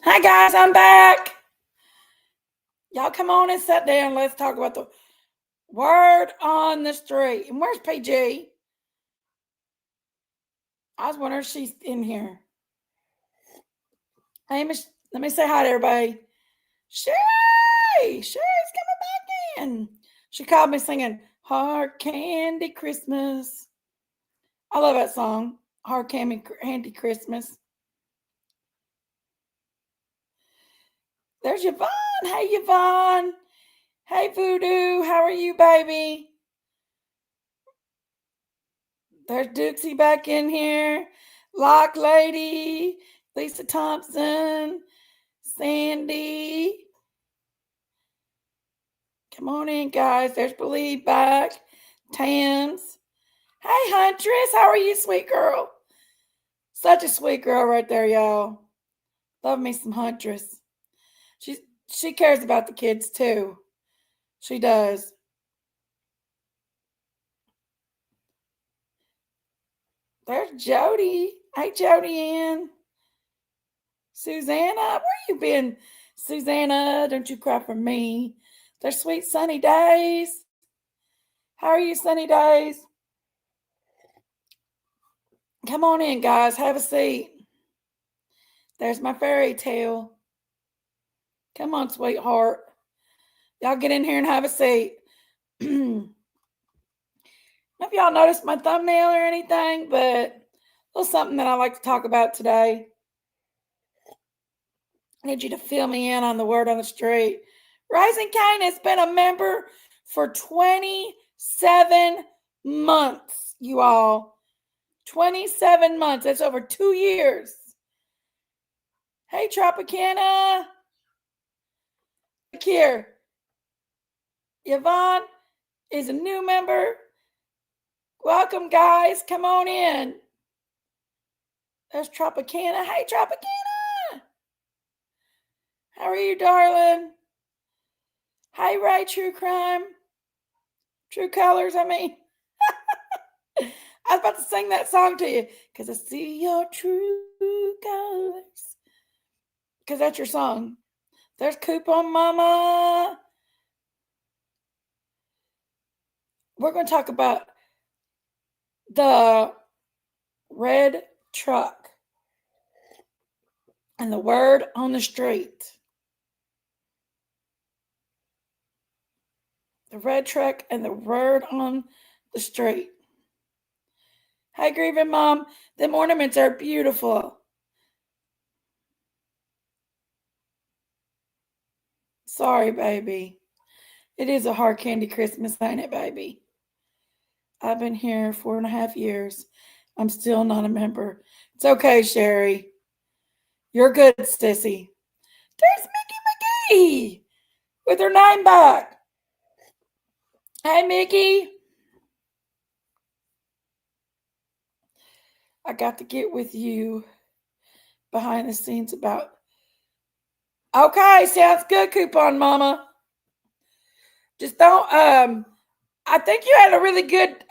Hi guys, I'm back. Y'all come on and sit down. Let's talk about the word on the street. And where's PG? I was wondering if she's in here. Hey, let me say hi to everybody. Sherry's coming back in. She called me singing Hard Candy Christmas. I love that song, Hard Candy Christmas. There's Yvonne. Hey, Yvonne. Hey, Voodoo. How are you, baby? There's Dooksy back in here. Lock Lady. Lisa Thompson. Sandy. Come on in, guys. There's Believe back. Tams. Hey, Huntress. How are you, sweet girl? Such a sweet girl right there, y'all. Love me some Huntress. She cares about the kids, too. She does. There's Jody. Hey, Jody Ann. Susanna, where you been? Susanna, don't you cry for me. There's sweet Sunny Days. How are you, Sunny Days? Come on in, guys. Have a seat. There's my fairy tale. Come on, sweetheart. Y'all get in here and have a seat. If y'all noticed my thumbnail or anything, but a little something that I like to talk about today. I need you to fill me in on the word on the street. Rising Cane has been a member for 27 months, you all. 27 months. That's over 2 years. Hey, Tropicana. Look here. Yvonne is a new member. Welcome, guys. Come on in. There's Tropicana. Hey, Tropicana. How are you, darling? Hey, Ray, True Crime. True Colors, I mean. I was about to sing that song to you. Because I see your true colors. Because that's your song. There's Coupon Mama. We're going to talk about the red truck and the word on the street. The red truck and the word on the street. Hey, Grieving Mom. Them ornaments are beautiful. Sorry, baby. It is a hard candy Christmas, ain't it, baby? I've been here 4.5 years. I'm still not a member. It's okay, Sherry. You're good, Sissy. There's Mickey McGee with her 9 back. Hey, Mickey. I got to get with you behind the scenes about. Okay, sounds good, Coupon Mama. Just don't. I think you had a really good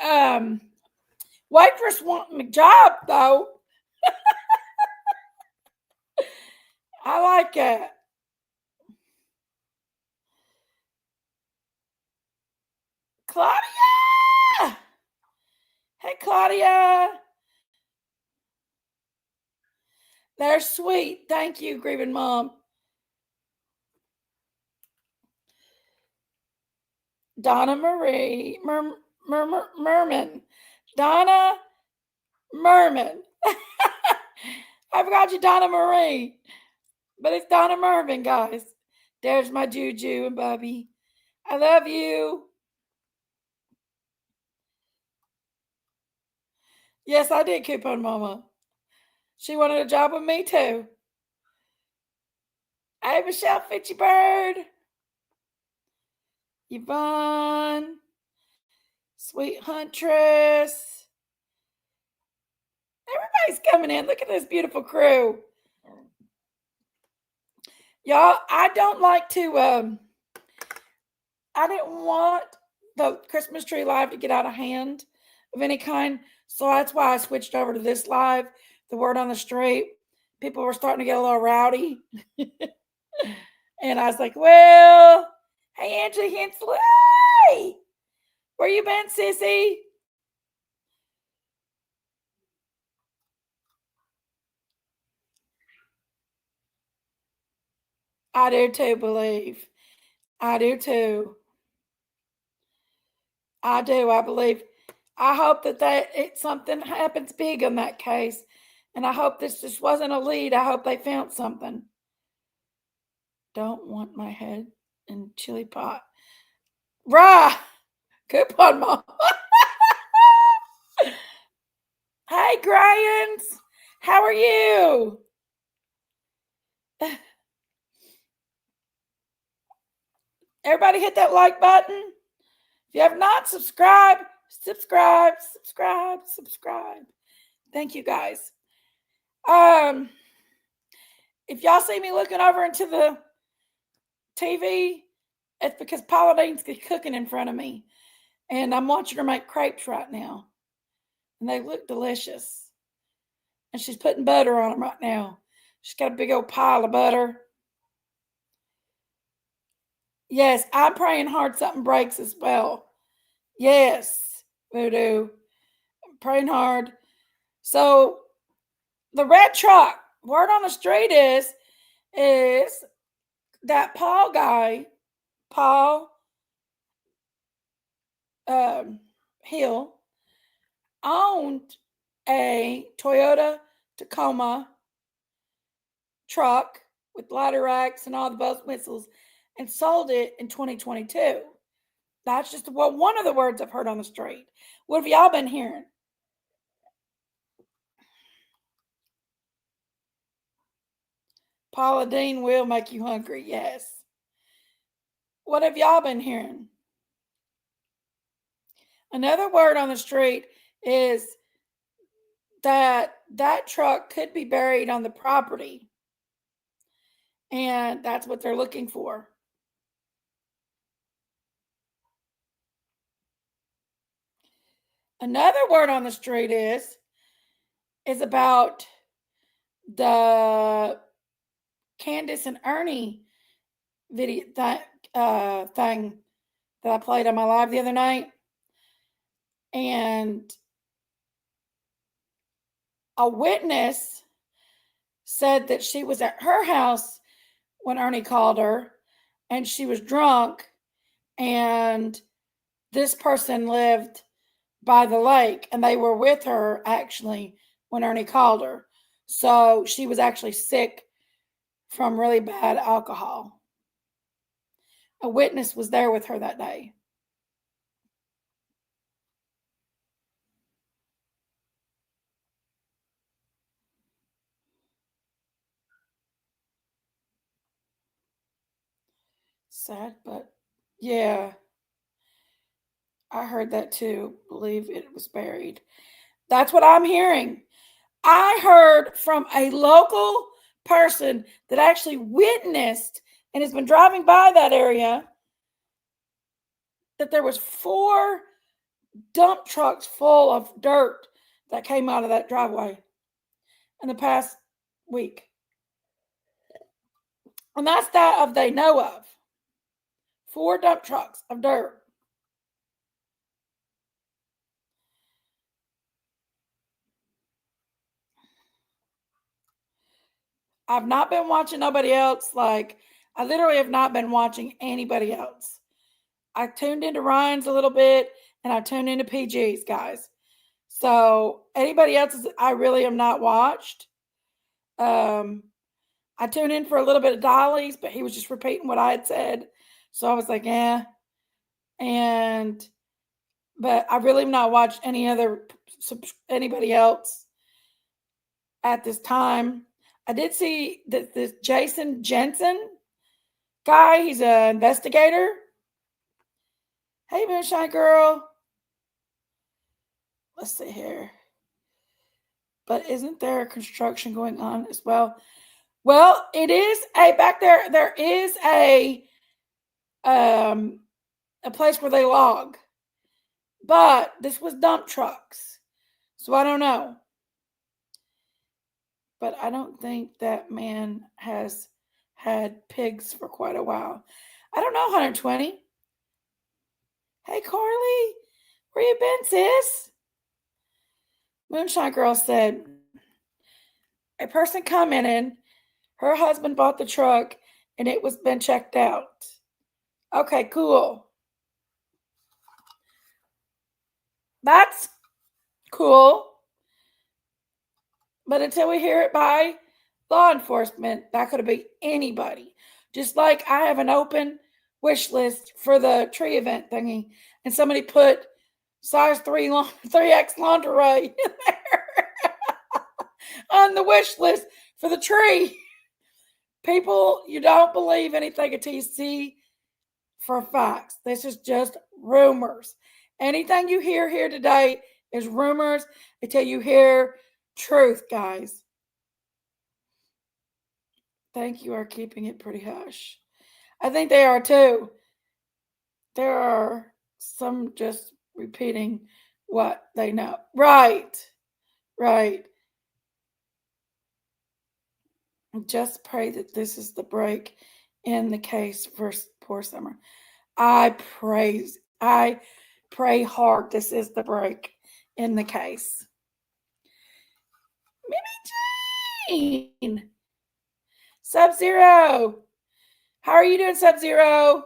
waitress wanting a job, though. I like it. Claudia! Hey, Claudia. They're sweet. Thank you, Grieving Mom. Donna Marie Merman. Donna Merman. I forgot you, Donna Marie. But it's Donna Merman, guys. There's my Juju and Bubby. I love you. Yes, I did, Coupon Mama. She wanted a job with me, too. Hey, Michelle Fitchybird. Yvonne. Sweet Huntress. Everybody's coming in. Look at this beautiful crew. Y'all, I don't like to, I didn't want the Christmas tree live to get out of hand of any kind. So that's why I switched over to this live, the word on the street, people were starting to get a little rowdy. And I was like, well, hey, Angela Hensley, hey, where you been, sissy? I do too, believe. I do too. I do. I believe. I hope that something happens big in that case, and I hope this just wasn't a lead. I hope they found something. Don't want my head in chili pot. Rah! Coupon mom. Hey, Grahams. How are you? Everybody hit that like button. If you have not subscribed, subscribe. Thank you, guys. If y'all see me looking over into the TV, it's because Paula Dean's cooking in front of me. And I'm watching her make crepes right now. And they look delicious. And she's putting butter on them right now. She's got a big old pile of butter. Yes, I'm praying hard something breaks as well. Yes, Voodoo. I'm praying hard. So the red truck, word on the street is that Paul guy, Paul Hill, owned a Toyota Tacoma truck with ladder racks and all the bells and whistles and sold it in 2022. That's just one of the words I've heard on the street. What have y'all been hearing? Paula Deen will make you hungry, yes. What have y'all been hearing? Another word on the street is that truck could be buried on the property. And that's what they're looking for. Another word on the street is about the Candace and Ernie video thing that I played on my live the other night. And a witness said that she was at her house when Ernie called her and she was drunk, and this person lived by the lake and they were with her actually when Ernie called her. So she was actually sick from really bad alcohol. A witness was there with her that day. Sad, but yeah, I heard that too. Believe it was buried. That's what I'm hearing. I heard from a local person that actually witnessed and has been driving by that area that there was 4 dump trucks full of dirt that came out of that driveway in the past week. And that's that of they know of. 4 dump trucks of dirt. I've not been watching nobody else. Like, I literally have not been watching anybody else. I tuned into Ryan's a little bit and I tuned into PG's, guys. So anybody else's, I really have not watched. I tuned in for a little bit of Dolly's, but he was just repeating what I had said. So I was like, yeah. But I really have not watched anybody else at this time. I did see this Jason Jensen guy. He's an investigator. Hey, Moonshine Girl. Let's see here. But isn't there construction going on as well? Well, it is back there. There is a place where they log, but this was dump trucks, so I don't know. but I don't think that man has had pigs for quite a while. I don't know, 120. Hey, Carly, where you been, sis? Moonshine Girl said, a person commented, her husband bought the truck and it was been checked out. Okay, cool. That's cool. But until we hear it by law enforcement, that could be anybody. Just like I have an open wish list for the tree event thingy, and somebody put size 3X lingerie in there on the wish list for the tree. People, you don't believe anything until you see for facts. This is just rumors. Anything you hear here today is rumors until you hear truth, guys. Thank you are keeping it pretty hush. I think they are too. There are some just repeating what they know. Right. Just pray that this is the break in the case for poor Summer. I pray hard this is the break in the case. Mimi Jane. Sub-Zero. How are you doing, Sub-Zero?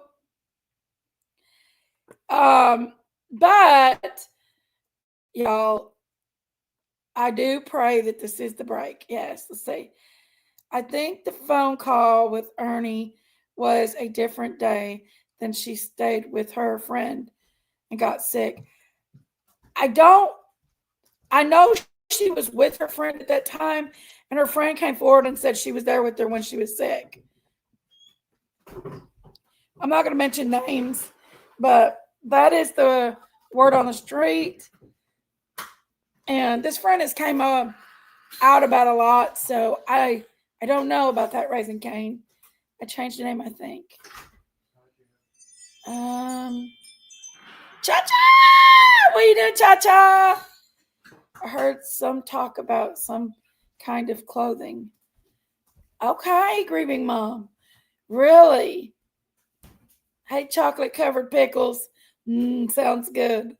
But y'all, I do pray that this is the break. Yes, let's see. I think the phone call with Ernie was a different day than she stayed with her friend and got sick. I know she was with her friend at that time, and her friend came forward and said she was there with her when she was sick. I'm not going to mention names, but that is the word on the street. And this friend has came out about a lot, so I don't know about that Raising Cane. I changed the name, I think. Cha-Cha! What are you doing, Cha-Cha? I heard some talk about some kind of clothing. Okay, grieving mom. Really? Hey, chocolate-covered pickles. Sounds good.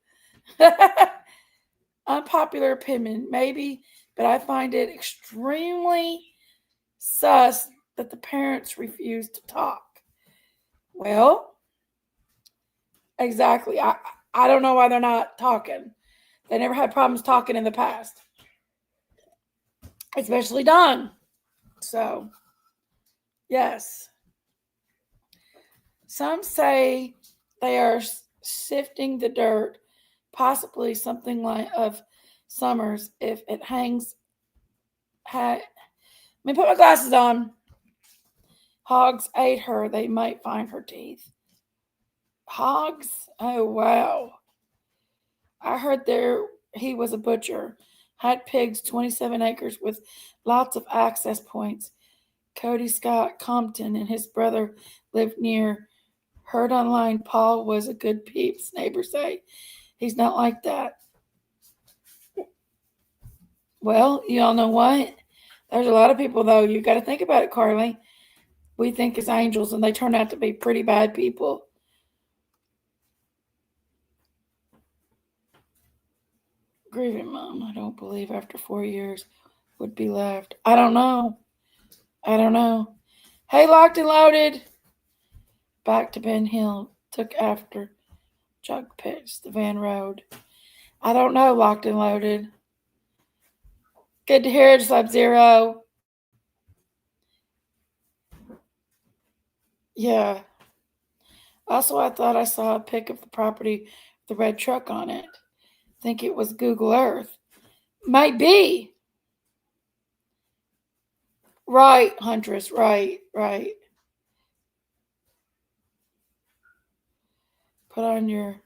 Unpopular opinion, maybe, but I find it extremely sus that the parents refuse to talk. Well, exactly. I don't know why they're not talking. They never had problems talking in the past, especially Don. So, yes. Some say they are sifting the dirt, possibly something like of Summers if it hangs. Let me put my glasses on. Hogs ate her. They might find her teeth. Hogs? Oh, wow. I heard he was a butcher. Had pigs, 27 acres with lots of access points. Cody Scott Compton and his brother lived near. Heard online Paul was a good peeps, neighbors say. He's not like that. Well, you all know what? There's a lot of people, though. You got to think about it, Carly. We think as angels, and they turn out to be pretty bad people. Grieving mom, I don't believe after 4 years would be left. I don't know. Hey, Locked and Loaded. Back to Ben Hill. Took after Chuck pitched the Van Road. I don't know, Locked and Loaded. Good to hear it, Sub-Zero. Yeah. Also, I thought I saw a pic of the property with the red truck on it. Think it was Google Earth. Might be. Right, Huntress. Right. Put on your...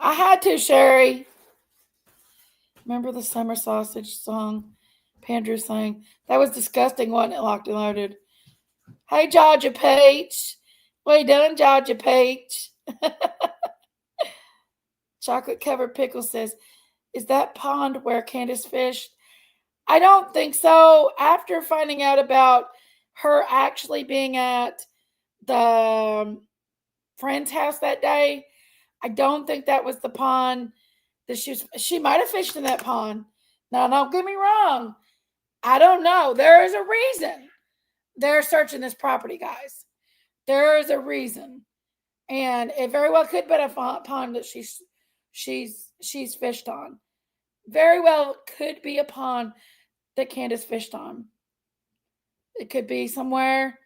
I had to, Sherry. Remember the summer sausage song Pandrew sang? That was disgusting, wasn't it, Locked and Loaded? Hey, Georgia Peach. What you doing, Georgia Peach? Chocolate covered pickle says, is that pond where Candace fished? I don't think so. After finding out about her actually being at the friend's house that day, I don't think that was the pond that she might have fished in that pond. Now, don't get me wrong. I don't know. There is a reason they're searching this property, guys. There is a reason. And it very well could be a pond that she's fished on. Very well could be a pond that Candace fished on. It could be somewhere.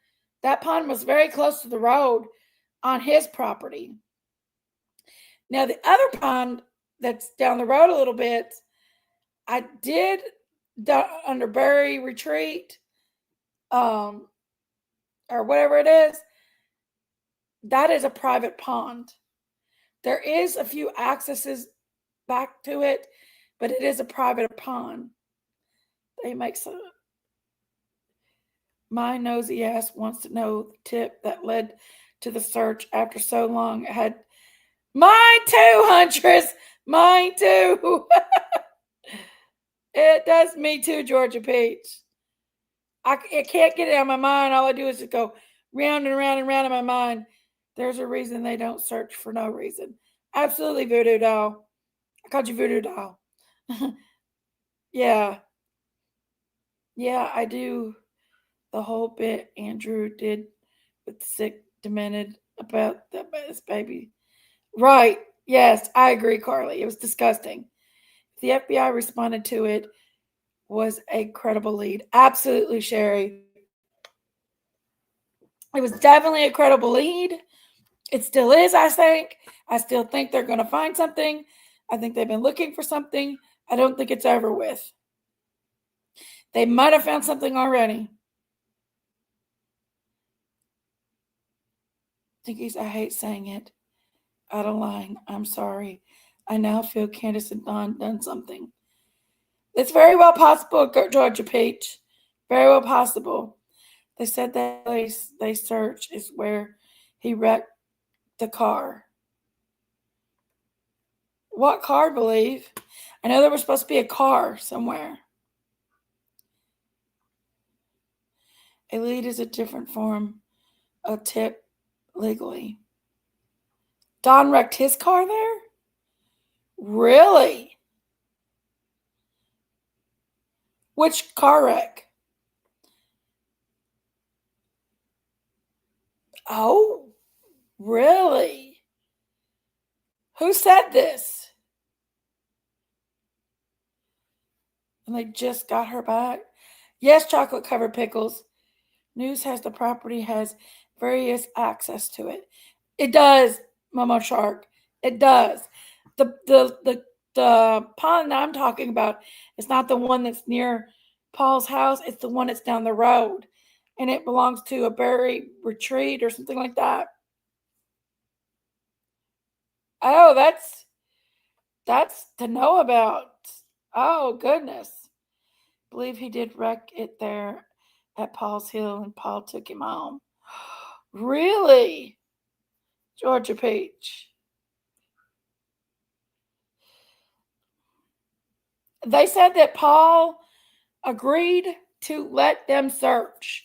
That pond was very close to the road on his property. Now, the other pond that's down the road a little bit, I did under Berry Retreat, or whatever it is, that is a private pond. There is a few accesses back to it, but it is a private pond. They make some. My nosy ass wants to know the tip that led to the search after so long. I had mine too, Huntress. Mine too. It does me too, Georgia Peach. I can't get it out of my mind. All I do is just go round and round and round in my mind. There's a reason they don't search for no reason. Absolutely, Voodoo Doll. I called you Voodoo Doll. Yeah. Yeah, I do the whole bit Andrew did with the sick, demented about his baby. Right. Yes, I agree, Carly. It was disgusting. The FBI responded to it was a credible lead. Absolutely, Sherry. It was definitely a credible lead. It still is, I think. I still think they're going to find something. I think they've been looking for something. I don't think it's over with. They might have found something already. Tinkies, I hate saying it. Out of line. I'm sorry. I now feel Candace and Don done something. It's very well possible, Georgia Peach. Very well possible. They said that place they search is where he wrecked the car. What car, believe? I know there was supposed to be a car somewhere. A lead is a different form of tip legally. Don wrecked his car there? Really? Which car wreck? Oh, really? Who said this? And they just got her back? Yes, chocolate covered pickles. News has the property has various access to it. It does, Momo Shark. It does. The pond that I'm talking about is not the one that's near Paul's house. It's the one that's down the road, and it belongs to a Berry Retreat or something like that. Oh, that's to know about. Oh goodness, I believe he did wreck it there at Paul's Hill, and Paul took him home. Really, Georgia Peach? They said that Paul agreed to let them search.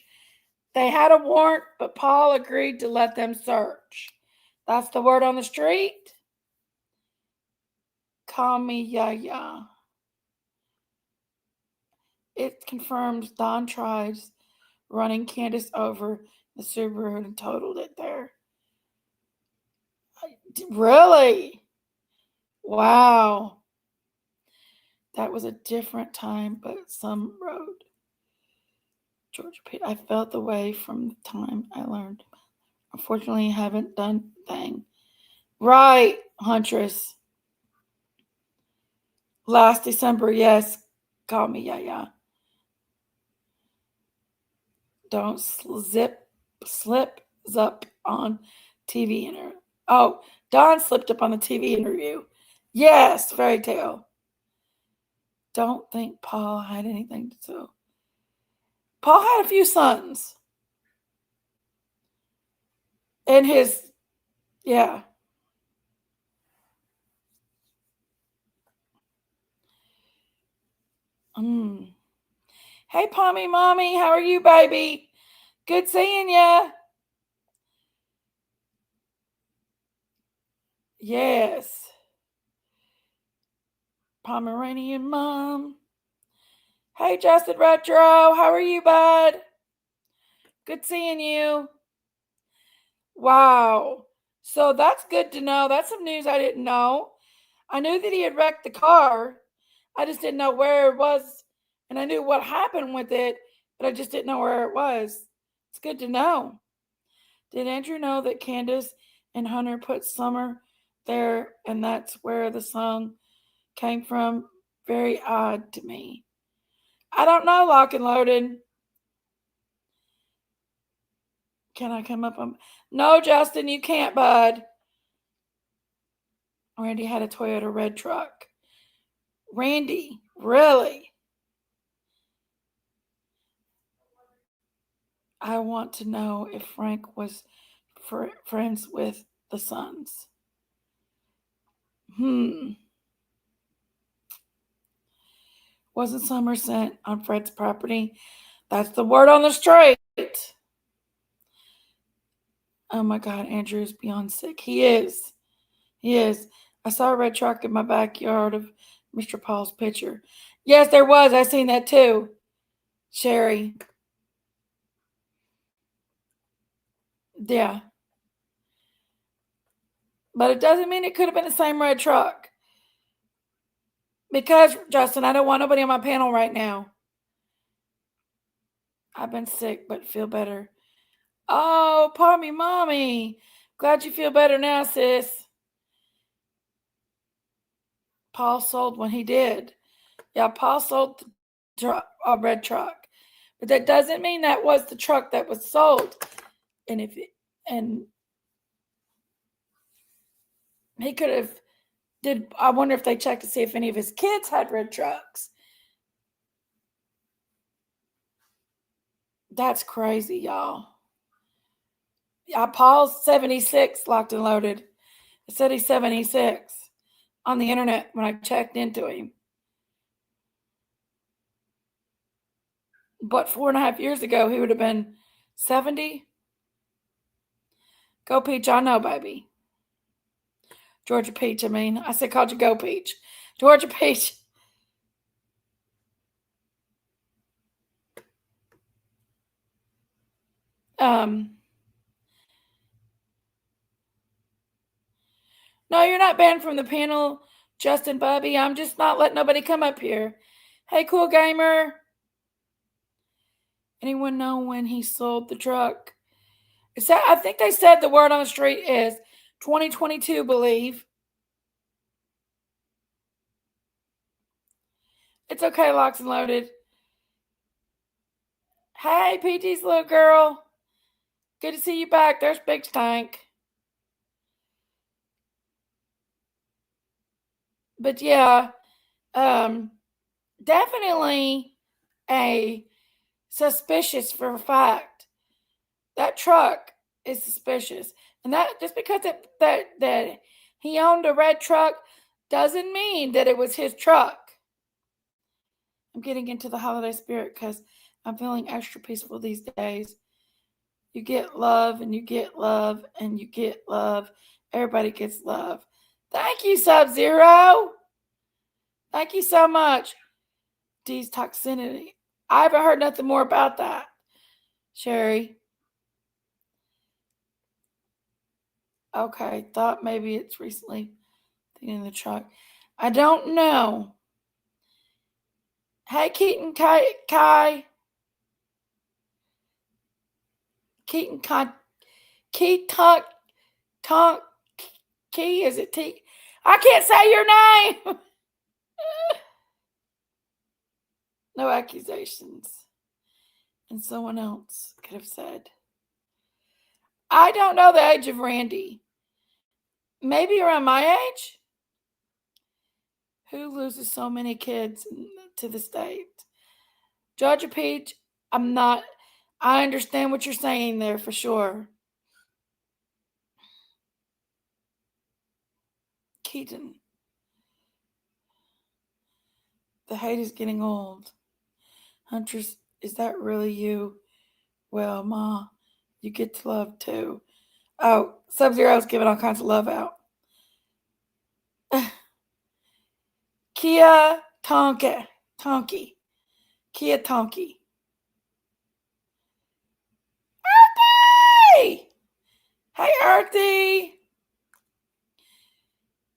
They had a warrant, but Paul agreed to let them search. That's the word on the street. Call me Yaya. It confirms Don tries running Candace over the Subaru and totaled it there. Really? Wow. That was a different time, but some road. Georgia P. I felt the way from the time I learned. Unfortunately, I haven't done thing. Right, Huntress. Last December, yes. Call me Yaya. Don't slip up on TV interview. Oh, Don slipped up on the TV interview. Yes, fairy tale. Don't think Paul had anything to do. Paul had a few sons. And his, yeah. Hey, Pommy Mommy, how are you, baby? Good seeing ya. Yes. Pomeranian Mom. Hey, Justin Retro, how are you, bud? Good seeing you. Wow. So that's good to know. That's some news I didn't know. I knew that he had wrecked the car. I just didn't know where it was. And I knew what happened with it, but I just didn't know where it was. It's good to know. Did Andrew know that Candace and Hunter put Summer there and that's where the song came from? Very odd to me. I don't know, Lock and Loaded. Can I come up on? No, Justin, you can't, bud. Randy had a Toyota red truck. Randy, really? I want to know if Frank was friends with the Sons. Wasn't Summer sent on Fred's property? That's the word on the street. Oh my God, Andrew is beyond sick. He is. He is. I saw a red truck in my backyard of Mr. Paul's picture. Yes, there was. I seen that too. Sherry. Yeah. But it doesn't mean it could have been the same red truck. Because, Justin, I don't want nobody on my panel right now. I've been sick, but feel better. Oh, Pommy Mommy. Glad you feel better now, sis. Paul sold when he did. Yeah, Paul sold a red truck. But that doesn't mean that was the truck that was sold. And he could have I wonder if they checked to see if any of his kids had red trucks. That's crazy, y'all. Yeah, Paul's 76, locked and loaded. It said he's 76 on the internet when I checked into him. But 4.5 years ago, he would have been 70. Go Peach, I know, baby. Georgia Peach, I mean. I said called you Go Peach. Georgia Peach. No, you're not banned from the panel, Justin Bubby. I'm just not letting nobody come up here. Hey, cool gamer. Anyone know when he sold the truck? I think they said the word on the street is 2022, believe. It's okay, Locks and Loaded. Hey, PT's little girl. Good to see you back. There's Big Stank. But yeah, definitely a suspicious for a fact. That truck is suspicious. And that just because that he owned a red truck doesn't mean that it was his truck. I'm getting into the holiday spirit because I'm feeling extra peaceful these days. You get love and you get love and you get love. Everybody gets love. Thank you, Sub-Zero. Thank you so much. D's toxicity. I haven't heard nothing more about that, Sherry. Okay, thought maybe it's recently in the truck. I don't know. Hey, Keaton Kai. Keaton Kai. Keaton Tonk. Key, is it T? I can't say your name. No accusations. And someone else could have said. I don't know the age of Randy. Maybe around my age? Who loses so many kids to the state? Georgia Peach, I understand what you're saying there for sure. Keaton. The hate is getting old. Hunter's Is that really you? Well, Ma, you get to love too. Oh, Sub-Zero's giving all kinds of love out. Kia Tonki. Kia Tonki. Earthy! Hey, Earthy!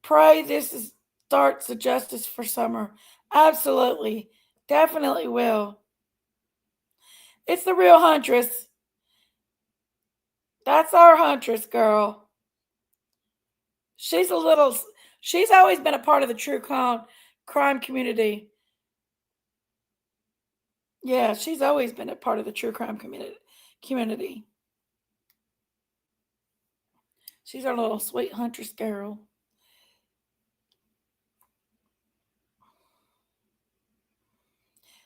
Pray this starts the justice for summer. Absolutely. Definitely will. It's the real Huntress. That's our Huntress girl. She's always been a part of the true crime community. Yeah, she's always been a part of the true crime community. She's our little sweet Huntress girl.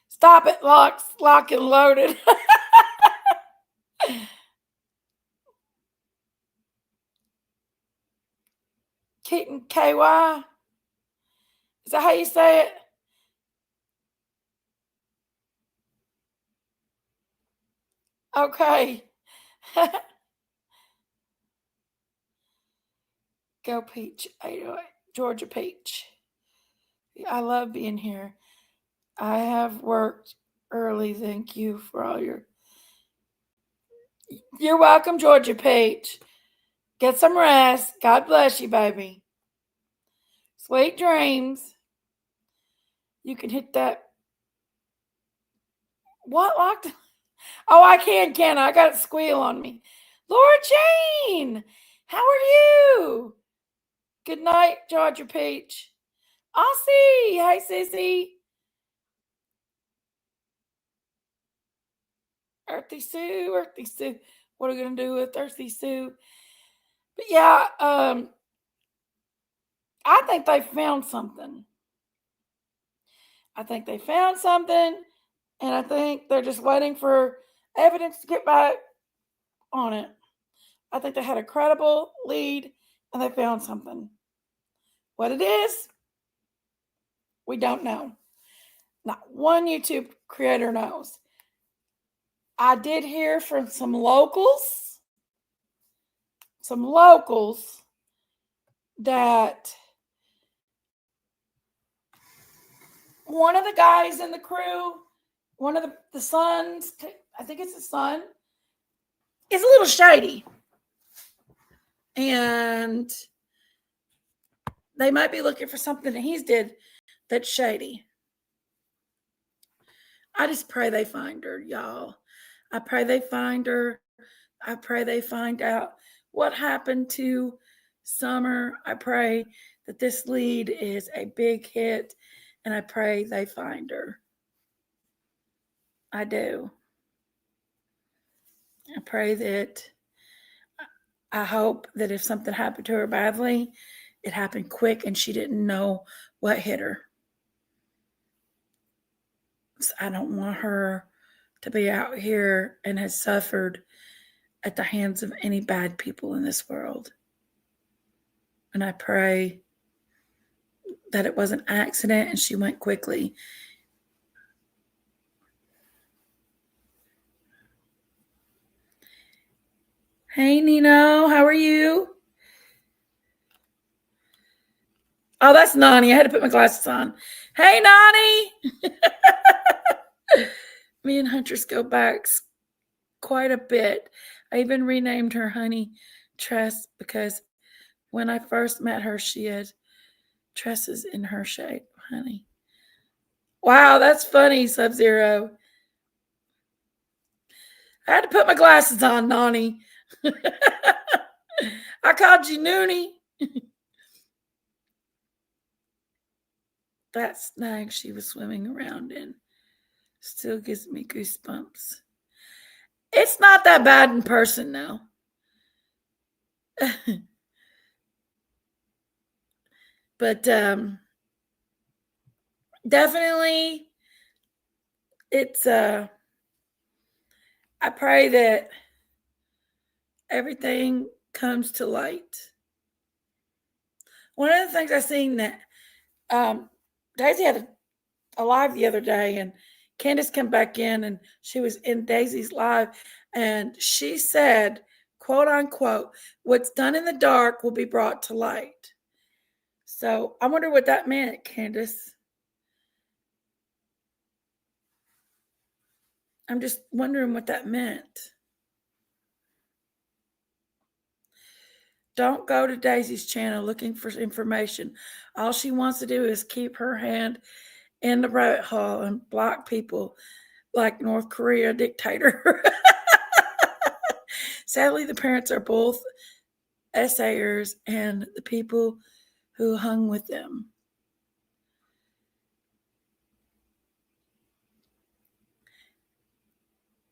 Stop it, lock and loaded. Keaton KY. Is that how you say it? Okay. Go Peach. Georgia Peach. I love being here. I have worked early. Thank you for all your. You're welcome, Georgia Peach. Get some rest. God bless you, baby. Sweet dreams. You can hit that. What locked? Oh, I can I? I got a squeal on me. Laura Jane, how are you? Good night, Georgia Peach. Aussie, hey, sissy. Earthy Sue. What are we gonna do with Earthy Sue? But yeah, I think they found something. And I think they're just waiting for evidence to get back on it. I think they had a credible lead and they found something. What it is, we don't know. Not one YouTube creator knows. I did hear from some locals that one of the guys in the crew, one of the sons, I think it's the son, is a little shady. And they might be looking for something that he's did that's shady. I just pray they find her, y'all. I pray they find her. I pray they find out what happened to Summer. I pray that this lead is a big hit, and I pray they find her. I do. I pray that, I hope that if something happened to her badly, it happened quick and she didn't know what hit her. So I don't want her to be out here and has suffered at the hands of any bad people in this world. And I pray that it was an accident and she went quickly. Hey, Nino, how are you? Oh, that's Nani. I had to put my glasses on. Hey, Nani. Me and Huntress go back quite a bit. I even renamed her Honey Tress because when I first met her, she had tresses in her shape, honey. Wow, that's funny, Sub-Zero. I had to put my glasses on, Nani. I called you Noonie. That snag she was swimming around in still gives me goosebumps. It's not that bad in person, though. But definitely, it's I pray that everything comes to light. One of the things I seen that Daisy had a live the other day, and Candace came back in and she was in Daisy's live and she said, quote unquote, what's done in the dark will be brought to light. So I wonder what that meant, Candace. I'm just wondering what that meant. Don't go to Daisy's channel looking for information. All she wants to do is keep her hand in the rabbit hole and block people like North Korea dictator. Sadly, the parents are both essayers and the people who hung with them.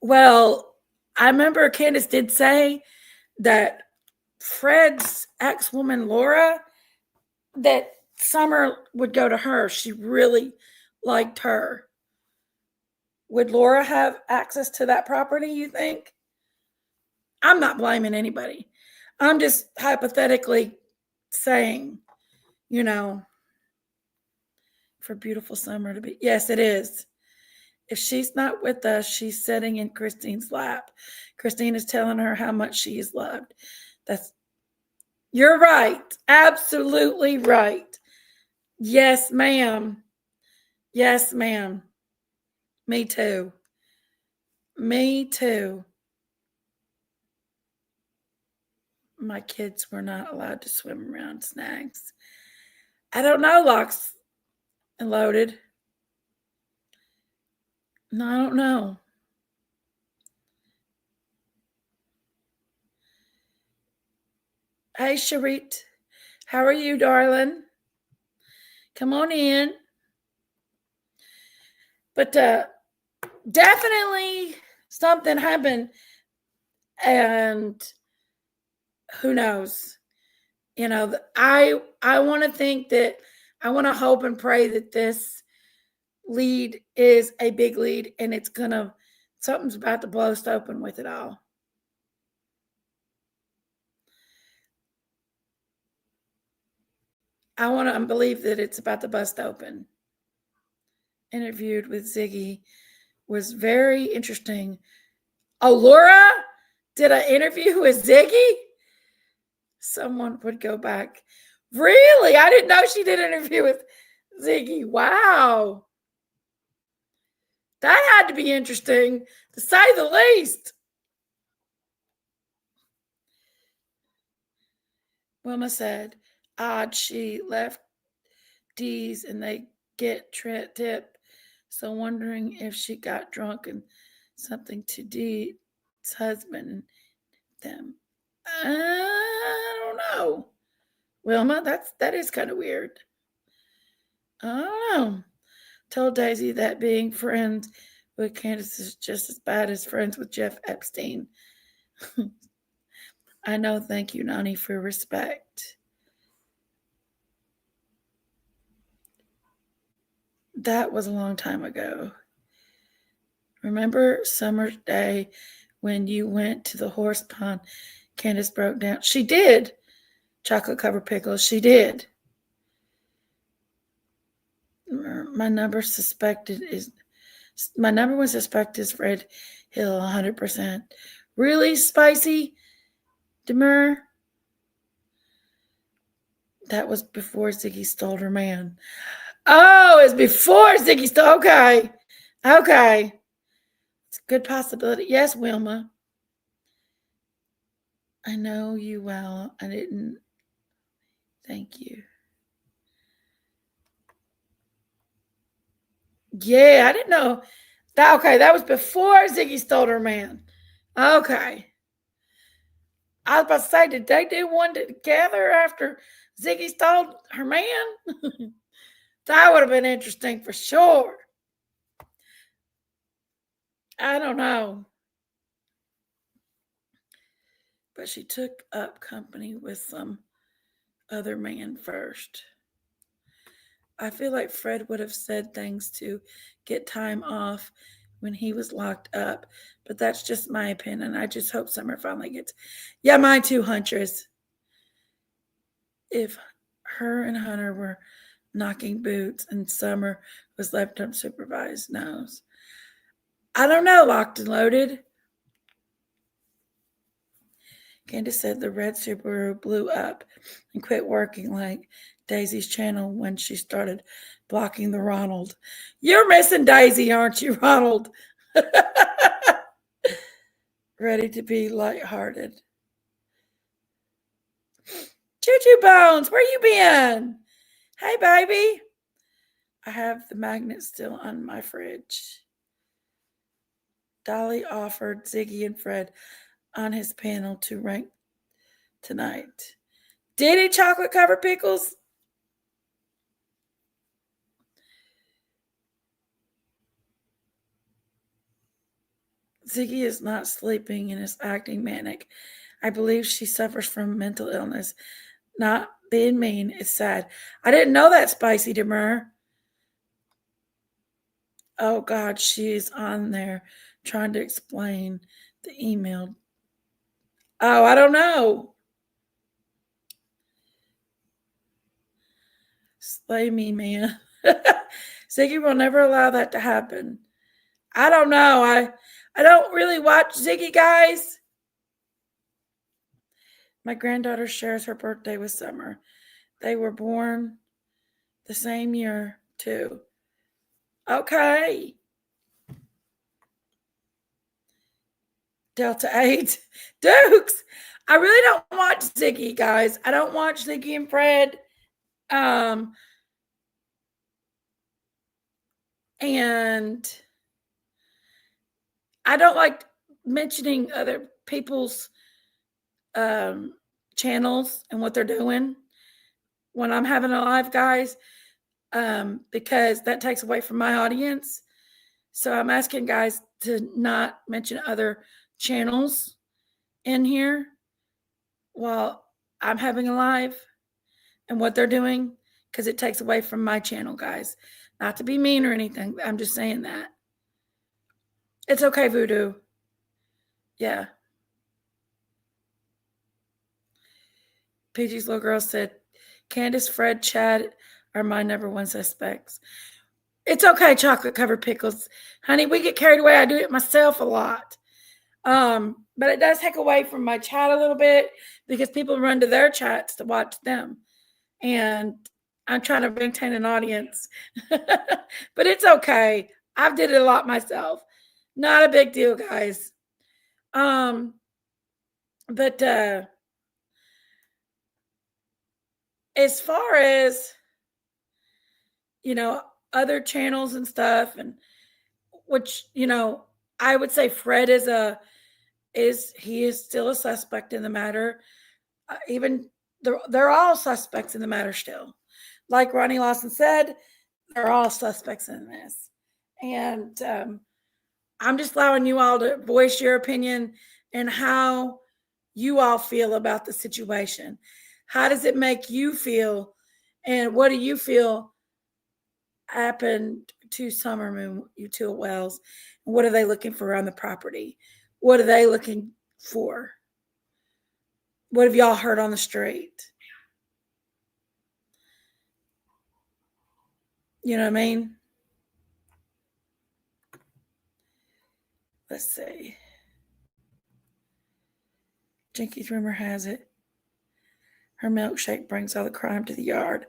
Well, I remember Candace did say that Fred's ex-woman, Laura, that Summer would go to her. She really liked her. Would Laura have access to that property, you think? I'm not blaming anybody. I'm just hypothetically saying, you know, for beautiful Summer to be. Yes, it is. If she's not with us, she's sitting in Christine's lap. Christine is telling her how much she is loved. You're right. Absolutely right. Yes, ma'am. Yes, ma'am. Me too. Me too. My kids were not allowed to swim around snags. I don't know, Locks and Loaded. No, I don't know. Hey, Sharit. How are you, darling? Come on in. But definitely something happened. And who knows? You know, I want to think that I want to hope and pray that this lead is a big lead and it's gonna something's about to bust open with it all. I want to believe that it's about to bust open. Interviewed with Ziggy was very interesting. Oh, Laura did an interview with Ziggy? Someone would go back. Really? I didn't know she did an interview with Ziggy. Wow. That had to be interesting, to say the least. Wilma said, odd she left D's and they get tip. So wondering if she got drunk and something to D's husband and them. I don't know. Wilma, that is kind of weird. I don't know. Told Daisy that being friends with Candace is just as bad as friends with Jeff Epstein. I know. Thank you, Nani, for respect. That was a long time ago. Remember Summer's Day when you went to the horse pond? Candace broke down. She did. Chocolate covered pickles. She did. My number one suspect is Fred Hill, 100%. Really spicy, Demur? That was before Ziggy stole her man. Oh, it's before Ziggy stole. Okay. It's a good possibility. Yes, Wilma. I know you well. I didn't. Thank you. Yeah, I didn't know. That was before Ziggy stole her man. Okay. I was about to say, did they do one together after Ziggy stole her man? That would have been interesting for sure. I don't know. But she took up company with some other man first. I feel like Fred would have said things to get time off when he was locked up, but that's just my opinion. I just hope Summer finally gets. Yeah, mine too, Huntress. If her and Hunter were knocking boots and Summer was left unsupervised, knows. I don't know, Locked and Loaded. Candace said the red Subaru blew up and quit working like Daisy's channel when she started blocking the Ronald. You're missing Daisy, aren't you, Ronald? Ready to be lighthearted. Choo Choo Bones, where you been? Hey, baby. I have the magnet still on my fridge. Dolly offered Ziggy and Fred on his panel to rank tonight. Did he chocolate covered pickles? Ziggy is not sleeping and is acting manic. I believe she suffers from mental illness. Not being mean, it's sad. I didn't know that, Spicy Demur. Oh, God, she's on there trying to explain the email. Oh, I don't know. Slay me, man. Ziggy will never allow that to happen. I don't know. I don't really watch Ziggy, guys. My granddaughter shares her birthday with Summer. They were born the same year, too. Okay. Delta 8. Dukes. I really don't watch Ziggy, guys. I don't watch Ziggy and Fred. And I don't like mentioning other people's channels and what they're doing when I'm having a live, guys, because that takes away from my audience. So I'm asking guys to not mention other channels in here while I'm having a live and what they're doing, because it takes away from my channel, guys. Not to be mean or anything. I'm just saying that. It's okay, Voodoo. Yeah. PG's little girl said, Candace, Fred, Chad are my number one suspects. It's okay, chocolate covered pickles. Honey, we get carried away. I do it myself a lot. But it does take away from my chat a little bit because people run to their chats to watch them. And I'm trying to maintain an audience. But it's okay. I've did it a lot myself. Not a big deal, guys. But as far as other channels and stuff, and which I would say Fred is still a suspect in the matter. Even they're all suspects in the matter still. Like Ronnie Lawson said, they're all suspects in this. And I'm just allowing you all to voice your opinion and how you all feel about the situation. How does it make you feel? And what do you feel happened to Summer Moon Util Wells? And what are they looking for on the property? What are they looking for? What have y'all heard on the street? You know what I mean? Let's see. Jinky's rumor has it her milkshake brings all the crime to the yard.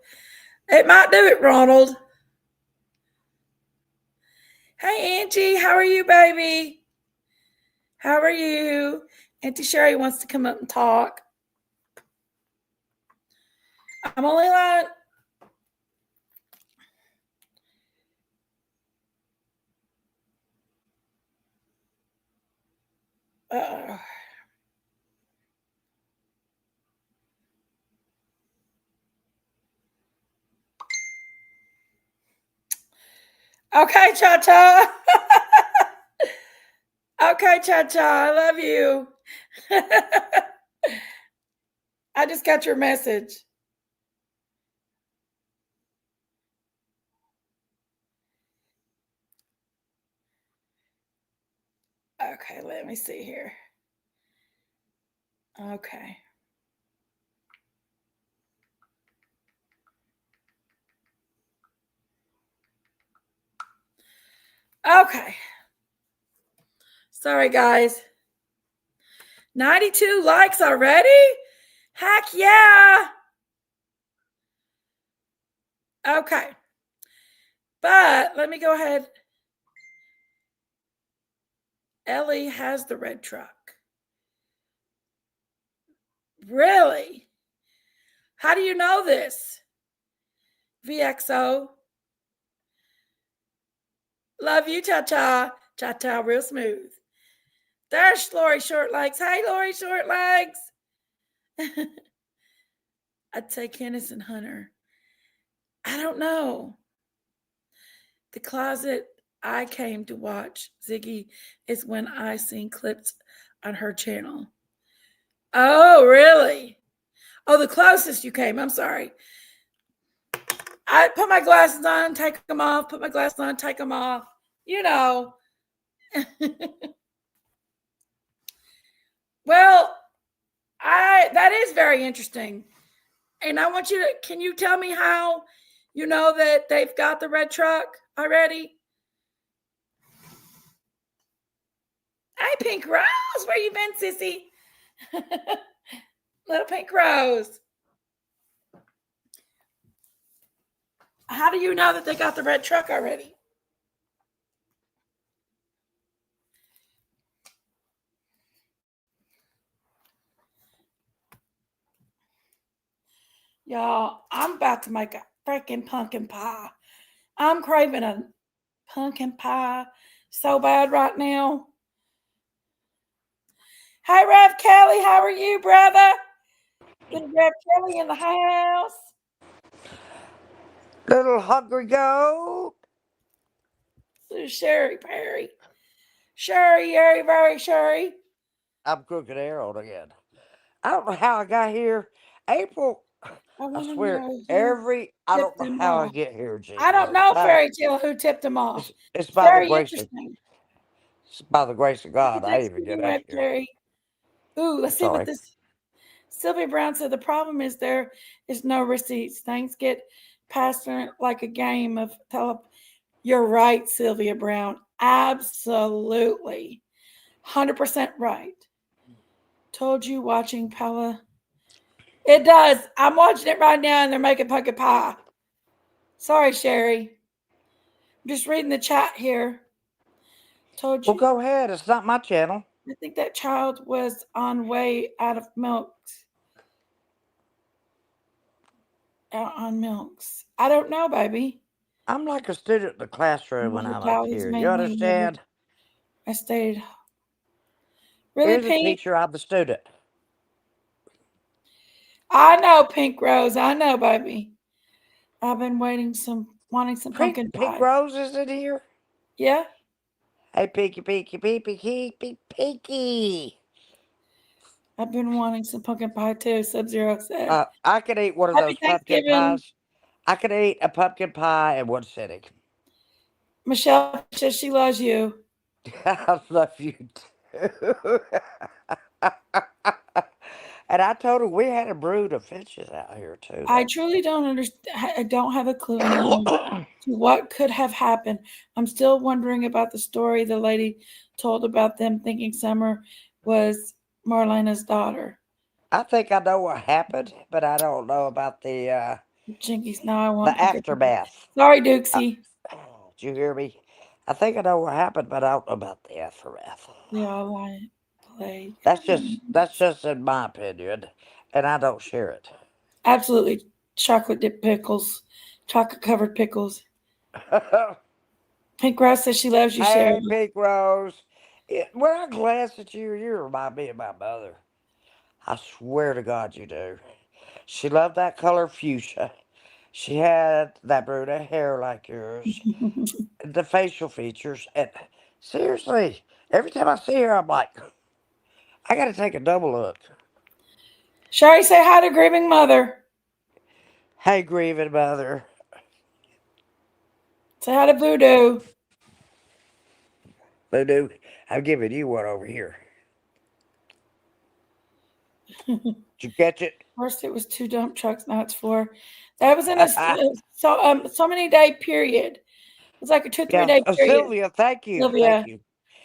It might do it, Ronald. Hey, Angie, how are you, baby? How are you? Auntie Sherry wants to come up and talk. I'm only like, okay, Cha-Cha. Okay, Cha-Cha, I love you. I just got your message. Okay, let me see here. Okay. Okay. Sorry, guys. 92 likes already? Heck yeah. Okay. But let me go ahead. Ellie has the red truck. Really? How do you know this? VXO. Love you, Cha-Cha. Cha-Cha real smooth. There's Lori Shortlegs. Hey, Lori Shortlegs. I'd say Kenneth and Hunter. I don't know. The closet I came to watch Ziggy is when I seen clips on her channel. Oh, really? Oh, the closest you came. I'm sorry. I put my glasses on, take them off, put my glasses on, take them off. You know. Well, that is very interesting. And I want you to, can you tell me how you know that they've got the red truck already? Hey, Pink Rose, where you been, sissy? Little Pink Rose. How do you know that they got the red truck already? Y'all, I'm about to make a freaking pumpkin pie. I'm craving a pumpkin pie so bad right now. Hi, Rev Kelly. How are you, brother? Little Rev Kelly in the house. Little hungry goat. Little Sherry Perry. Sherry, very Sherry. I'm Crooked Arrow again. I don't know how I got here. April, I swear, I don't know how I get here, G. I don't know, Fairy Tale, who tipped him off. It's by very the grace interesting. It's by the grace of God I even get out here. Jerry. Ooh, let's see what this. Sylvia Brown said the problem is there is no receipts. Things get passed like a game of You're right, Sylvia Brown. Absolutely. 100% right. Told you watching Pella. It does. I'm watching it right now and they're making pumpkin pie. Sorry, Sherry. I'm just reading the chat here. Told you. Well, go ahead. It's not my channel. I think that child was on way out of milk. On milks. I don't know, baby. I'm like a student in the classroom when I'm up here. You understand? I stayed. Really, Here's Pink? a teacher, I'm the student. I know, Pink Rose. I know, baby. I've been wanting some pumpkin pie. Pink Rose is in here? Yeah. Hey, Pinky. I've been wanting some pumpkin pie too, Sub-Zero said. I could eat one of those pumpkin pies. I could eat a pumpkin pie in one sitting. Michelle says she loves you. I love you too. And I told her we had a brood of finches out here too. I truly don't understand. I don't have a clue to what could have happened. I'm still wondering about the story the lady told about them thinking Summer was Marlena's daughter. I think I know what happened, but I don't know about the Jinkies. Now I want the aftermath. Sorry, Dukesy. Did you hear me? I think I know what happened, but I don't know about the aftermath. We all like play. That's just in my opinion, and I don't share it. Absolutely, chocolate dip pickles, chocolate covered pickles. Pink Rose says she loves you, Sherry. Hey, Pink Rose. When I glance at you, you remind me of my mother. I swear to God you do. She loved that color fuchsia. She had that brunette hair like yours. The facial features. And seriously, every time I see her, I'm like, I got to take a double look. Sherry, say hi to grieving mother. Hey, grieving mother. Say hi to Voodoo. Voodoo, I'm giving you one over here. Did you catch it? First it was 2 dump trucks, now it's 4. That was in a so many day period. It was like a 2-3 day period. Sylvia, thank you. Sylvia, thank you.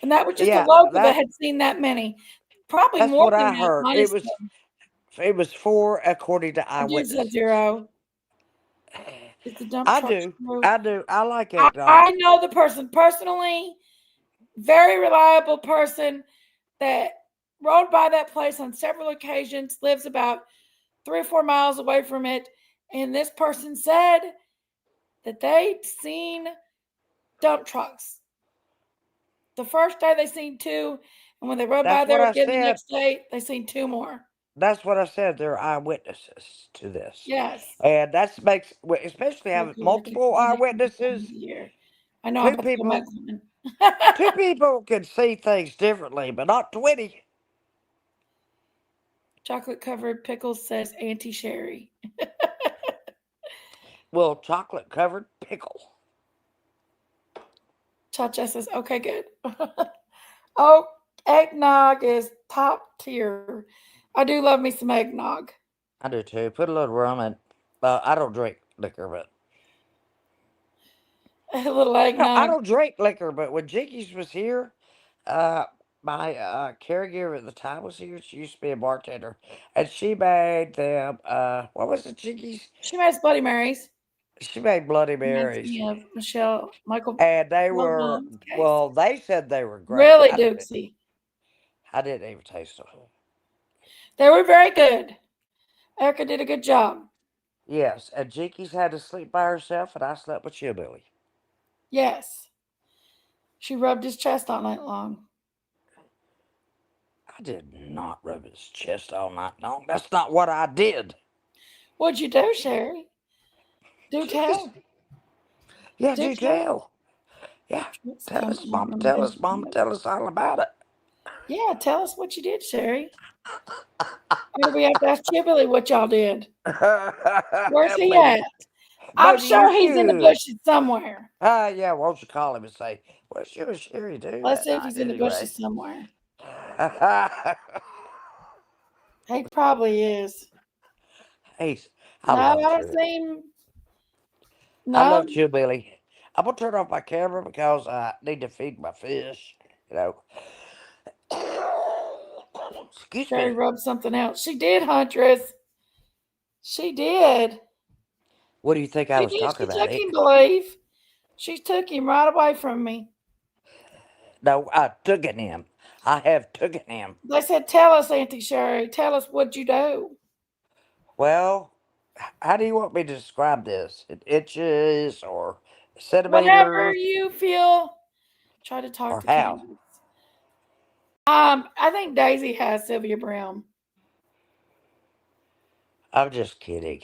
And that was just a Yeah, local that had seen that many. Probably that's more what than I that, heard. minus It was 4 according to I do said eyewitnesses. 0. Is the dump I truck do. true? I do. I like eggnog. I know the person personally. Very reliable person that rode by that place on several occasions, lives about 3 or 4 miles away from it. And this person said that they'd seen dump trucks. The first day they seen 2, and when they rode by That's what there I again the said. next day, they seen 2 more. That's what I said. They're eyewitnesses to this. Yes. And that makes, especially Oh, having good. I think multiple we need to come eyewitnesses, here. I know I'm two about to go back people, swimming. two people can see things differently, but not 20. Chocolate covered pickles says Auntie Sherry. Well, chocolate covered pickle. Cha-Cha says, okay, good. Oh, eggnog is top tier. I do love me some eggnog. I do too. Put a little rum in. I don't drink liquor, but A little I eggnog. don't drink liquor. But when Jinkies was here, uh, my caregiver at the time was here. She used to be a bartender, and she made them. What was it, Jinkies? She makes Bloody Marys. She made Bloody Reminds Marys, me of Michael and they were Malone case. well. They said they were great. Really, Dukesy. I didn't even taste them. They were very good. Erica did a good job. Yes, and Jinkies had to sleep by herself, and I slept with Chillbilly. Yes. She rubbed his chest all night long. I did not rub his chest all night long. That's not what I did. What'd you do, Sherry? Do tell. Yeah, do tell. Yeah, Let's tell come us, on. Mama. Tell us, Mama. Tell us all about it. Yeah, tell us what you did, Sherry. Maybe we have to ask Chibbilly what y'all did. Where's he at? I'm sure he's in the bushes somewhere. Yeah, won't you call him and say, what's you and Sherry do? Let's see if he's in the bushes somewhere. He probably is. I No, I love don't Chillbilly. see him. I love No, Chillbilly. I'm gonna turn off my camera because I need to feed my fish. You know. Excuse Sherry me. rubbed something else. She did, Huntress. She did. What do you think I She was did. talking She about? took him, believe. She took him right away from me. No, I took him. I have taken him. They said, tell us, Auntie Sherry. Tell us what you do. Well, how do you want me to describe this? In inches or Whatever centimeters you feel. Try to talk or to how? Candace. I think Daisy has Sylvia Brown. I'm just kidding.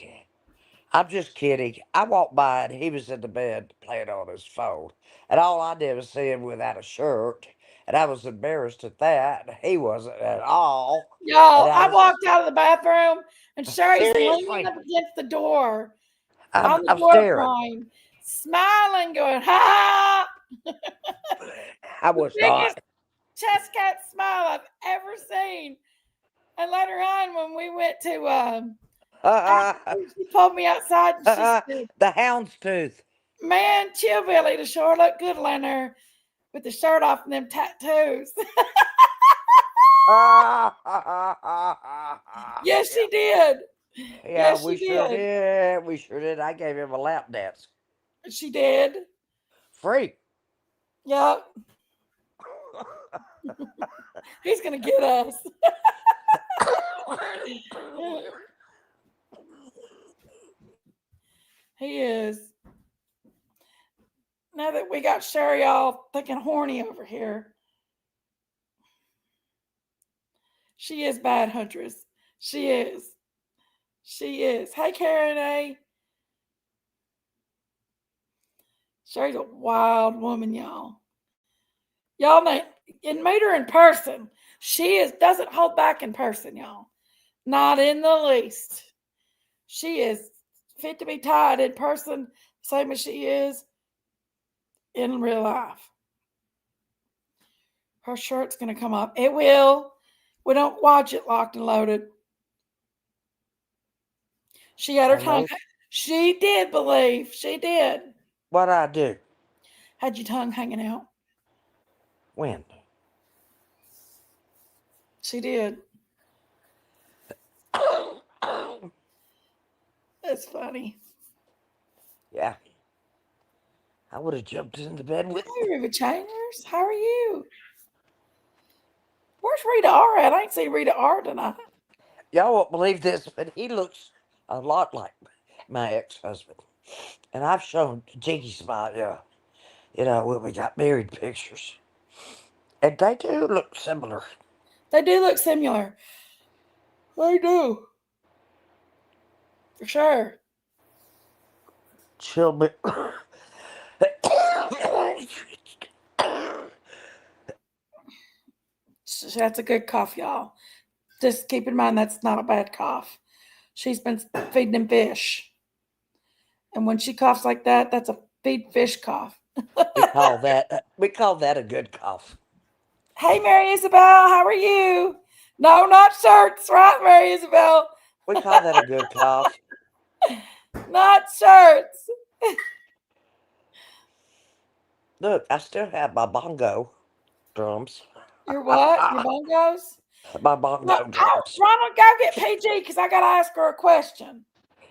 I'm just kidding. I walked by and he was in the bed playing on his phone. And all I did was see him without a shirt. And I was embarrassed at that. He wasn't at all. And Y'all, I I was walked out of the bathroom and Sherry's leaning seriously, up against the door I'm, on the I'm door staring. frame, smiling, going, ha! I The was biggest not. chest cat smile I've ever seen. And later on, when we went to, she pulled me outside and she said, The houndstooth. man, Chillbilly, the sure look good on her with the shirt off and them tattoos. Yes, she did. Yeah, Yes, we she sure did. did. We sure did. I gave him a lap dance. She did. Free. Yep. He's going to get us. He is. Now that we got Sherry all thinking horny over here. She is bad, Huntress. She is. She is. Hey, Karen A. Sherry's a wild woman, y'all. Y'all know, and meet her in person. She doesn't hold back in person, y'all. Not in the least. She is fit to be tied in person, same as she is in real life. Her shirt's going to come up. It will. We don't watch it locked and loaded. She had her tongue. She did, believe. She did. What'd I do? Had your tongue hanging out. When? She did. That's funny. Yeah. I would have jumped into bed with. Hey, Riva Changers. How are you? Where's Rita R at? I ain't seen Rita R tonight. Y'all won't believe this, but he looks a lot like my ex-husband. And I've shown Jinkies my, when we got married pictures. And they do look similar. They do look similar. They do. For sure. Chill me. That's a good cough, y'all. Just keep in mind that's not a bad cough. She's been feeding him fish. And when she coughs like that, that's a feed fish cough. we call that a good cough. Hey, Mary Isabel, how are you? No, not shirts, right, Mary Isabel? We call that a good cough. Not shirts. Look, I still have my bongo drums. Your what? Your bongos? My bongo No, drums. Ronald, go get PG because I got to ask her a question.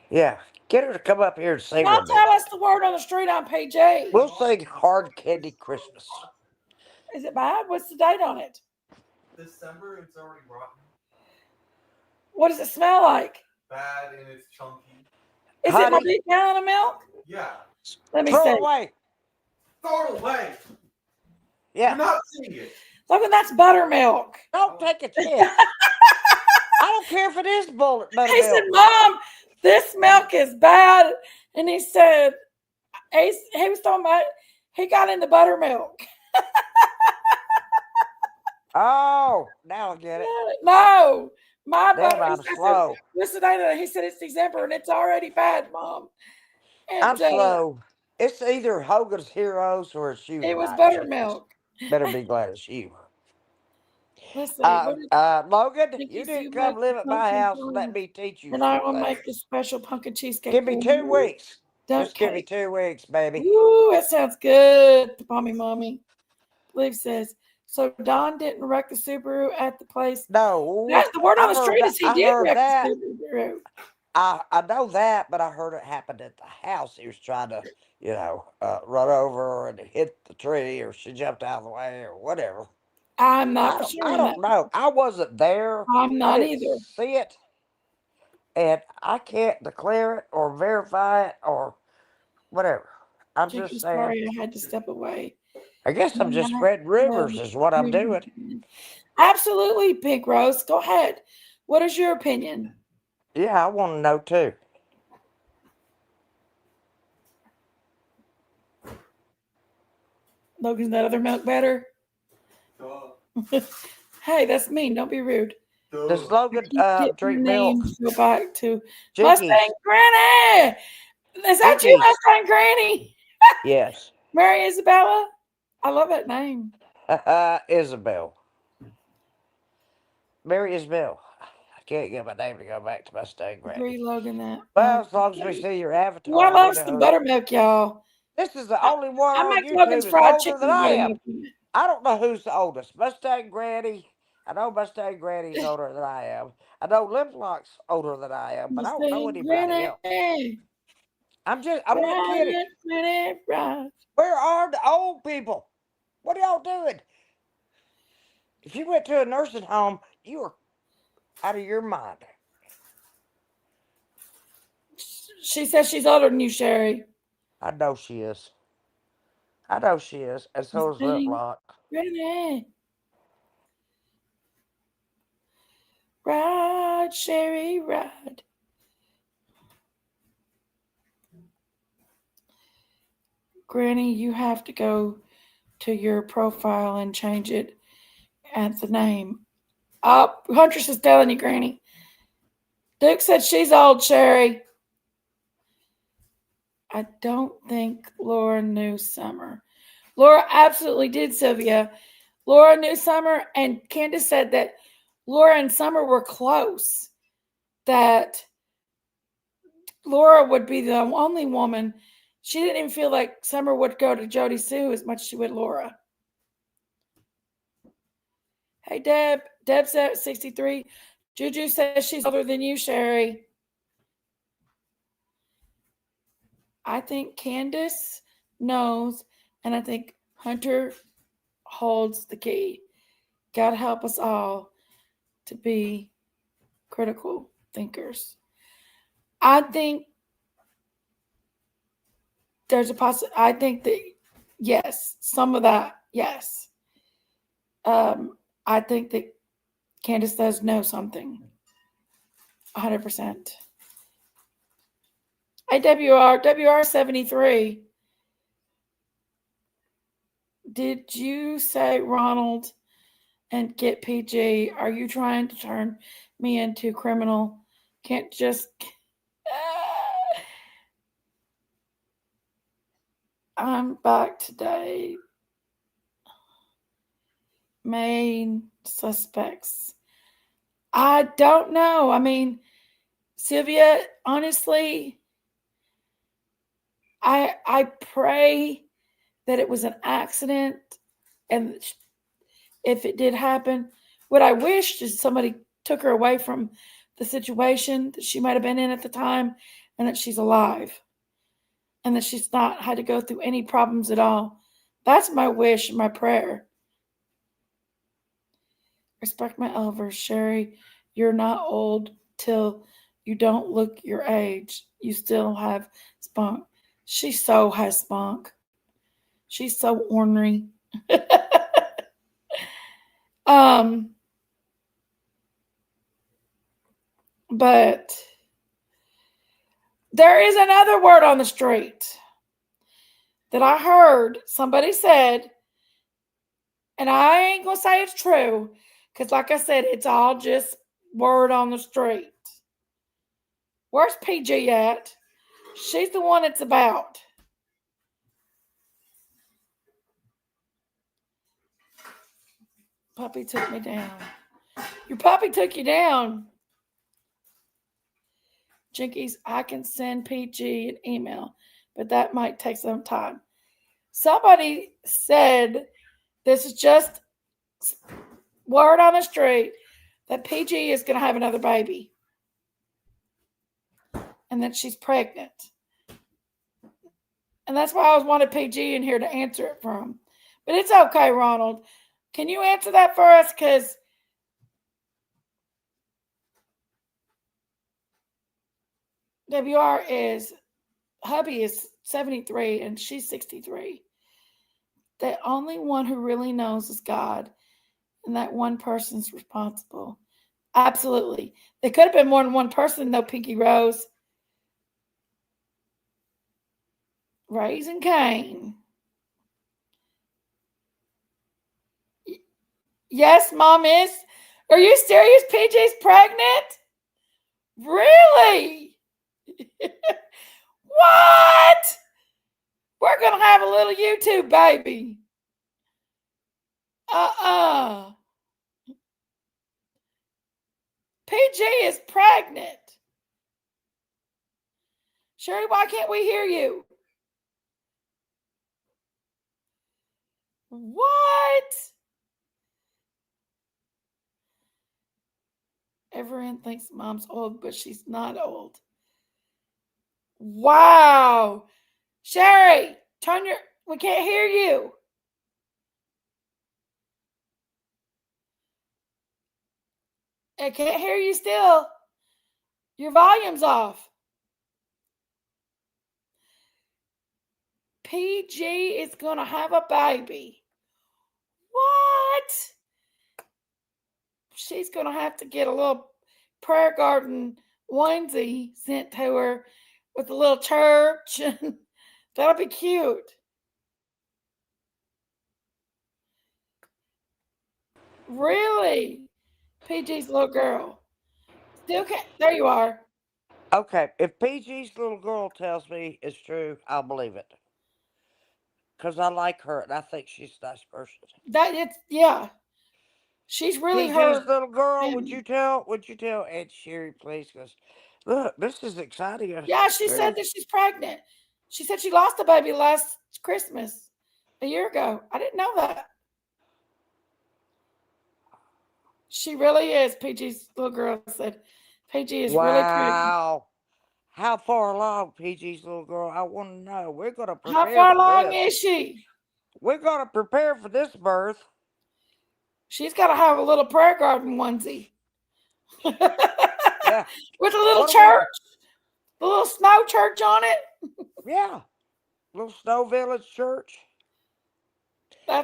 Yeah, get her to come up here and sing Now with me. tell us the word on the street on PG. We'll sing Hard Candy Christmas. Is it bad? What's the date on it? December, it's already rotten. What does it smell like? Bad and it's chunky. Is it my Honey. big gallon of milk? Yeah. Let me Throw see. it away. Throw it away. Yeah. You're not seeing it. Look, and that's buttermilk. Don't take a chance. I don't care if it is He buttermilk. said, Mom, this milk is bad. And he said, he was talking about, he got into buttermilk. Oh, now I get it. No, my Damn, butter. I'm slow. What's the date? He said it's December and it's already bad, Mom. And I'm slow. It's either Hogan's Heroes or it's you. it was tonight, buttermilk. Jesus. Better be glad it's you. Let's see. What is Logan, think you if didn't you come make live the at my pumpkin house and let pie, me teach you and I will something. make the special pumpkin cheesecake. Give me for 2 you. weeks. Don't Just give me cake. 2 weeks, baby. Ooh, that sounds good, Mommy. Believe says, so Don didn't wreck the Subaru at the place. No. The word on the street is he I did heard wreck that. the Subaru. I know that, but I heard it happened at the house. He was trying to, run over and hit the tree, or she jumped out of the way, or whatever. I'm not for sure. I don't know. I wasn't there. I'm not I didn't either. see it, and I can't declare it or verify it or whatever. I'm Jinky, just saying. sorry, I had to step away. I guess I'm just spreading rumors, is what I'm doing. Absolutely, Pink Rose. Go ahead. What is your opinion? Yeah, I want to know too. Logan's that other milk better? Duh. Hey, that's mean. Don't be rude. Duh. Does Logan Get drink your milk? name, Go back to Jinkies. Mustang Granny. Is that you, Jinkies. Mustang Granny? Yes. Mary Isabella? I love that name. Isabel. Mary Isabel. I can't get my name to go back to Mustang Granny. Agree, Logan, that. Well, as long as we see your avatar. Well, I love we some know. buttermilk, y'all. This is the only one I on make YouTube Logan's that's fried older chicken. than I am. buttermilk. I don't know who's the oldest. Mustang Granny. I know Mustang Granny's older than I am. I know Liplock's older than I am, but I don't know Mustang anybody else. Granny. I'm not kidding. Granny, right. Where are the old people? What are y'all doing? If you went to a nursing home, you were out of your mind. She says she's older than you, Sherry. I know she is. And so is Liplock. Granny. Ride, Sherry, ride. Granny, you have to go to your profile and change it at the name. Oh, Huntress is telling you, Granny. Duke said she's old, Sherry. I don't think Laura knew Summer. Laura absolutely did, Sylvia. Laura knew Summer, and Candace said that Laura and Summer were close. That Laura would be the only woman. She didn't even feel like Summer would go to Jody Sue as much as she would Laura. Hey, Deb Deb said 63. Juju says she's older than you, Sherry. I think Candace knows, and I think Hunter holds the key. God help us all to be critical thinkers. I think there's I think that, yes, some of that, yes. I think that Candace does know something. 100%. WR 73. Did you say Ronald and get PG? Are you trying to turn me into criminal? Can't just... I'm back today. Main suspects. I don't know. I mean, Sylvia, honestly, I pray that it was an accident, and if it did happen, what I wish is somebody took her away from the situation that she might have been in at the time, and that she's alive, and that she's not had to go through any problems at all. That's my wish and my prayer. Respect my elders, Sherry. You're not old till you don't look your age. You still have spunk. She so has spunk. She's so ornery. But there is another word on the street that I heard somebody said, and I ain't gonna say it's true, because like I said, it's all just word on the street. Where's PG at? She's the one it's about. Puppy took me down. Your puppy took you down. Jinkies, I can send PG an email, but that might take some time. Somebody said, this is just word on the street, that PG is going to have another baby. And that she's pregnant. And that's why I was wanted PG in here to answer it from. But it's okay, Ronald. Can you answer that for us? Because WR is, hubby is 73 and she's 63. The only one who really knows is God. And that one person's responsible. Absolutely. There could have been more than one person, though, Pinky Rose. Raising Cain. Yes, Mom is. Are you serious? PJ's pregnant? Really? What? We're going to have a little YouTube baby. PG is pregnant. Sherry, why can't we hear you? What? Everyone thinks Mom's old, but she's not old. Wow. Sherry, we can't hear you. I can't hear you still. Your volume's off. PG is going to have a baby. What? She's going to have to get a little prayer garden onesie sent to her with a little church. That'll be cute. Really? PG's little girl. Still can't. There you are. Okay, if PG's little girl tells me it's true, I'll believe it. Because I like her and I think she's a nice person. Yeah. She's really PG's her little girl, family. would you tell Aunt Sherry, please? Because look, this is exciting. Yeah, she said that she's pregnant. She said she lost a baby last Christmas, a year ago. I didn't know that. She really is. PG's little girl said PG is really pretty. Wow. How far along, PG's little girl? I want to know. We're going to How prepare far for along this. is she? We're going to prepare for this birth. She's got to have a little prayer garden onesie. Yeah. With a little What church, a little snow church on it. Yeah. Little Snow Village Church.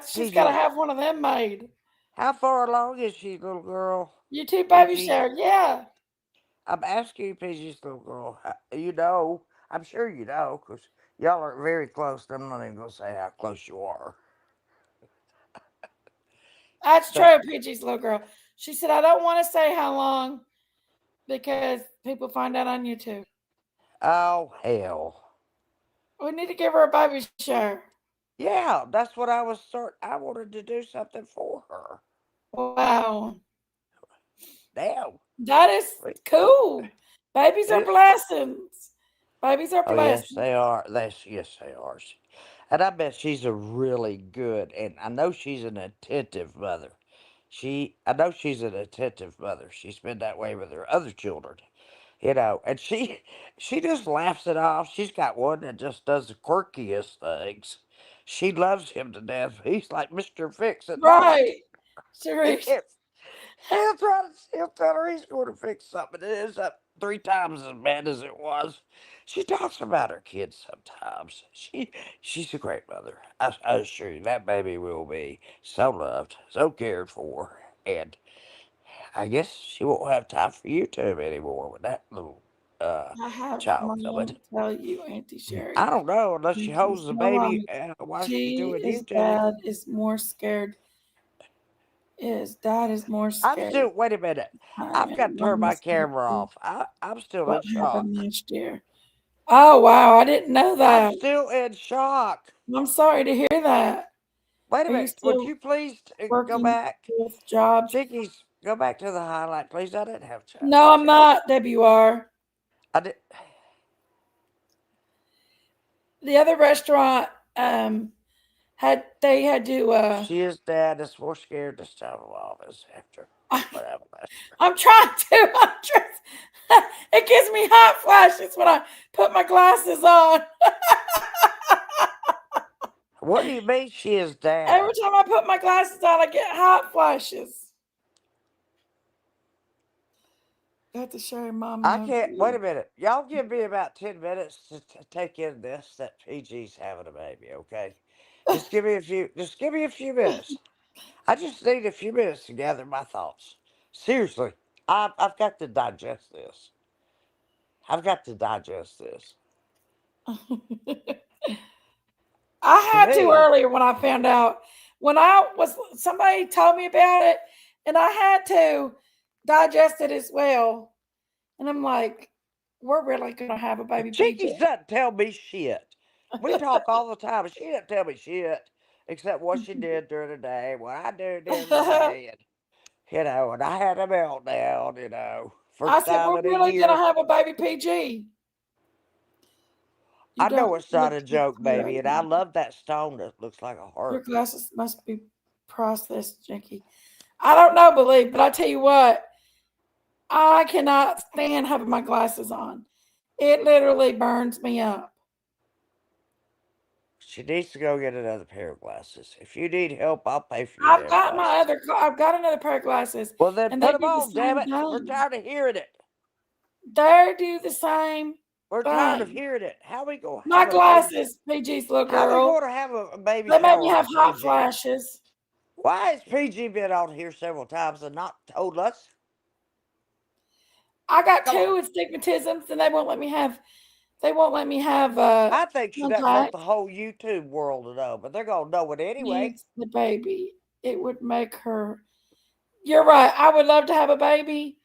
She's got to PG, have one of them made. how far along is she, little girl? You two baby PG? shower, yeah. I'm asking you, PG's little girl. You know, I'm sure you know, because y'all are very close. I'm not even going to say how close you are. That's But, true, PG's little girl. She said, I don't want to say how long because people find out on YouTube. oh, hell. We need to give her a baby shower. Yeah, that's what I was I wanted to do something for her. Wow. Damn. That is cool. Babies are blessings. Babies are Oh, blessings. yes, they are. Yes, they are. And I bet she's a really good, and I know she's an attentive mother. I know she's an attentive mother. She's been that way with her other children, and she just laughs it off. She's got one that just does the quirkiest things. She loves him to death. He's like Mr. Fix It. Right. Yes. He'll tell her he's going to fix something. It ends up 3 times as bad as it was. She talks about her kids sometimes. She's a great mother. I assure you, that baby will be so loved, so cared for, and I guess she won't have time for YouTube anymore with that little I have child mom coming. tell you, Auntie Sherry. I don't know unless she She's holds the no baby longer. while she's doing YouTube. Dad is more scared. Dad is more scared. Wait a minute. I've got to turn my camera off. I'm still in What shock. happened last year? Oh wow, I didn't know that. I'm still in shock. I'm sorry to hear that. Wait a minute. Would you please go back? With jobs? Chickies, go back to the highlight, please. I didn't have time. No, I'm not. WR. I did. The other restaurant had to. She is dad is more scared this time of all this after what happened last year. I'm trying to. It gives me hot flashes when I put my glasses on. What do you mean she is dad? Every time I put my glasses on, I get hot flashes. Got to show your mom. I can't. Wait a minute. Y'all give me about 10 minutes to take in this that PG's having a baby, okay? Just give me a few minutes. I just need a few minutes to gather my thoughts. Seriously, I've got to digest this. I had to earlier when I found out. Somebody told me about it, and I had to digest it as well. And I'm like, we're really gonna have a baby. Cheeky doesn't tell me shit. We talk all the time, and she doesn't tell me shit except what she did during the day, what I do during the day, and and I had a meltdown, I said, we're really gonna have a baby PG. I know it's not a joke, baby, and I love that stone that looks like a heart. Your glasses must be processed, Jackie. I don't know, but I tell you what, I cannot stand having my glasses on. It literally burns me up. She needs to go get another pair of glasses. If you need help, I'll pay for you. I've got another pair of glasses. Well, then put them on, damn it. We're tired of hearing it. They do the same. We're tired of hearing it. How we go? My glasses, PG's little girl. How we going to have a baby? They make me have hot flashes. Why has PG been on here several times and not told us? I got 2 astigmatisms, and they won't let me have. I think she doesn't want the whole YouTube world to know, but they're gonna know it anyway. The baby, it would make her. You're right. I would love to have a baby.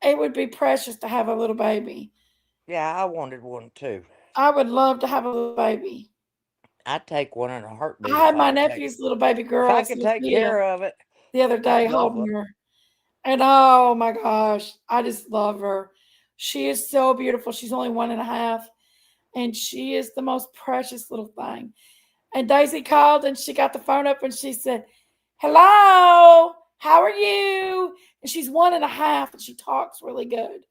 It would be precious to have a little baby. Yeah, I wanted one too. I would love to have a little baby. I'd take one in a heartbeat. I had my nephew's little baby girl. If I could take care of it. The other day, holding her. And oh my gosh, I just love her. She is so beautiful. She's only 1.5. And she is the most precious little thing. And Daisy called and she got the phone up and she said, hello. How are you? And she's 1.5 and she talks really good.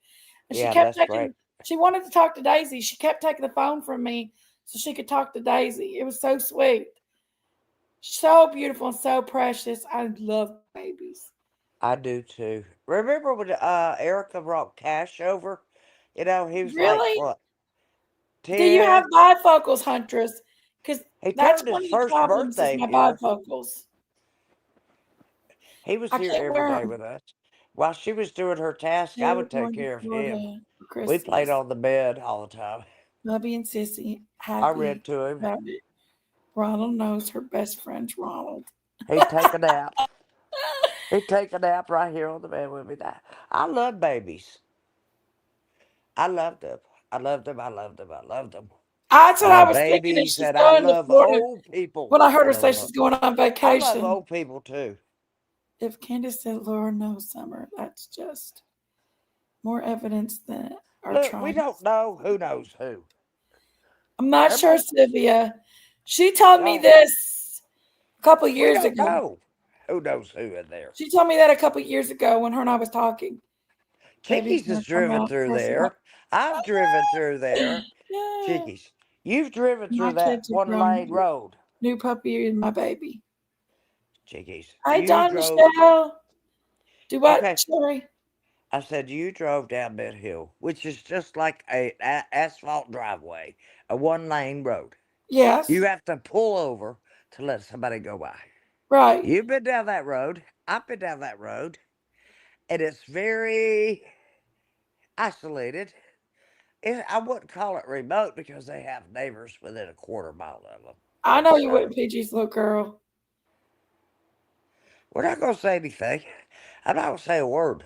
And she Yeah, kept that's great. she wanted to talk to Daisy. She kept taking the phone from me so she could talk to Daisy. It was so sweet. So beautiful and so precious. I love babies. I do too. Remember when Erica brought Cash over? You know, he was like Really? what, Do you have 10? bifocals, Huntress? Because He that's turned one his of the first problems is birthday my here. bifocals. He was I here can't every wear day them. with us. While she was doing her task, I We're would take going to care of him. Florida for We played Christmas. on the bed all the time. Bubby and Sissy I read happy to him. about it. Ronald knows her best friend's Ronald. He'd take a nap. He'd take a nap right here on the bed with me. I love babies. I loved them. I loved them. I loved them. I loved them. That's I what I love was thinking. And babies she's and I going to love Florida. old people. When I heard her And say she's going on I love vacation. old people too. If Candace said Laura knows Summer, that's just more evidence that our Look, we trying. don't know who knows who. I'm not sure, Everybody, Sylvia. She told me no, this a couple we years don't ago. know who knows who in there. She told me that a couple years ago when her and I was talking. Baby's Chickies gonna has come driven out. through I said, there. I've driven through there. yeah. Chickies, you've driven My through that kids are one grown. lane road. New puppy and my baby. Chickies, Hey, you Don drove. Michelle. Do what, Okay, Sherry? I said you drove down Mid Hill, which is just like a asphalt driveway, a one lane road. Yes. You have to pull over to let somebody go by. Right. You've been down that road. I've been down that road. And it's very isolated. I wouldn't call it remote because they have neighbors within a quarter mile of them. I know you So, wouldn't, PG's little girl. we're not going to say anything. I'm not going to say a word.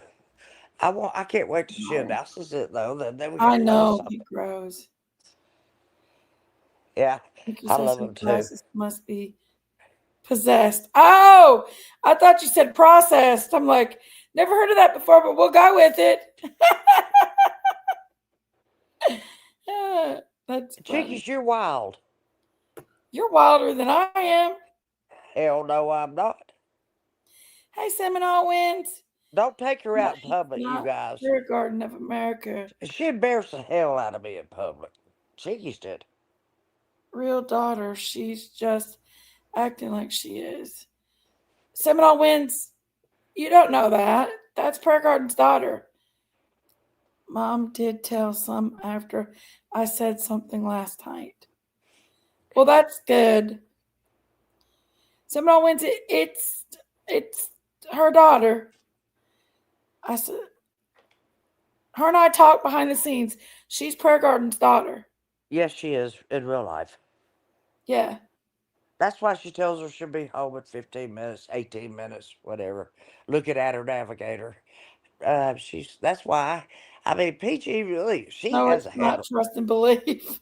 I can't wait to she announces it though. Then we I can know know something. he grows. Yeah, Nikki I says love her them too. glasses must be possessed. Oh, I thought you said processed. I'm like, never heard of that before, but we'll go with it. That's funny. Chickies, you're wild. You're wilder than I am. Hell no, I'm not. Hey, Seminole Winds. Don't take her out in public, you guys. Spirit Garden of America. She embarrassed the hell out of me in public. Chickies did. Real daughter. She's just acting like she is. Seminole Winds. You don't know that. That's Prayer Garden's daughter. Mom did tell some after I said something last night. Well, that's good. Seminole Winds. It's her daughter. I said, her and I talked behind the scenes. She's Prayer Garden's daughter. Yes, she is in real life. Yeah. That's why she tells her she'll be home in 15 minutes, 18 minutes, whatever. Looking at her navigator. That's why. I mean, PG really, she has a It's not handle. trust and believe.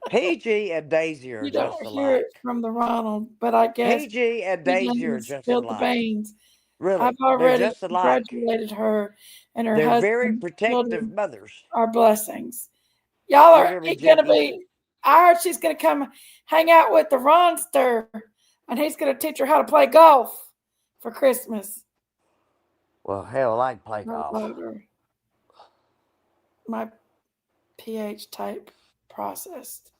PG and Daisy are You just don't hear alike. it from the Ronald, but I guess PG and he Daisy are doesn't just spill the alike. beans. Really, I've they're already just alike. congratulated her and her They're very husband. protective Children mothers. are blessings. Y'all They're are gonna be going to gentle. be. I heard she's going to come hang out with the Ronster, and he's going to teach her how to play golf for Christmas. Well, hell, I can play My golf. daughter. My pH type processed.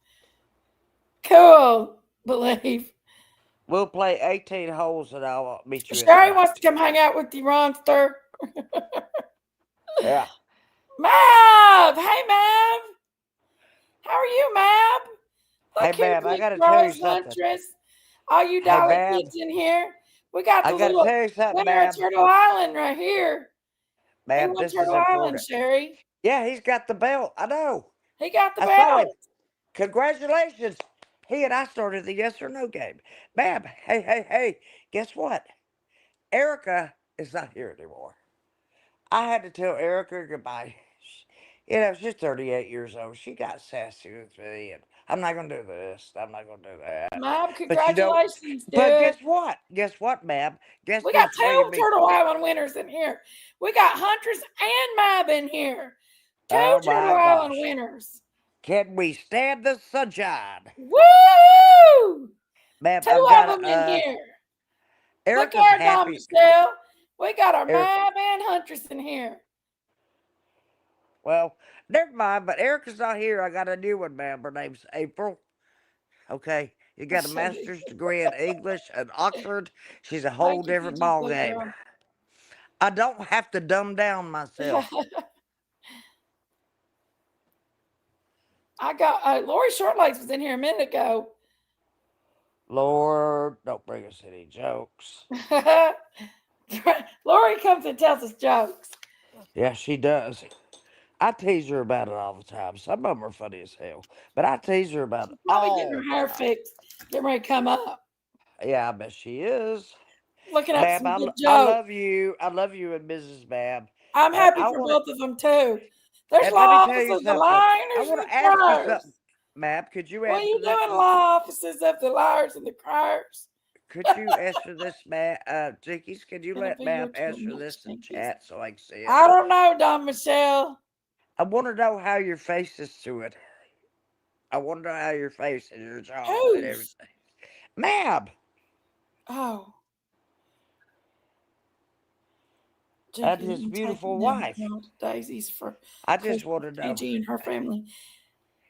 Cool, believe. We'll play 18 holes and I'll meet you. Sherry wants to come hang out with you, Ronster. Yeah. Mav! Hey, Mav! How are you, Mav? Look Hey, here, Mav, I Big gotta tell you Rose something. Huntress. All you Hey, Dolly Mav. kids in here. We got the I gotta little tell you something, winner of Mav. Turtle Island right here. He Mav, won this is Turtle Island, important. Sherry. Yeah, he's got the belt. I know. He got the I saw him. belt. Congratulations. He and I started the yes or no game. Mav, hey. Guess what? Erica is not here anymore. I had to tell Erica goodbye. You know, she's 38 years old. She got sassy with me, and I'm not going to do this. I'm not going to do that. Mav, But you know, congratulations, but dude. guess what? Guess what, Mav? Guess We got who's bringing two me? Turtle Island winners in here. We got Huntress and Mav in here. Two Oh Turtle my Island gosh. winners. Can we stand the sunshine? Woo! Mav, Two I've of got them in here. Look Erica's at her, Dom happy. Michelle. We got our Eric, Mab and Huntress in here. well, never mind, but Erica's not here. I got a new one, ma'am. Her name's April. Okay. You got a master's degree in English at Oxford. She's a whole Thank you, different PG ball Blue game. Girl. I don't have to dumb down myself. I got Lori Shortlegs was in here a minute ago. Lord, don't bring us any jokes. Lori comes and tells us jokes. Yeah, she does. I tease her about it all the time. Some of them are funny as hell, but I tease her about it Probably getting all her hair the time. fixed, getting ready to come up. Yeah, I bet she is. Looking up Ma'am, some good I jokes. love you. I love you and Mrs. Ma'am. I'm And happy I for want both of them too. There's and let me law tell you offices, the something. I liars, want and to the ask you criers. something. Ma'am, could you What are answer you this? doing, law offices of the liars and the criers? Could you answer this, ma'am? Jinkies, could you Gonna let be ma'am your turn answer next, this in Jinkies. chat so I can see it? I don't know, Don Michelle. I want to know how your face is to it. I want to know how your face and your jaw and Who's? everything. Ma'am! Oh. And Jinkies his been beautiful taking them wife. down to Daisies for I just Christmas. want to know. PG and her family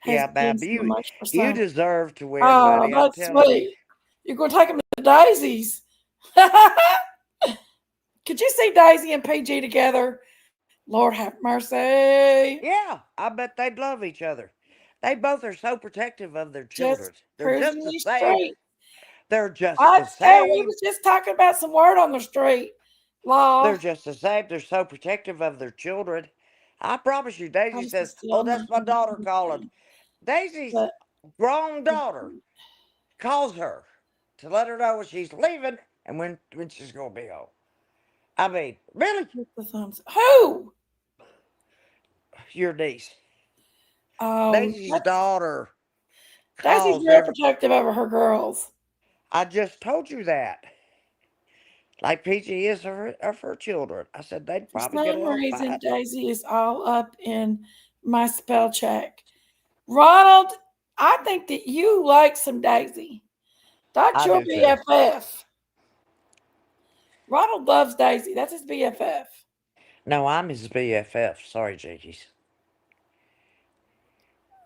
has Yeah, done ma'am, so you much for you Sam. deserve to win, Oh, honey. I'm that's telling you. sweet. You're going to take them to Daisy's. Could you see Daisy and PG together? Lord have mercy. Yeah, I bet they'd love each other. They both are so protective of their Just children. They're cruising just the the same. street. They're just I the tell we same. was just talking about some word on the street. Law. They're just the same. They're so protective of their children. I promise you, Daisy I'm says, still "Oh, not that's my daughter calling." understanding. Daisy's But grown daughter calls her to let her know when she's leaving and when she's gonna be home. I mean, really? with the thumbs. Who? Your niece. Oh, Daisy's daughter Daisy's calls very every. protective over her girls. I just told you that. Like PG is of her children. I said they'd For probably get some along reason, fine. Daisy is all up in my spell check. Ronald, I think that you like some Daisy. That's I your do too. BFF. Ronald loves Daisy. That's his BFF. No, I'm his BFF. Sorry, Jinkies.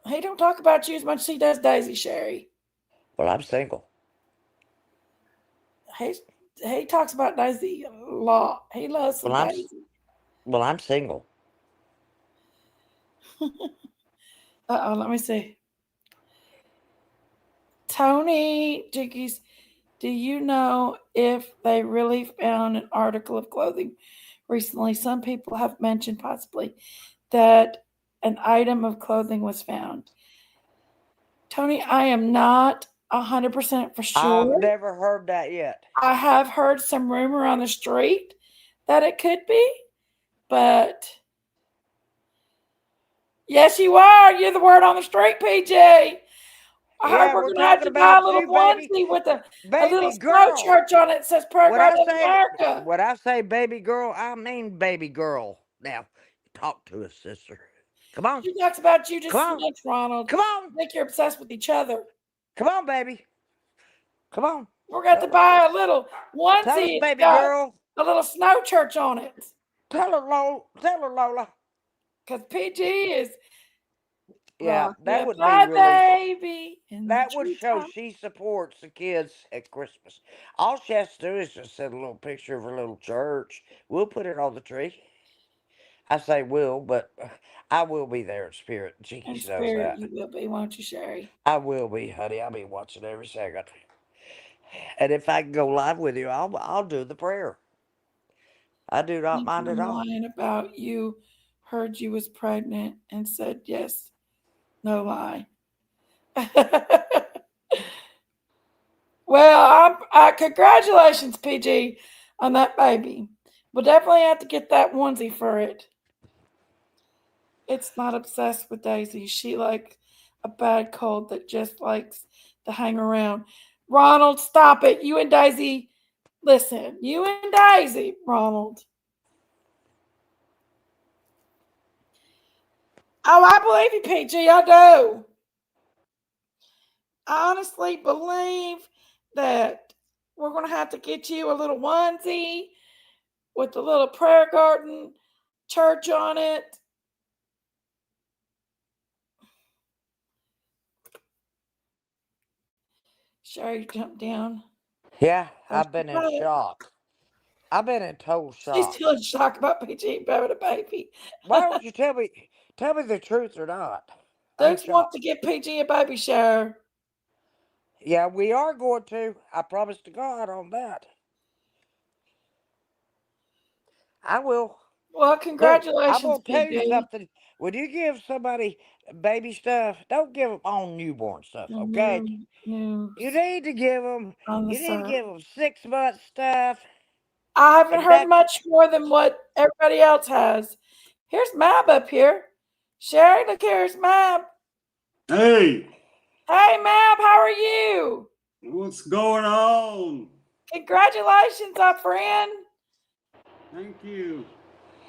He don't talk about you as much as he does Daisy, Sherry. Well, I'm single. He talks about Daisy a lot. He loves some Daisy. Well, I'm single. Let me see. Tony Jinkies, do you know if they really found an article of clothing recently? Some people have mentioned possibly that an item of clothing was found. Tony, I am not 100% for I've sure. never heard that yet. I have heard some rumor on the street that it could be, but yes, you are. You're the word on the street, PJ. I heard we're gonna have to buy a little onesie with a little snow church on it that says Progress of America. When I say baby girl, I mean baby girl. Now, talk to us, sister. Come on. She talks about you just so Come on. much, Ronald. Come on. I think you're obsessed with each other. Come on, baby. Come on. We're gonna have to buy a little onesie. Tell us, It's baby got girl. a little snow church on it. Tell her, Lola. Because PG is Yeah, that would be my really. baby. That would show she supports the kids at Christmas. All she has to do is just send a little picture of her little church. We'll put it on the tree. I say will, but I will be there in spirit. In Jinkies knows spirit, that. you will be, won't you, Sherry? I will be, honey. I'll be watching every second. And if I can go live with you, I'll do the prayer. I do not mind at all. Lying about you, heard you was pregnant and said yes. No lie. Well, congratulations, PG, on that baby. We'll definitely have to get that onesie for it. It's not obsessed with Daisy. She likes a bad cold that just likes to hang around. Ronald, stop it. You and Daisy, listen. You and Daisy, Ronald. Oh, I believe you, PG. I do. I honestly believe that We're going to have to get you a little onesie with a little prayer garden church on it. Sherry jumped down. Yeah, I've been in shock. I've been in total She's shock. still in shock about PG having a baby. Why don't you tell me the truth or not? Dukes wants to get PG a baby shower. Yeah, we are going to. I promise to God on that. I will. Well, Look, congratulations, I'm gonna tell Big you D. something. When you give somebody baby stuff, don't give them all newborn stuff, okay? No, You need to give them. on the You need to side. give them 6 month stuff. I haven't And heard that, much more than what everybody else has. Here's Mab up here. Sherry, look, here's Mab. Hey, Hey, Mab, how are you? what's going on? Congratulations, our friend. Thank you.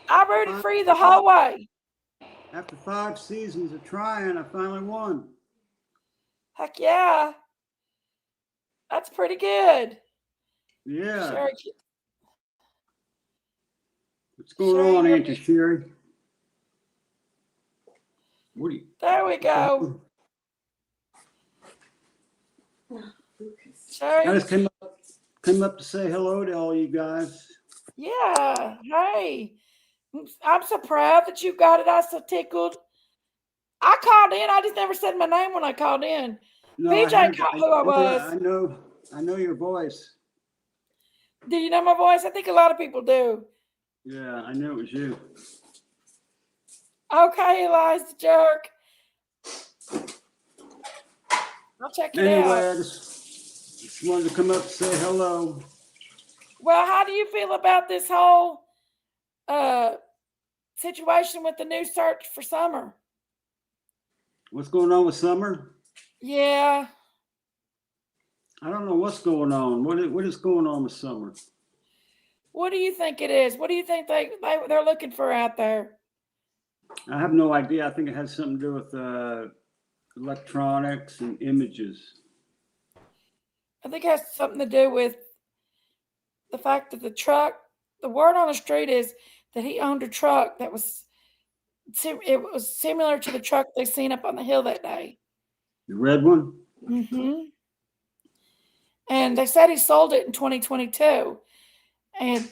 I rooted for you the whole way. After 5 seasons of trying, I finally won. Heck yeah. That's pretty good. Yeah. Sherry, What's going on, Auntie Sherry? What are you? there we go. Sherry. I just came up to say hello to all you guys. Yeah. Hey, I'm so proud that you got it. I'm so tickled. I called in. I just never said my name when I called in. No, BJ caught who I was. I know your voice. Do you know my voice? I think a lot of people do. Yeah, I knew it was you. Okay, Elias the jerk. I'll check it Anyway, out. I just wanted to come up and say hello. Well, how do you feel about this whole situation with the new search for Summer? What's going on with Summer? Yeah. I don't know what's going on. What is going on with Summer? What do you think it is? What do you think they're looking for out there? I have no idea. I think it has something to do with electronics and images. I think it has something to do with the fact that the word on the street is that he owned a truck that was similar to the truck they seen up on the hill that day. The red one? Mm-hmm. And they said he sold it in 2022. And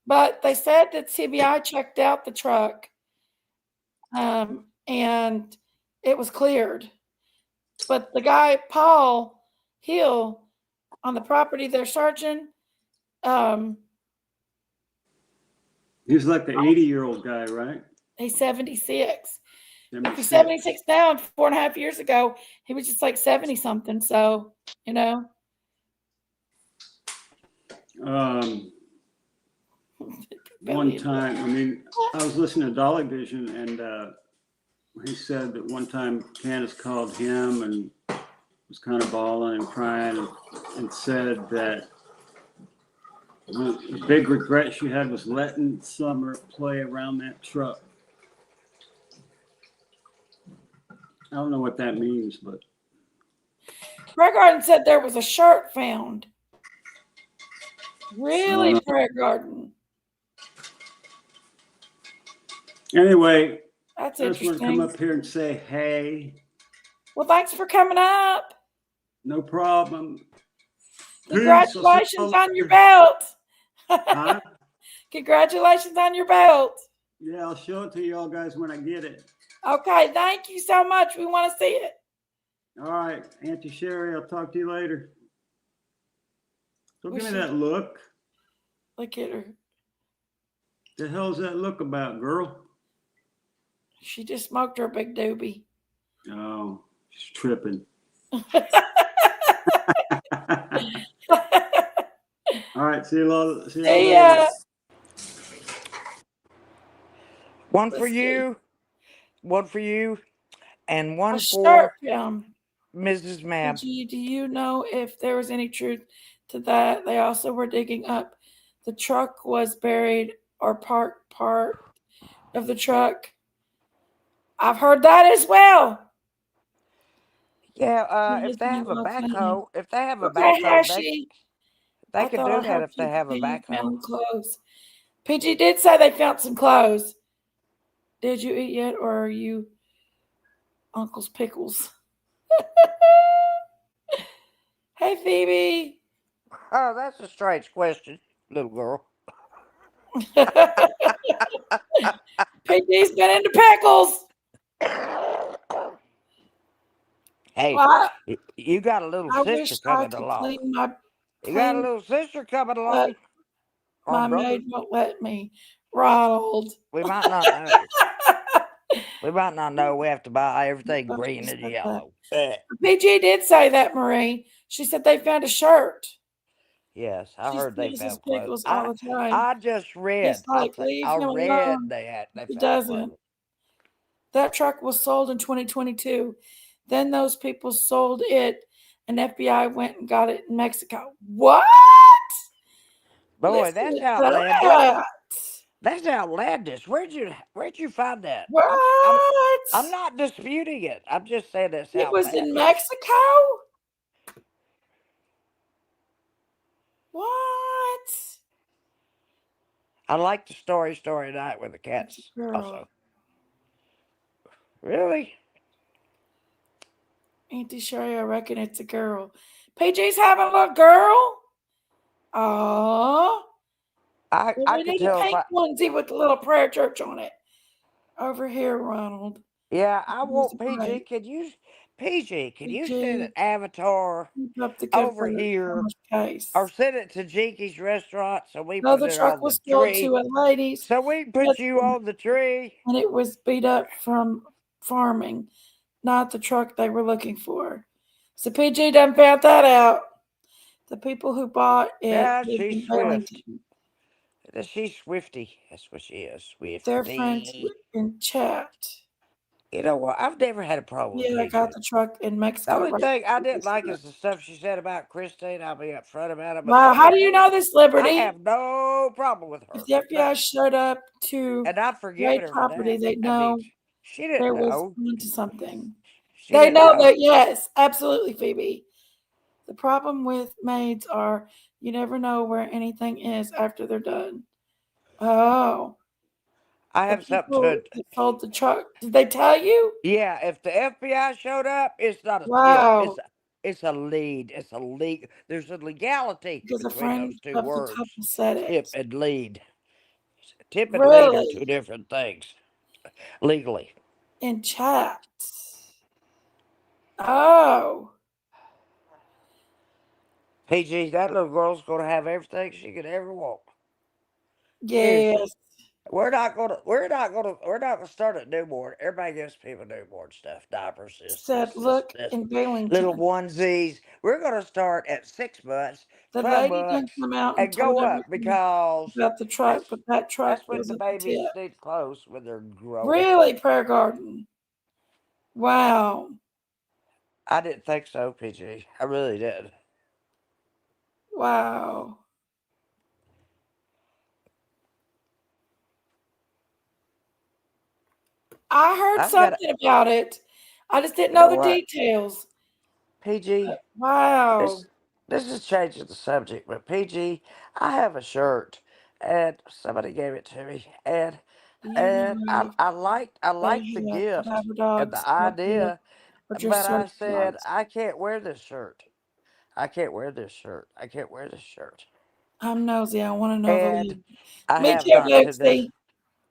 but they said that CBI checked out the truck and it was cleared. But the guy, Paul Hill, on the property they're searching, he's like the 80-year-old guy, right? he's 76. 76. He's 76 now, and 4.5 years ago, he was just like 70 something. So, you know. One time, I mean, I was listening to Dolly Vision, and he said that one time Candace called him and was kind of bawling and crying and said that the big regret she had was letting Summer play around that truck. I don't know what that means, but Prayer Garden said there was a shirt found. Really, Prayer Garden? Anyway, that's I just want to come up here and say, hey. Well, thanks for coming up. No problem. Congratulations on your belt. Huh? Congratulations on your belt. Yeah, I'll show it to y'all guys when I get it. Okay, thank you so much. We want to see it. All right, Auntie Sherry, I'll talk to you later. Don't give me that look. Look at her. The hell's that look about, girl? She just smoked her big doobie. Oh, she's tripping. All right, see you later. See ya. One for you, and one a for shirt, Mrs. Mab. Do you know if there was any truth to that? They also were digging up. The truck was buried or part of the truck. I've heard that as well. Yeah, She if is they me have a while cleaning. backhoe, Okay, they Hashi. they I could thought do I that heard if they have a you backhoe. found clothes. PG did say they found some clothes. Did you eat yet, or are you Uncle's Pickles? Hey, Phoebe. Oh, that's a strange question, little girl. PG's been into pickles. Hey, Well, you got a little I sister wish I coming could along. clean my You got a clean, little sister coming but along, or my brother. maid won't let me. Ronald. We might not know. We might not know. We have to buy everything But green she and said that. yellow. PG did say that, Marie. She said they found a shirt. Yes, I She heard they sneezes found clothes. pickles all the time. I just read. It's like, leave I him read alone. they He found doesn't. clothes. That truck was sold in 2022. Then those people sold it, and FBI went and got it in Mexico. What? Boy, Listen that's to outlandish. that. That's outlandish. Where'd you find that? What? I'm not disputing it. I'm just saying it's It was in outlandish. Mexico? What? I like the story night with the cats. Girl. Also, really, Auntie Sherry, I reckon it's a girl. PG's having a little girl? Aww. I We could need a tell if pink onesie with a little prayer church on it. Over here, Ronald. Yeah, I want Right. PG. Can you PG, send an avatar keep up the good over work. here, Case. or send it to Jinky's restaurant so we No, put the it truck on was the sold tree? to a lady's. So we can put you on the tree. And it was beat up from farming, not the truck they were looking for. So PG done found that out. The people who bought it Yeah, lived she's in swift. Burlington. She's Swifty. That's what she is. Swifty. They're friends in chat. You know what? I've never had a problem with Yeah, I PG. got the truck in The Mexico. only thing I didn't like is the stuff she said about Christine. I'll be upfront about it. But Wow, how do you know this, Liberty? I have no problem with her. If the FBI showed up to And I'd forgive right her for property, that. they'd know she didn't there know. was into something. She They didn't know that, yes, absolutely, Phoebe. The problem with maids are you never know where anything is after they're done. Oh. I have something to. That sold the truck. Did they tell you? Yeah, if the FBI showed up, it's not a Wow. tip. It's a lead. It's a lead. There's a legality Because a between friend those two of the words. couple said it. Tip and lead. Tip and lead are Really? two different things. Legally. In chat. Oh. PG, that little girl's gonna have everything she could ever want. Yes. We're not gonna start at newborn. Everybody gives people newborn stuff, diapers, Said, look in Burlington. little onesies. We're gonna start at 6 months, The 12 lady didn't months, come out and go up because about the truck, but that truck that's when was the a babies tip. need clothes when they're growing. Really, Prayer Garden? Wow. I didn't think so, PG. I really did. Wow. I heard something about it. I just didn't know the details. PG. Wow. This is changing the subject, but PG, I have a shirt, and somebody gave it to me, and I liked the gift and the idea, but I said I can't wear this shirt. I can't wear this shirt. I can't wear this shirt. I'm nosy. I want to know And the Me too, Lexi.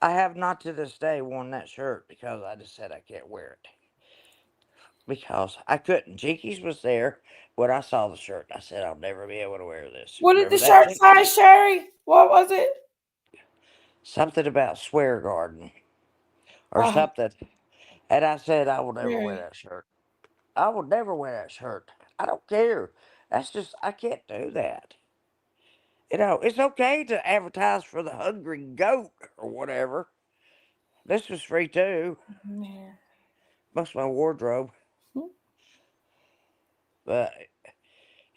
I have not to this day worn that shirt because I just said I can't wear it. Because I couldn't. Jinkies was there when I saw the shirt. I said I'll never be able to wear this. What did the shirt say, Sherry? What was it? Something about Swear Garden or something. And I said I will never wear that shirt. I will never wear that shirt. I don't care. That's just, I can't do that. You know, it's okay to advertise for the Hungry Goat or whatever. This was free too. Yeah. Most of my wardrobe. But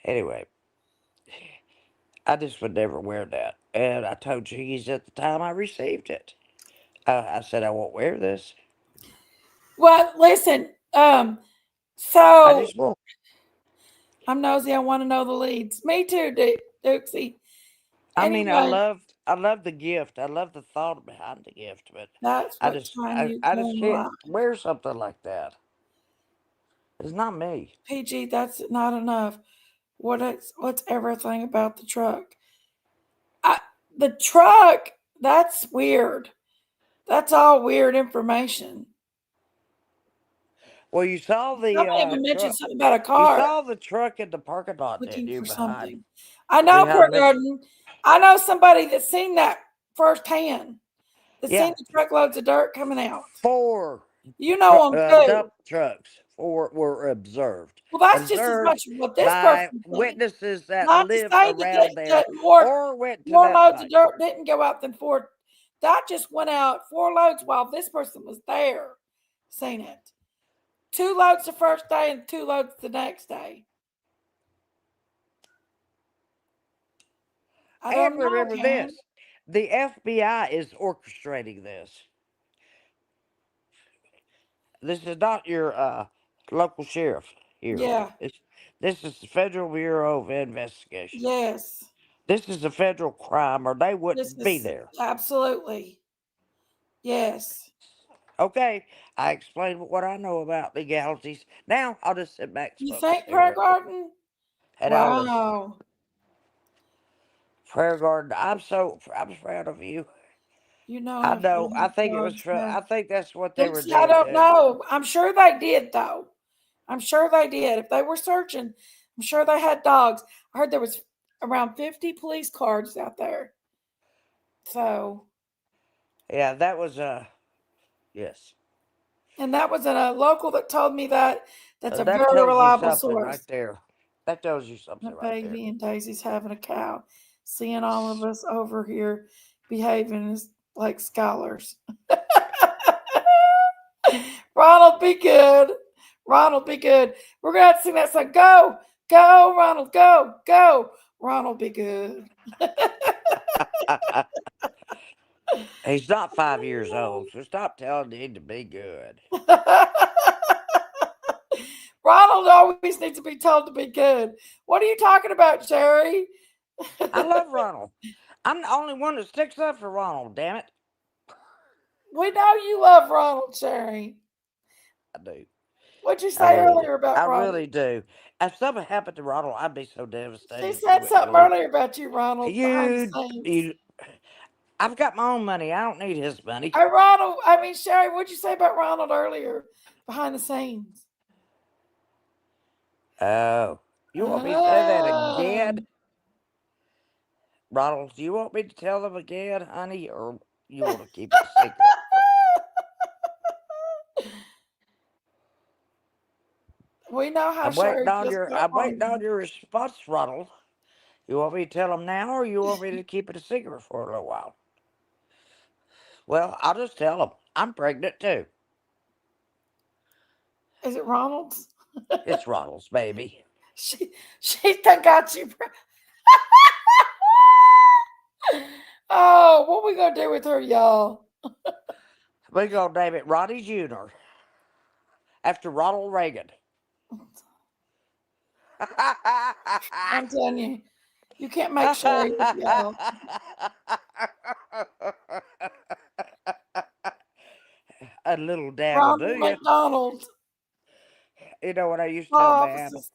anyway, I just would never wear that. And I told Jiggies at the time I received it. I said I won't wear this. Well, listen, So just want. I'm nosy. I want to know the leads. Me too, Dukesy. I mean, Anyway, I love the gift. I love the thought behind the gift, but that's what time you I just came can't alive. wear something like that. It's not me. PG, that's not enough. What's everything about the truck? The truck, that's weird. That's all weird information. Well, you saw the Somebody even mentioned truck. something about a You car saw the truck in the parking lot, didn't looking you? for Behind something. I know, behind Miss. Garden. I know somebody that's seen that firsthand. That's Yeah, seen the truckloads of dirt coming out. 4 You know them too. dump trucks. 4 were observed. Well, that's just as Observed much what this by person said. witnesses that Not to live say around there that more or went to loads that of site. dirt didn't go out than 4. That just went out 4 loads while this person was there, seen it. 2 loads the first day and 2 loads the next day. I don't And know, remember Ken. this: the FBI is orchestrating this. This is not your local sheriff here. Yeah. This is the Federal Bureau of Investigation. Yes. This is a federal crime, or they This wouldn't be is there. absolutely. Yes. Okay, I explained what I know about legalities. Now I'll just sit back, You smoke a think, Prayer cigarette, Garden? and I'll listen. Wow. Prayer Garden, I'm proud of you. You know I how know. I think it was. dogs go. I think that's what they were Dixie, I doing don't too. know. I'm sure they did, though. I'm sure they did. If they were searching, I'm sure they had dogs. I heard there was around 50 police cars out there. So, Yeah, that was yes. and that was a local that told me that. That's a That very tells you reliable something right source. there. That tells you The something right there. baby and Daisy's having a cow. Seeing all of us over here behaving as like scholars. Ronald, be good. Ronald, be good. We're going to have to sing that song. Go, go, Ronald, go, go. Ronald, be good. He's not 5 years old, so stop telling him to be good. Ronald always needs to be told to be good. What are you talking about, Sherry? I love Ronald. I'm the only one that sticks up for Ronald, damn it. We know you love Ronald, Sherry. I do. What'd you say earlier about I Ronald? really do. If something happened to Ronald, I'd be so devastated. She said something earlier about you, Ronald. I've got my own money. I don't need his money. Hey, Sherry, what'd you say about Ronald earlier behind the scenes? Oh, you want me to say that again? Ronald, do you want me to tell them again, honey, or you want to keep it a secret? We know how I'm Sherry waiting on feels your about I'm waiting Ronald. on your response, Ronald. You want me to tell them now, or you want me to keep it a secret for a little while? Well, I'll just tell them I'm pregnant too. Is it Ronald's? It's Ronald's baby. She done got you. Oh, what we gonna do with her, y'all? We're gonna name it Ronnie Jr. after Ronald Reagan. I'm telling you, you can't make Sherry with y'all. A little dabble, Ronald do you? McDonald. You know what I used to Law tell Mab? offices.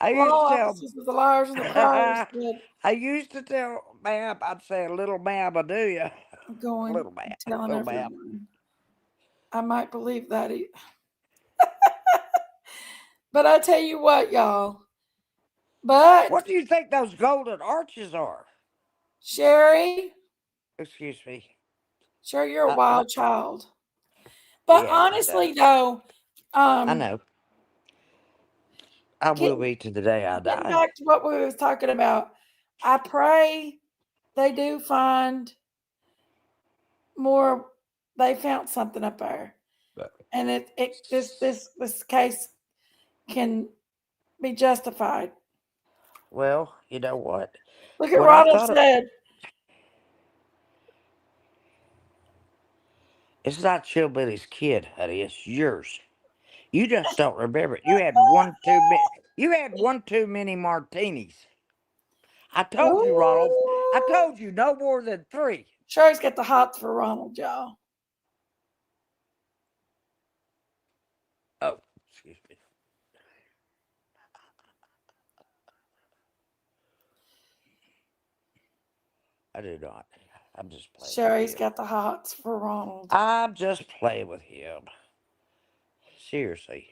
I used Law to tell. offices with the liars and the criers. I used to tell Mab. I'd say a little Mab, do you? I'm going Little Mab. telling Little Mab. everyone. I might believe that. But I tell you what, y'all. But What do you think those golden arches are? Sherry, Excuse me. Sherry, you're a wild child. But Yes, honestly, though, I know. I will be to the day I getting die. back to what we was talking about, I pray they do find more. They found something up there, and this case can be justified. Well, you know what? Look at What I Ronald thought said. It's not Chillbilly's kid, honey. It's yours. You just don't remember it. You had one too many. You had one too many martinis. I told you, Ronald. I Ooh. told you no more than 3. Sherry's got the hots for Ronald, y'all. Oh, excuse me. I do not. I'm just playing Sherry's with him. got the hots for Ronald. I'm just playing with him. Seriously.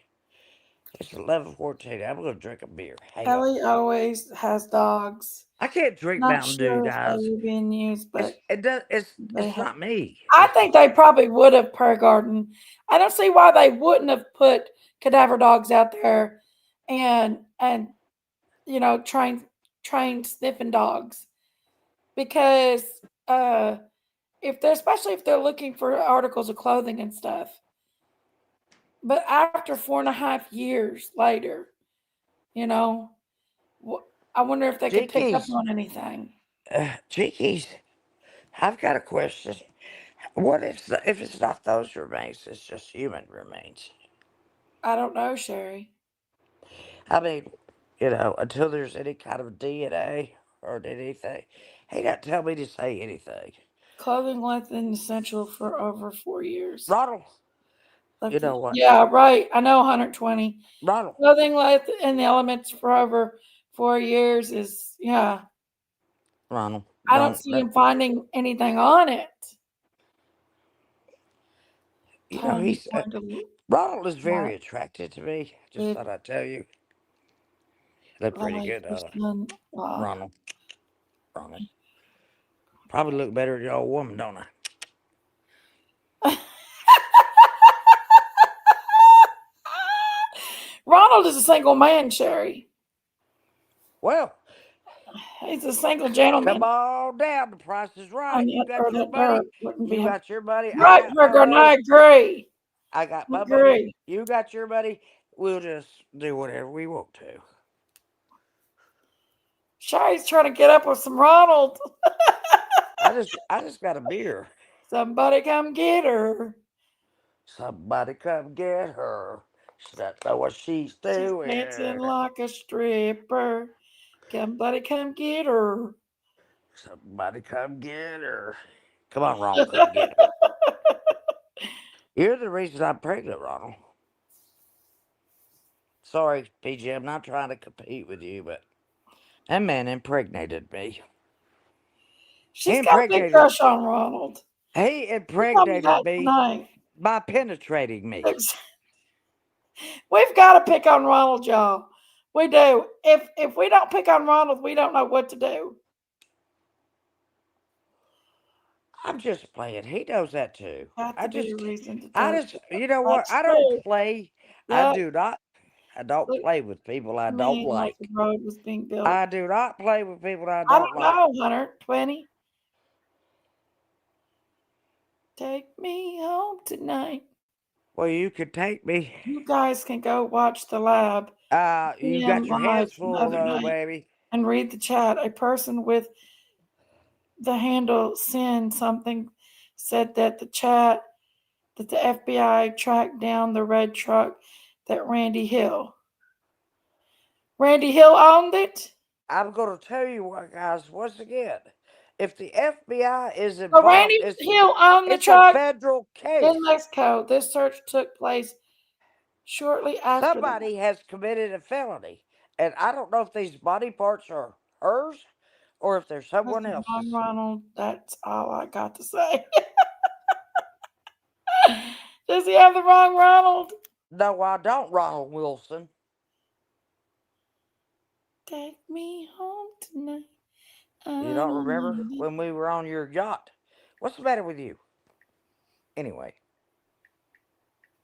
It's 11:14. I'm gonna drink a beer. Hang on. Ellie always has dogs. I can't drink Not Mountain Dew, sure if they guys. were being used, but they It's have. not me. I think they probably would have Prairie Garden. I don't see why they wouldn't have put cadaver dogs out there and trained sniffing dogs because if they're especially if they're looking for articles of clothing and stuff. But after 4.5 years later, you know, I wonder if they could pick up Jinkies. on anything. Jinkies. I've got a question. What if it's not those remains? It's just human remains. I don't know, Sherry. I mean, until there's any kind of DNA or anything, he doesn't tell me to say anything. Clothing length and essential for over 4 years. Ronald, you know what? Yeah, right. I know 120. Ronald, Clothing length and the elements for over 4 years is, yeah. Ronald, I don't see him finding anything on it. he's Ronald is very attracted to me. Just It- thought I'd tell you. He look pretty good, Wow. Ronald. Probably look better than your old woman, don't I? Ronald is a single man, Sherry. Well, He's a single gentleman. come on down. The price is right. You got your money. You got your money. Right, Burger, I agree. I got my money. You got your money. We'll just do whatever we want to. Sherry's trying to get up with some Ronald. I just got a beer. Somebody come get her. Somebody come get her. She doesn't know what she's doing. She's dancing like a stripper. Somebody come get her. Somebody come get her. Come on, Ronald, come get her. You're the reason I'm pregnant, Ronald. Sorry, PG, I'm not trying to compete with you, but that man impregnated me. She's got a big crush on Ronald. He impregnated me by penetrating me. We've got to pick on Ronald, y'all. We do. If we don't pick on Ronald, we don't know what to do. I'm just playing. He knows that too. You know what? I don't play. Yep. I don't play with people I don't like. The road was being built. I do not play with people I don't like. know, 120. Take me home tonight. Well, you could take me. You guys can go watch the lab. You got your hands full, though, baby. And read the chat. A person with the handle Sin something said that the FBI tracked down the red truck that Randy Hill owned it. I'm going to tell you what, guys, once again, if the FBI is involved, Randy Hill owned the truck. It's a federal case. In Mexico, this search took place shortly after. Somebody has committed a felony, and I don't know if these body parts are hers or if they're someone else's. Ronald, that's all I got to say. Does he have the wrong Ronald? No, I don't, Ronald Wilson. Take me home tonight. You don't remember when we were on your yacht? What's the matter with you? Anyway.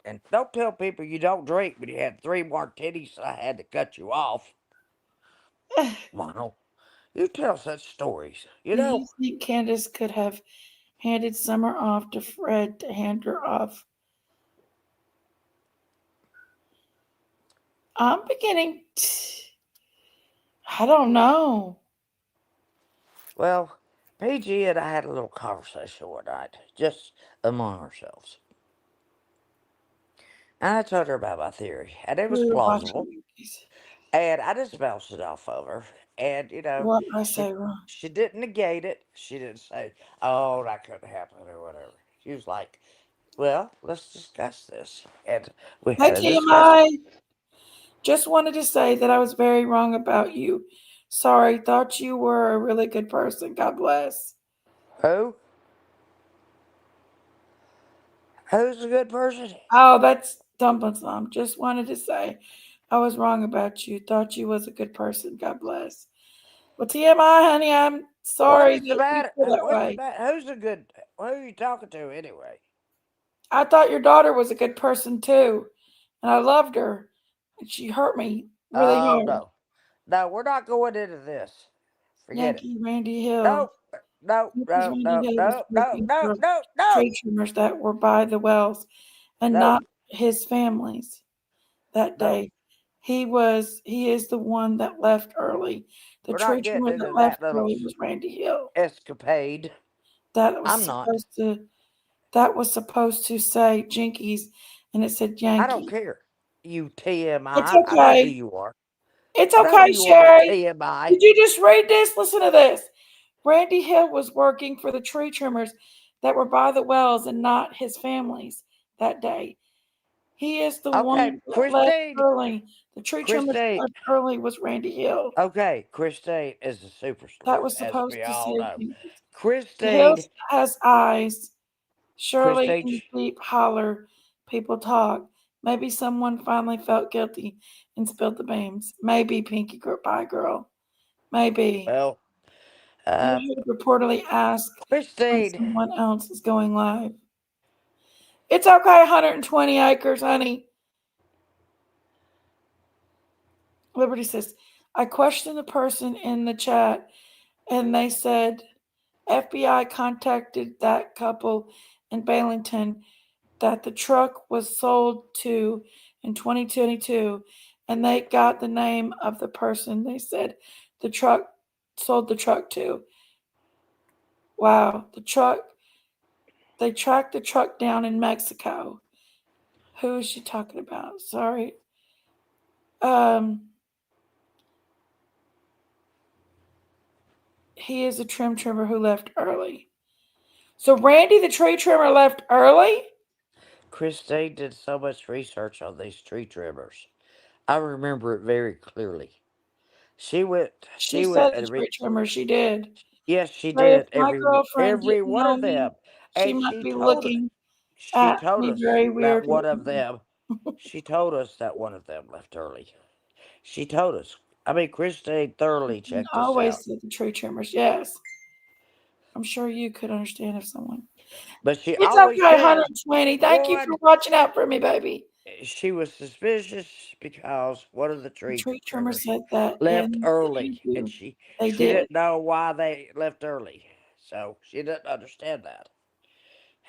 And don't tell people you don't drink when you had 3 martinis and I had to cut you off. Ronald, you tell such stories. You know. Do you think Candace could have handed Summer off to Fred to hand her off? I'm beginning I don't know. Well, PG and I had a little conversation one night, just among ourselves. And I told her about my theory, and it was We were plausible. watching movies. And I just bounced it off of her. And, What I she say wrong. she didn't negate it. She didn't say, oh, that couldn't happen or whatever. She was like, well, let's discuss this. And we Hey had a discussion. TMI. Just wanted to say that I was very wrong about you. Sorry, thought you were a really good person. God bless. Who? Who's a good person? Oh, that's Dumpling's mom. Just wanted to say I was wrong about you. Thought you was a good person. God bless. Well, TMI, honey, I'm What sorry is the that you matter? feel that What's the way. matter? Who's a good? Who are you talking to anyway? I thought your daughter was a good person too, and I loved her, and she hurt me really Oh hard. no, no, we're not going into this. Forget it. Yankee Randy Hill. No, no, Yankees no, Randy no, Hill was no, no, working no, for no, no, tree trimmers that were by the wells and no, not his families that no. day. He is the one that left early. The We're tree not trimmer getting that into left that little early was Randy Hill. escapade. That was I'm not. supposed to say Jinkies, and it said I don't Yankee. care. You It's TMI. I know who okay. you are. It's I know who okay, you are, Sherry. TMI. Did you just read this? Listen to this. Randy Hill was working for the tree trimmers that were by the wells and not his families that day. He is the Okay, one that left Christine. early. The tree trimmers that Christine. left early was Randy Hill. Okay, Christine is a superstar, That was as supposed we to all say know. Jinkies. The Hill Christine. has eyes. Surely Christine. in deep holler, people talk. Maybe someone finally felt guilty and spilled the beans. Maybe Pinky Pie Girl. Maybe. Well, You should reportedly ask when Christine. someone else is going live. It's okay, 120 acres, honey. Liberty says, I questioned the person in the chat and they said FBI contacted that couple in Bailington that the truck was sold to in 2022 and they got the name of the person they said the truck sold the truck to. Wow, they tracked the truck down in Mexico. Who is she talking about? Sorry. He is a trim trimmer who left early. So Randy the tree trimmer left early? Christine did so much research on these tree trimmers. I remember it very clearly. She went She said the and tree trimmer, she did. yes, she But if did. my girlfriend Every didn't one know of me, them. she And might be looking she at told me us very that weirdly. one of them she told us that one of them left early. She told us. I mean, Christine thoroughly I checked us always out. said the tree trimmers, yes. I'm sure you could understand if someone. But she It's always okay, said 120. Thank you for one watching out for me, baby. she was suspicious because one of the The tree tree trimmer trimmers said that left in the early, and interview. she They she did. didn't know why they left early, so she didn't understand that.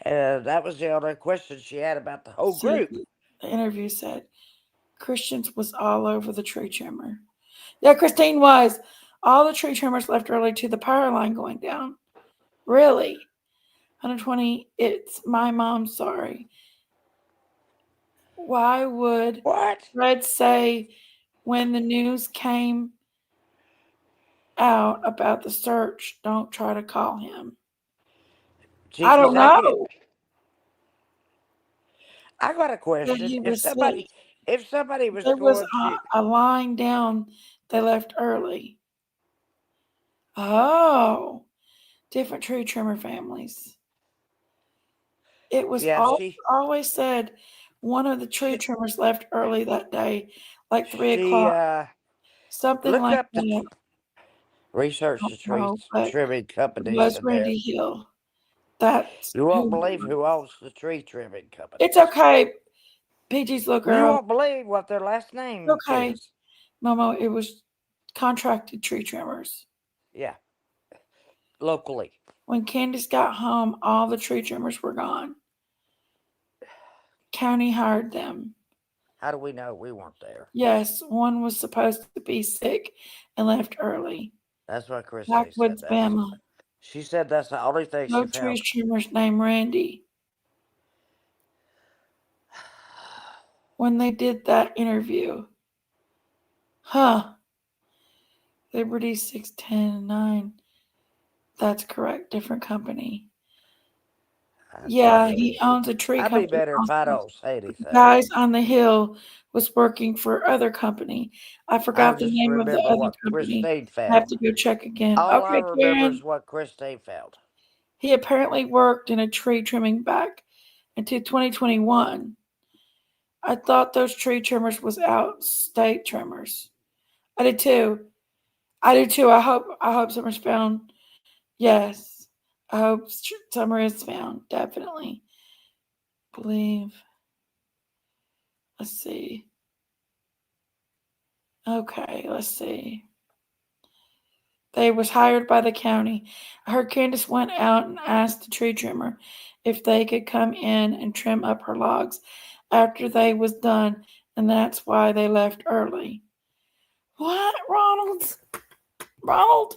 And that was the only question she had about the whole Said group. the interview said Christians was all over the tree trimmer. Yeah, Christine was. All the tree trimmers left early to the power line going down. Really? 120, it's my mom, sorry. Why would What? Fred say when the news came out about the search, don't try to call him? I Jinkies, don't I get. know. I got a That question. he If was sick. somebody was There was going to, a line down. They left early. Oh, different tree trimmer families. It was yeah, always said one of the tree she trimmers left early that day, like 3 she o'clock, something look like up the that. research I the don't know, but trimming it companies was in there. Randy Hill. That's You won't who. believe who owns the tree trimming It's companies. okay, PG's little You girl. won't believe what their last name Okay, is. Momo. It was contracted tree trimmers. Yeah, locally. When Candace got home, all the tree trimmers were gone. County hired them. How do we know we weren't there? Yes, one was supposed to be sick and left early. That's what Christy said. Backwoods, Bama. She said that's the only thing No she tree found. trimmers named Randy. when they did that interview. Huh. Liberty 610-9. That's correct. Different company. Yeah, he owns a tree I'd company. be better if I also. don't say anything. Guys on the Hill was working for other company. I forgot the just name of the remember other what company. Christine I have found. to go check again. All I Okay, remember Karen. is what Christine found. He apparently worked in a tree trimming back into 2021. I thought those tree trimmers was out-state trimmers. I did too. I hope Summer's found. Yes. I hope Summer is found. Definitely. Believe. Let's see. Okay, let's see. They was hired by the county. I heard Candace went out and asked the tree trimmer if they could come in and trim up her logs after they was done, and that's why they left early. What, Ronald? Ronald?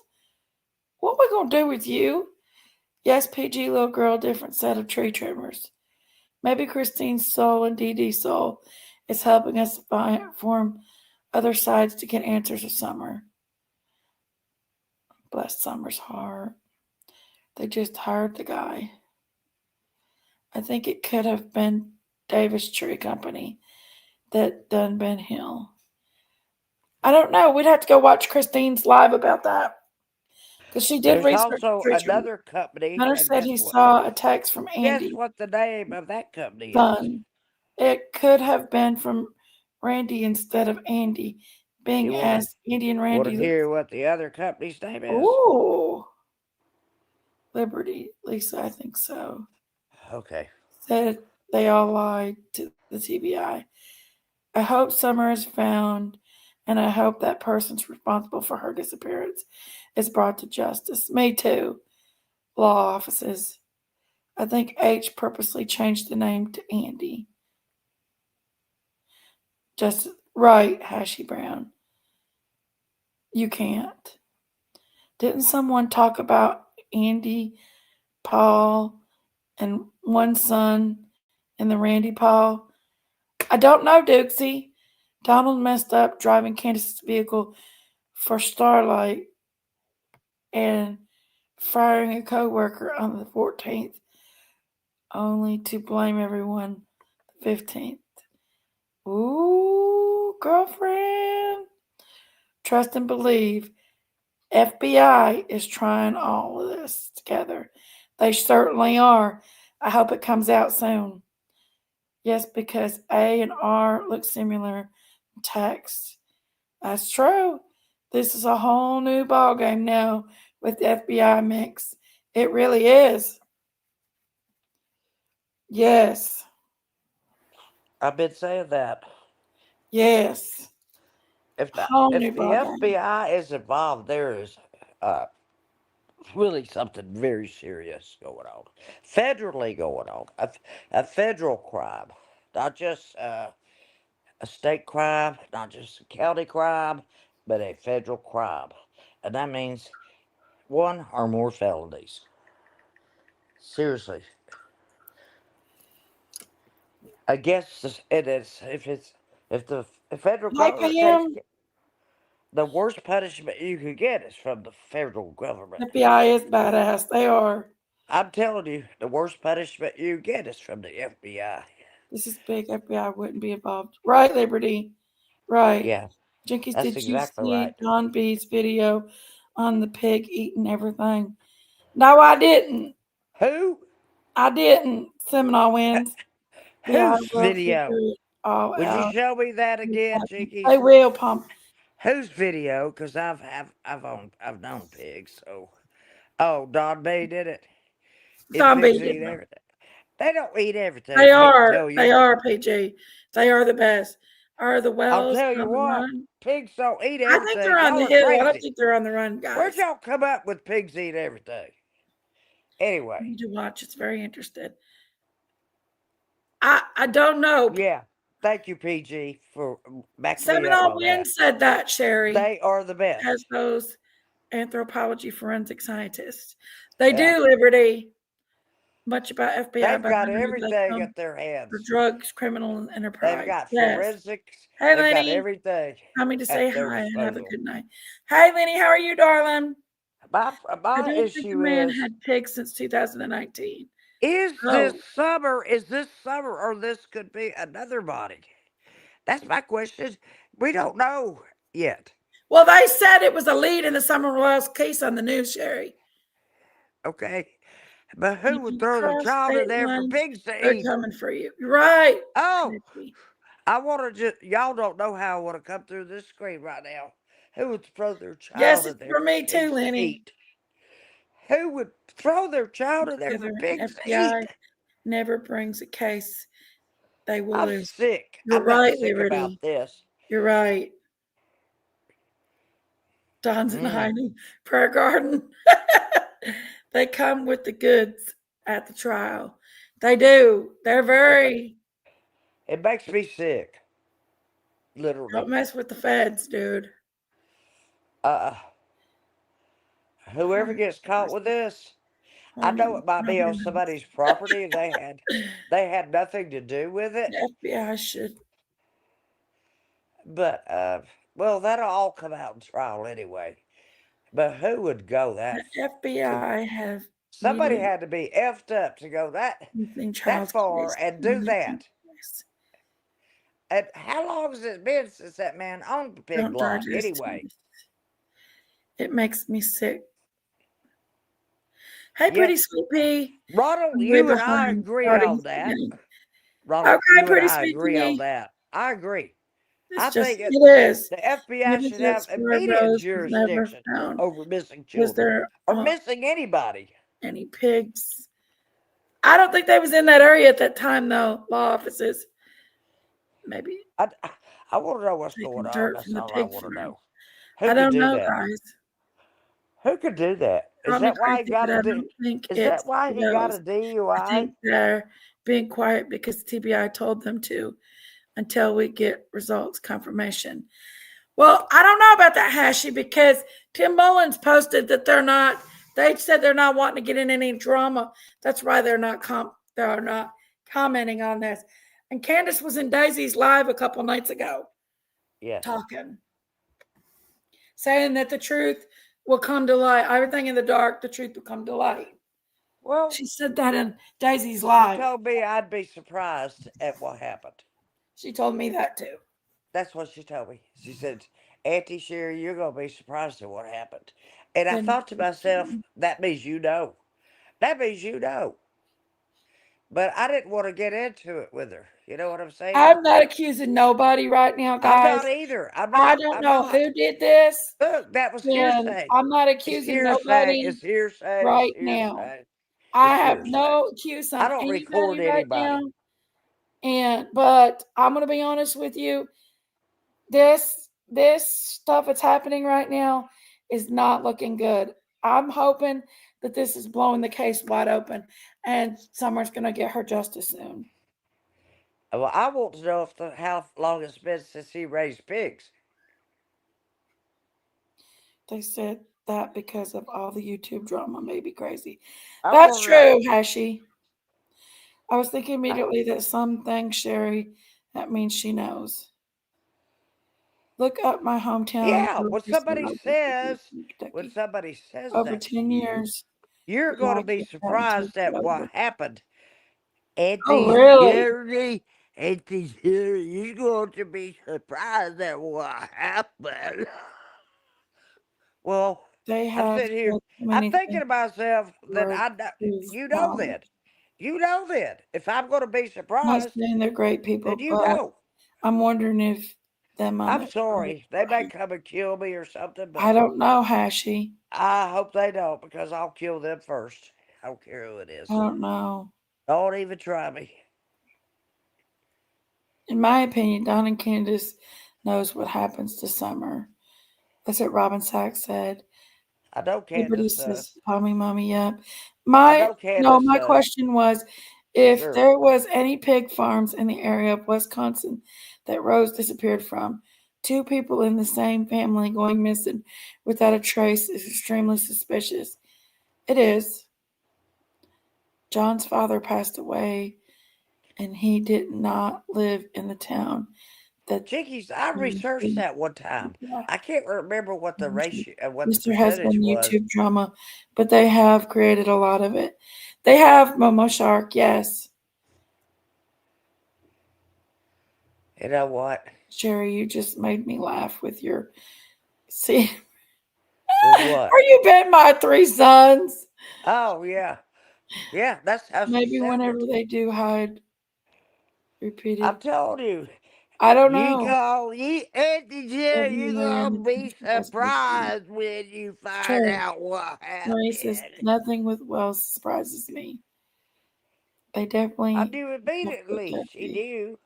What we gonna do with you? Yes, PG, little girl, different set of tree trimmers. Maybe Christine's soul and Dee Dee's soul is helping us form other sides to get answers of Summer. Bless Summer's heart. They just hired the guy. I think it could have been Davis Tree Company that done Ben Hill. I don't know. We'd have to go watch Christine's live about that. Because she did There's research. also another company. Hunter and said he guess what? saw a text from Guess Andy what the name of that company is? Dunn. It could have been from Randy instead of Andy, being You as Andy and Want to Randy. hear what the other company's name is? Ooh. Liberty, Lisa, I think so. Okay. Said they all lied to the TBI. I hope Summer is found, and I hope that person's responsible for her disappearance is brought to justice. Me too. Law offices. I think H purposely changed the name to Andy. Just right, Hashi Brown. You can't. Didn't someone talk about Andy, Paul, and one son in the Randy Paul? I don't know, Dukesy. Donald messed up driving Candace's vehicle for Starlight and firing a co-worker on the 14th, only to blame everyone the 15th. Ooh, girlfriend. Trust and believe. FBI is trying all of this together. They certainly are. I hope it comes out soon. Yes, because A and R look similar in text. That's true. This is a whole new ballgame now with the FBI mix. It really is. Yes. I've been saying that. Yes. If the New ballgame. FBI is involved, there is really something very serious going on. Federally going on. A federal crime. Not just a state crime, not just a county crime, but a federal crime. And that means one or more felonies. Seriously. I guess it is if the federal government takes the worst punishment you could get is from the federal government. FBI is badass. They are. I'm telling you, the worst punishment you get is from the FBI. This is big. FBI wouldn't be involved. Right, Liberty? Right. Yeah. Jinkies, That's did exactly you see right. Don B's video on the pig eating everything? No, I didn't. Who? I didn't. Seminole wins. Whose video? Would you show me that again, Jinkies? I will, Pump. Whose video? Because I've known pigs. So, oh, Don B did it. Don B Pigs did eat it. everything. They don't eat everything. They I hate to are. tell you. They are, PG. They are the best. Are the Wells I'll tell you on the what. run? Pigs don't eat I everything. think they're on the Y'all are hill. I don't crazy. think they're on the run, guys. Where'd y'all come up with pigs eat everything? You Anyway, need to watch. It's very interesting. I don't know. yeah. Thank you, PG, for backing me up Seminole on Wynn that. said that, Sherry. They are the best. As those anthropology forensic scientists. They Yeah. do, Liberty. much about FBI. They've but got I know they everything come at their hands. for drugs, criminal enterprise. They've got Yes. forensics. Hey, They've got Lenny. everything Coming to say at their hi and have a disposal. good night. Hey, Lenny, how are you, darling? My I don't think the issue man is, had pigs since 2019. is Oh. this summer, or this could be another body? That's my question. We don't know yet. Well, they said it was a lead in the Summer Royals case on the news, Sherry. Okay. But who would You throw their cross child in state there for lines, pigs to they're eat? coming for you. Right. Oh, Nikki. I want to just, y'all don't know how I want to come through this screen right now. Who would throw their Yes, child in it's there for me for too, pigs to Lenny. eat? Who would throw their child in there for Together, pigs to FBI eat? never brings a case they will I'm lose. sick. You're I'm not right, sick Liberty. about this. You're right. Don's and Heine, Prayer Garden. They come with the goods at the trial. They do. They're very. It makes me sick. Don't Literally. mess with the feds, dude. Whoever gets caught with this, I know it might be on somebody's property if they had nothing to do with it. The FBI should. But well, that'll all come out in trial anyway. But who would go that? The FBI have. Somebody had to be effed up to go that far and do that. And how long has it been since that man owned the pig lot anyway? It makes me sick. Hey, pretty sweet pea. Ronald, you and I agree on that. Ronald, you and I agree on that. I agree. I think it is. The FBI should have immediate jurisdiction over missing children or missing anybody. Any pigs? I don't think they was in that area at that time, though. Law offices. Maybe. I want to know what's going on. That's all I want to know. I don't know, guys. Who could do that? Is that why he got a DUI? I think they're being quiet because TBI told them to until we get results confirmation. Well, I don't know about that, Hashi, because Tim Mullins posted that they said they're not wanting to get in any drama. That's why they're not commenting on this. And Candace was in Daisy's live a couple nights ago. Yeah. Talking. Saying that the truth will come to light. Everything in the dark, the truth will come to light. Well, she said that in Daisy's live. She told me I'd be surprised at what happened. She told me that too. That's what she told me. She said, Auntie Sherry, you're going to be surprised at what happened. And I thought to myself, that means you know. That means you know. But I didn't want to get into it with her. You know what I'm saying? I'm not accusing nobody right now, guys. I'm not either. I don't know who did this. Look, that was hearsay. I'm not accusing nobody. It's hearsay right now. I have no excuse on I don't record anybody. Right, but I'm gonna be honest with you. This stuff that's happening right now is not looking good. I'm hoping that this is blowing the case wide open and Summer's gonna get her justice soon. Well, I want to know how long it's been since he raised pigs. They said that because of all the YouTube drama may be crazy. That's true, Hashi. I was thinking immediately that something, Sherry, that means she knows. Look up my hometown. Yeah, when somebody says over 10 years, you're going to be surprised at what happened. Oh, really? Auntie Sherry, you're going to be surprised at what happened. Well, I'm sitting here. I'm thinking to myself that you know that. You know that. If I'm going to be surprised, they're great people. Then you know. I'm wondering if them. I'm sorry. They may come and kill me or something. But I don't know, Hashi. I hope they don't because I'll kill them first. I don't care who it is. I don't know. Don't even try me. In my opinion, Don and Candace knows what happens to Summer. That's what Robin Sachs said. I know Candace does. Call me mommy up. My question was if there was any pig farms in the area of Wisconsin that Rose disappeared from. 2 people in the same family going missing without a trace is extremely suspicious. It is. John's father passed away, and he did not live in the town that Jinkies, I researched that one time. I can't remember what the ratio, what the Mr. has percentage been was. YouTube drama, but they have created a lot of it. They have Momo Shark, yes. You know what? Sherry, you just made me laugh with your. See, With what? are you bet my 3 sons? Oh yeah, yeah. That's how she Maybe sounded. whenever they do hide repeated. I'm telling you. I don't You know. Auntie Jerry, Every you man gonna be has to be surprised when you find Sure. out what Marie says happened. nothing with Wells surprises me. They definitely. I knew immediately she knew.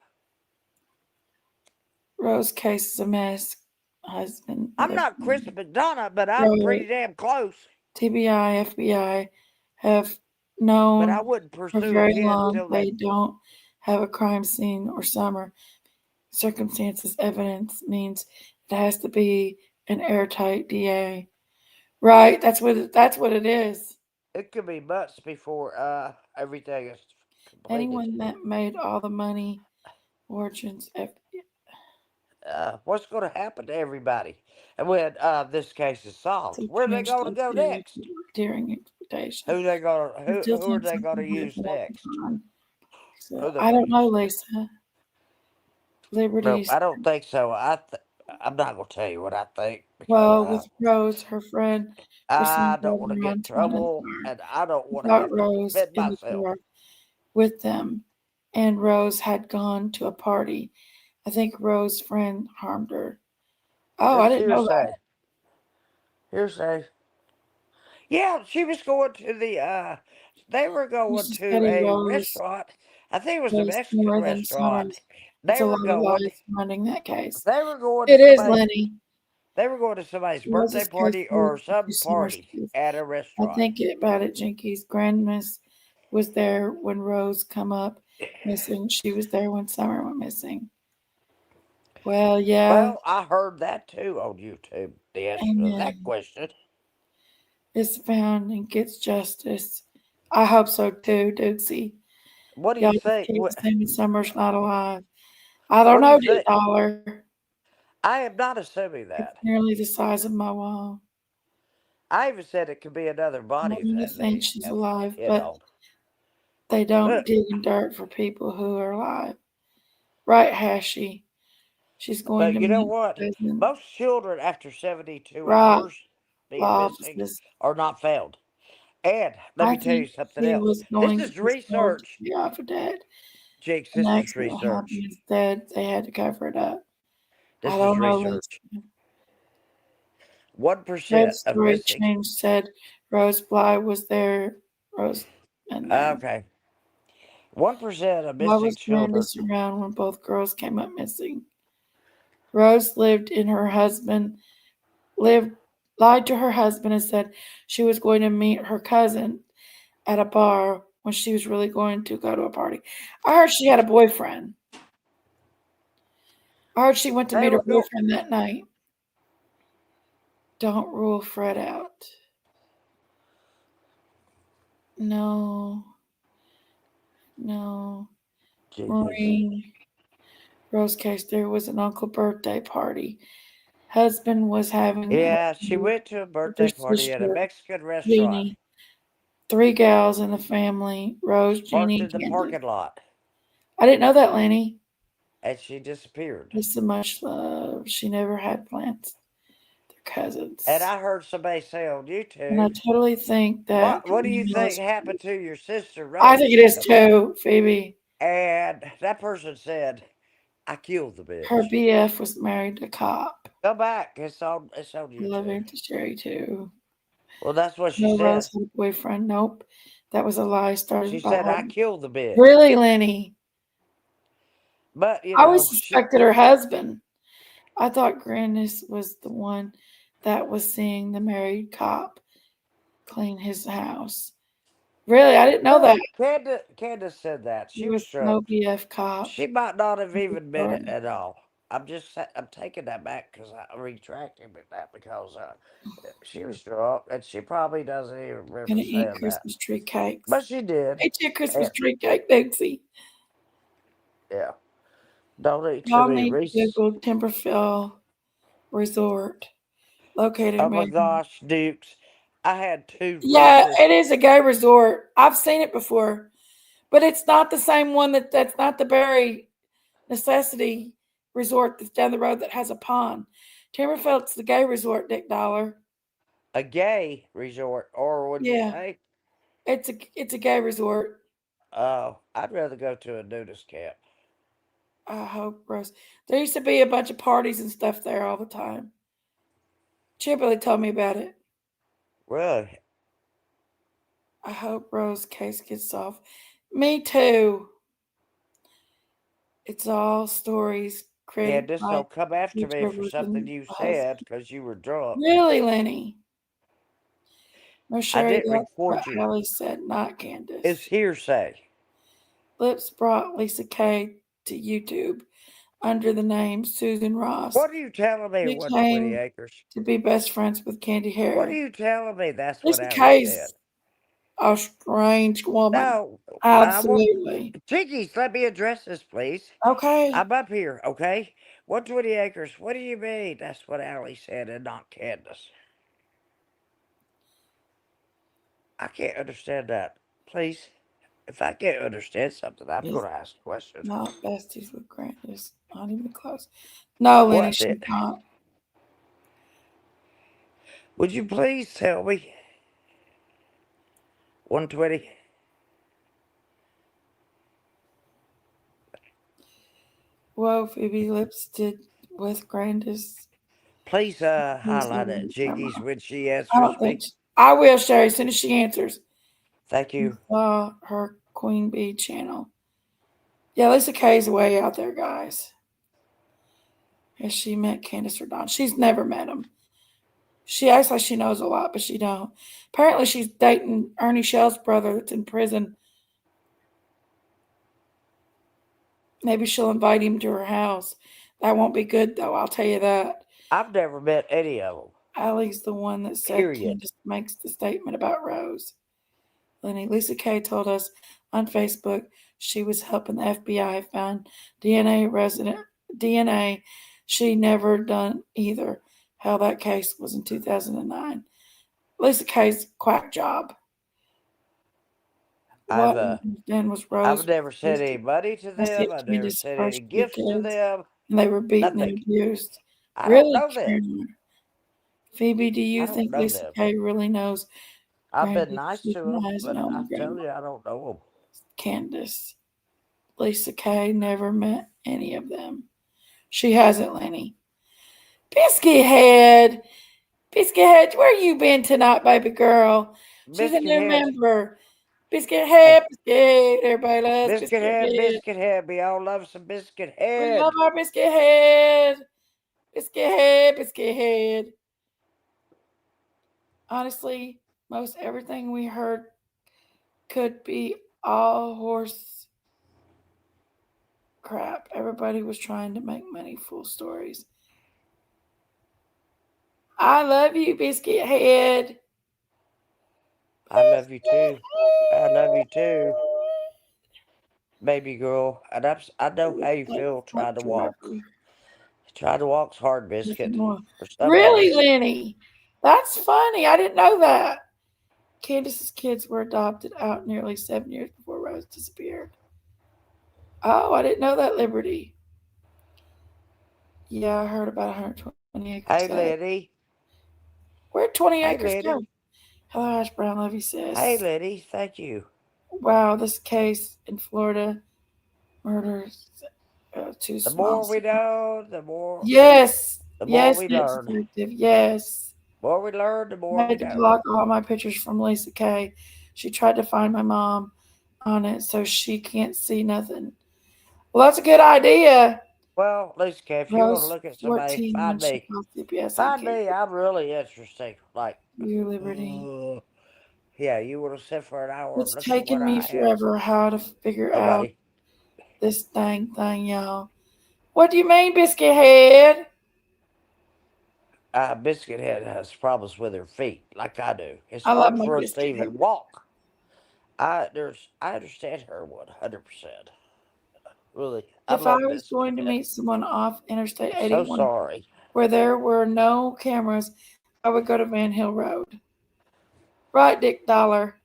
Rose case is a mess. Husband. I'm not Chris McDonough, but I'm Right. pretty damn close. TBI, FBI have But known I wouldn't for pursue very again long till they they. don't have a crime scene or summer. Circumstances evidence means it has to be an airtight DA. Right, that's what it is. It could be months before everything is completed. Anyone that made all the money, fortunes, What's going to happen to everybody when this case is solved? Where are they going to go next? During expectation. Who are they going to use next? So, I don't know, Lisa. Liberties. No, I don't think so. I'm not going to tell you what I think. Well, with Rose, her friend, I don't want to get in trouble, and I don't want to have to Rose defend in the myself. car with them, and Rose had gone to a party. I think Rose's friend harmed her. Oh, I didn't know that. Hearsay. Yeah, she was going to the. They were going to a restaurant. I think it was a Mexican restaurant. They were going. Surrounding that case. They were going. It is Lenny. They were going to somebody's birthday party or some party at a restaurant. I think about it, Jinkies. Grandmiss was there when Rose come up missing. She was there when Summer went missing. Well, yeah. Well, I heard that too on YouTube. The answer to that question is found and gets justice. I hope so too, Dooksy. What do you think? Summer's not alive. I don't know, $2. I am not assuming that. It's nearly the size of my wall. I even said it could be another body. I think she's alive, but they don't dig in dirt for people who are alive. Right, Hashi? She's going to. But you know what? Most children after 72 hours being missing are not found. And let me tell you something else. This is research. Jinx, this is research. Instead, they had to cover it up. This is research. 1% of missing. Change said Rose Bly was there. Rose. And okay. 1% of missing children. Was around when both girls came up missing. Rose lied to her husband and said she was going to meet her cousin at a bar when she was really going to go to a party. I heard she had a boyfriend. I heard she went to meet her boyfriend that night. Don't rule Fred out. No. Maureen. Rose case, there was an uncle birthday party. Husband was having. Yeah, she went to a birthday party at a Mexican restaurant. Jeannie, 3 gals in the family. Rose, Jeannie, parked in the parking lot. I didn't know that, Lenny. And she disappeared. With so much love, she never had plans. They're cousins. And I heard somebody say on YouTube. And I totally think that. What do you think happened to your sister, Rose? I think it is too, Phoebe. And that person said, I killed the bitch. Her BF was married to a cop. Go back. It's on YouTube. I love Auntie Sherry too. Well, that's what she said. Rose had a boyfriend. Nope. That was a lie started. She said, I killed the bitch. Really, Lenny? But, you know. I always suspected her husband. I thought Grandis was the one that was seeing the married cop clean his house. Really? I didn't know that. Candace said that. She was no BF cop. She might not have even been it at all. I'm taking that back because I retracted that because she was drunk and she probably doesn't even remember Gonna eat saying that. Christmas tree cakes. But she did. Eat your Christmas And, tree cake, Dixie. yeah. Don't eat too Y'all many need to Reese's. Google Timberfell Resort, located in Oh my Maryland. gosh, Dukes. I had 2 Yeah, Reese's. it is a gay resort. I've seen it before, but it's not the same one that's not the Berry Necessity Resort that's down the road that has a pond. Timberfield's the gay resort, Dick Dollar. A gay resort, or would you Yeah, say? it's a gay resort. Oh, I'd rather go to a nudist camp. I hope, Rose. There used to be a bunch of parties and stuff there all the time. Chipperly told me about it. Really? I hope Rose's case gets solved. Me too. It's all stories created Candace, by don't come after me for YouTubers something and you hosts. said because you were drunk. Really, Lenny? No, I Sherry, didn't that's what record you. Allie said, not It's Candace. hearsay. Lips brought Lisa Kay to YouTube under the name Susan Ross. What are you telling me, She 120 came acres? to be best friends with Candy What are Harris. you telling me? That's what Lisa Allie Kay's said. a strange woman. No, Absolutely. Chickies, let me address this, please. Okay. I'm up here, okay? 120 acres. What do you mean? That's what Allie said, and not Candace. I can't understand that. Please, if I can't understand something, I'm Yes. going to ask a question. Not besties with Grant. It's not even close. No, Lenny, What she's did? not. Would you please tell me? 120. Whoa, Phoebe Lips did with Grandis. Please highlight it, Jiggies, when she I answers don't me. think I will, Sherry, as soon as she answers. Thank you. Her Queen Bee channel. Yeah, Lisa Kay's way out there, guys. Has she met Candace or Don? She's never met him. She acts like she knows a lot, but she don't. Apparently, she's dating Ernie Shell's brother that's in prison. Maybe she'll invite him to her house. That won't be good, though. I'll tell you that. I've never met any of them. Allie's the one that said Period. Candace makes the statement about Rose. Lenny, Lisa Kay told us on Facebook she was helping the FBI find DNA. She never done either. How that case was in 2009. Lisa Kay's quack job. What then was Rose? I've never sent any money to them. I've never sent any gifts to them. And they were beaten Nothing. and abused. I Really, don't know them. Phoebe, do you I don't think know Lisa them. Kay really knows I've been Grandis nice to them, supervised but on I'm Grandma? telling you, I don't know them. Candace? Lisa Kay never met any of them. She hasn't, Lenny. Biscuit Head, where you been tonight, baby girl? She's a new member. Biscuit Head, Biscuit. Everybody loves Biscuit Head, Biscuit Head. We all love some Biscuit Head. We love our Biscuit Head. Biscuit Head, Biscuit Head. Honestly, most everything we heard could be all horse crap. Everybody was trying to make money, full stories. I love you, Biscuit Head. I love you too. I love you too, baby girl. And I know how you feel trying to walk. Trying to walk's hard, Biscuit. Really, Lenny? That's funny. I didn't know that. Candace's kids were adopted out nearly 7 years before Rose disappeared. Oh, I didn't know that, Liberty. Yeah, I heard about 120 acres. Hey, Liddy. Where'd 20 acres go? Hello, Ash Brown Levy says. Hey, Liddy. Thank you. Wow, this case in Florida, murders too the small. more we know, the more. Yes. The more we learn. Yes. The more we learn, the more I had we to know. block all my pictures from Lisa Kay. She tried to find my mom on it so she can't see nothing. Well, that's a good idea. Well, Lisa Kay, if you want to look at somebody, find me. Find me. I'm really interesting. Like you, Liberty. Yeah, you would have said for an hour. It's taken me forever how to figure out this thing, y'all. What do you mean, Biscuit Head? Biscuit Head has problems with her feet, like I do. It's I love hard my for us to Biscuit Head. even walk. I understand her 100%. Really, I If I love was Biscuit going to Head. meet someone off Interstate I'm so 81 sorry. where there were no cameras, I would go to Van Hill Road. Right, Dick Dollar.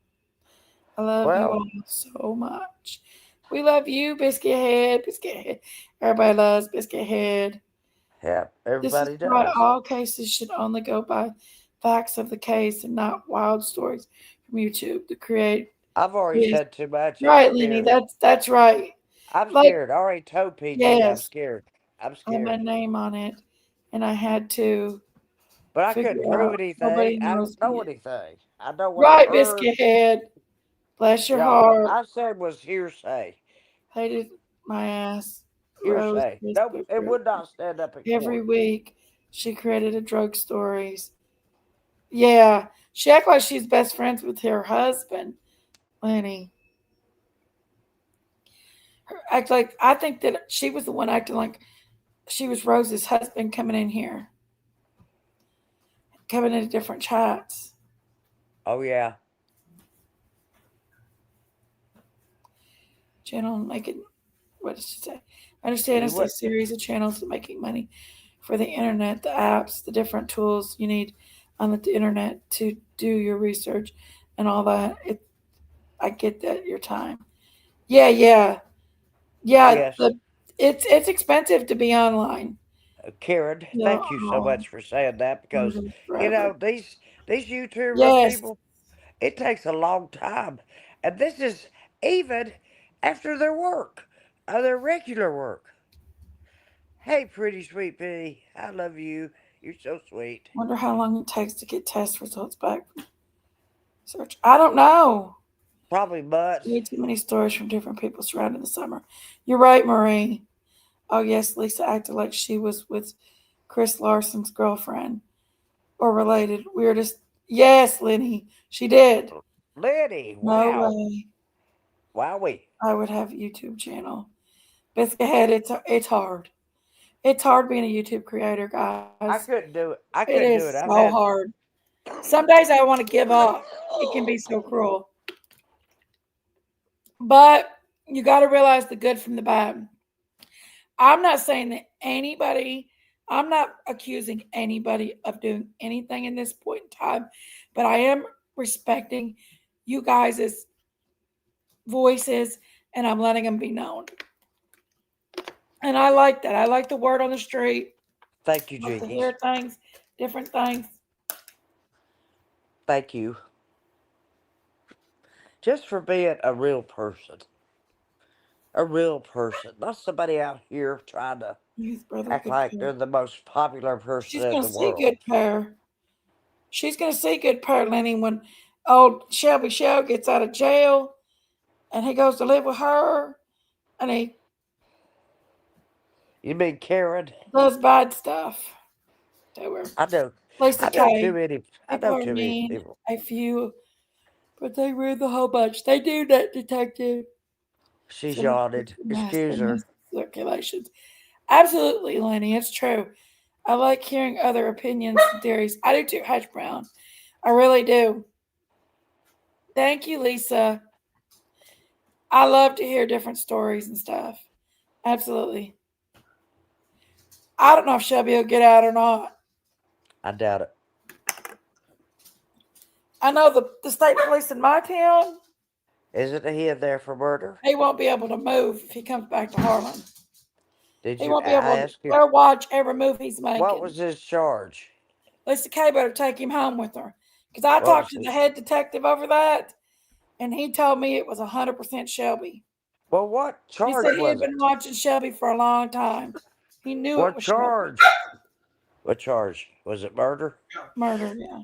I love you all Well, so much. We love you, Biscuit Head. Biscuit Head. Everybody loves Biscuit Head. yeah, This is everybody why does. all cases should only go by facts of the case and not wild stories from YouTube to create. I've already Yes. said too much. I'm Right, Lenny. scared. That's right. I'm Like, scared. I already told PG I'm yes, scared. I'm I had my scared. name on it, and I had to But I figure couldn't prove out nobody anything. I knows don't know me. anything. I know what I Right, heard. Biscuit Head. Bless your Yeah, what heart. I said was hearsay. Hated my ass. Rose Hearsay. Nope, Facebook it group. would not stand up in Every court. week she created a drug stories. Yeah. She act like she's best friends with her husband, Lenny. Act like I think that she was the one acting like she was Rose's husband coming in here, coming into different chats. Oh yeah. Channel making, what did she say? I understand You it's a would. series of channels making money for the internet, the apps, the different tools you need on the internet to do your research and all that. I get that your time. Yeah, yeah, yeah. Yes. It's expensive to be online. Karen, Yeah, thank you so much for saying that because forever. these YouTuber Yes, people, it takes a long time. And this is even after their work, their regular work. Hey, pretty sweet pea. I love you. You're so sweet. wonder how long it takes to get test results back from search. I don't know. Probably butts. Way too many stories from different people surrounding the summer. You're right, Marie. Oh yes, Lisa acted like she was with Chris Larson's girlfriend or related. Weirdest. Yes, Lenny, she did. Liddy, No wow. way. Wowee. I would have a YouTube channel. Biscuit Head, it's hard. It's hard being a YouTube creator, I guys. couldn't do it. I It couldn't do is it. I've so had hard. Some days I want to give up. It can be so cruel. But you got to realize the good from the bad. I'm not saying that I'm not accusing anybody of doing anything in this point in time, but I am respecting you guys' voices and I'm letting them be known. And I like that. I like the word on the street. Thank you, I like to Jinkies. hear things, different things. Thank you. Just for being a real person. A real person. Not somebody out here trying to Youth brother, act good like pair. they're the most popular person She's in gonna the see world. good pair. She's gonna see good pair, Lenny, when old Shelby Shell gets out of jail and he goes to live with her and he You mean Karen? does bad stuff to her. I know. Lisa I know too K. many. I People know are too many mean, people. a few, but they read the whole bunch. They do that, detective. She's So yawning. Excuse her. circulations. Absolutely, Lenny, it's true. I like hearing other opinions and theories. I do too, Hash Brown. I really do. Thank you, Lisa. I love to hear different stories and stuff. Absolutely. I don't know if Shelby will get out or not. I doubt it. I know the state police in my town, Isn't he in there for murder? he won't be able to move if he comes back to Harlan. Did He you won't be able to ask him? they'll watch every move he's making. What was his charge? Lisa K better take him home with her. Because I What talked was to the his? head detective over that, and he told me it was 100% Shelby. Well, what He charge said he had was it? been watching Shelby for a long time. He knew it What was Shelby. charge? What charge? Was it murder? Murder, yeah.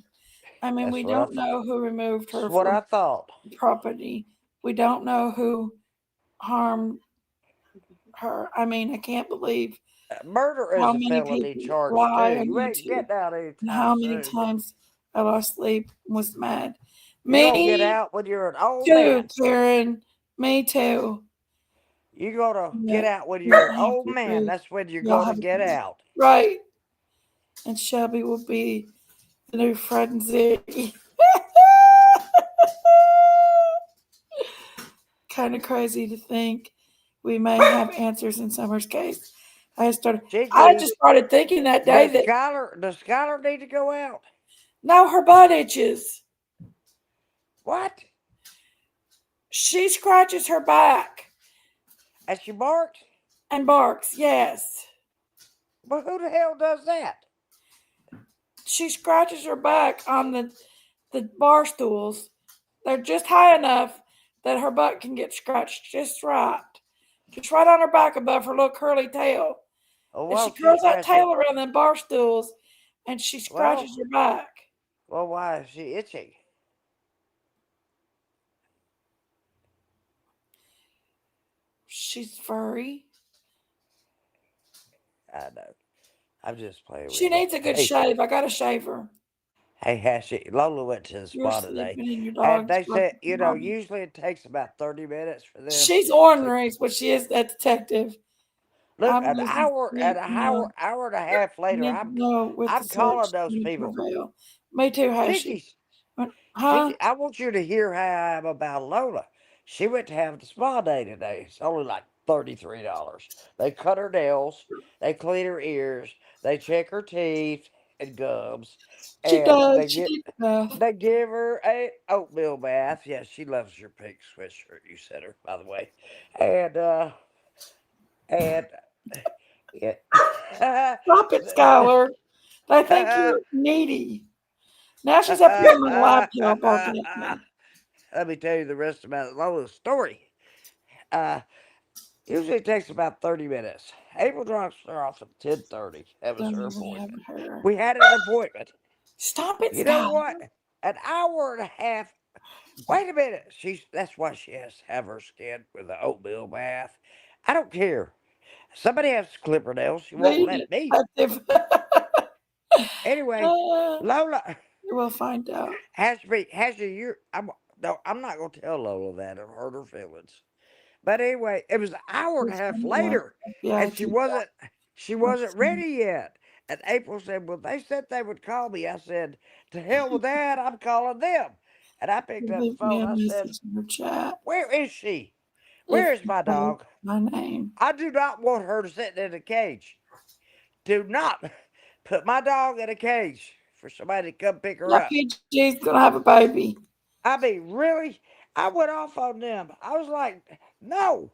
I mean, That's we what I don't thought. know who removed her That's what I from thought. property. We don't know who harmed her. I mean, I can't believe Murder is how a many felony people charge lie too. on You ain't YouTube getting out and anytime how many soon. times I lost sleep and was mad. You're gonna get Me out when you're an old too, man. Karen. Me too. You gotta get Yeah. out when Yeah, you're have old to man. agree. That's when you're Y'all gonna have a get good out. right. And Shelby will be the new Fred and Ziggy. Kind of crazy to think we may have answers in Summer's case. I Chicky, just started thinking that day that does Skylar need to go out? now her butt itches. What? She scratches her back And she barked? and barks. Yes. But who the hell does that? She scratches her back on the bar stools. They're just high enough that her butt can get scratched just right. Just right on her back above her little curly tail. Oh, And she well, she curls that scratched it. tail around the bar stools and she scratches her back. Well, why is she itchy? She's furry. I know. I'm just playing with She you. needs a good shave. I gotta shave her. Hey, Lola went to the You're spa today. sleeping in your And dog's they said, bucket. usually it takes about 30 minutes for them. She's ornery, is what she is, that detective. Look, I'm an losing hour sleep and now. a half later, I'm calling those people. Me too, Hashi. Huh? I want you to hear how I'm about Lola. She went to have the spa day today. It's only like $33. They cut her nails, they clean her ears, they check her teeth and gums, She and does. She did enough. they give her a oatmeal bath. Yeah, she loves your pink sweatshirt. You said her, by the way, and yeah. Stop it, Skylar. They think you're needy. Now she's up here on my laptop barking at me. Let me tell you the rest about Lola's story. Usually it takes about 30 minutes. April drops her off at 10:30. That was her appointment. We had an appointment. Stop it, You know Skylar. what? An hour and a half. Wait a minute. That's why she has to have her skin with the oatmeal bath. I don't care. Somebody has to clip her nails. She won't let me. Anyway, Lola. We'll find out. I'm not gonna tell Lola that. It'll hurt her feelings. But anyway, it was an hour and a half later, and she wasn't ready yet. And April said, "Well, they said they would call me." I said, "To hell with that! I'm calling them." And I picked up the phone. I said, "Where is she? Where is my dog? My name. I do not want her sitting in a cage. Do not put my dog in a cage for somebody to come pick her up." PG's gonna have a baby. I mean, really? I went off on them. I was like, no.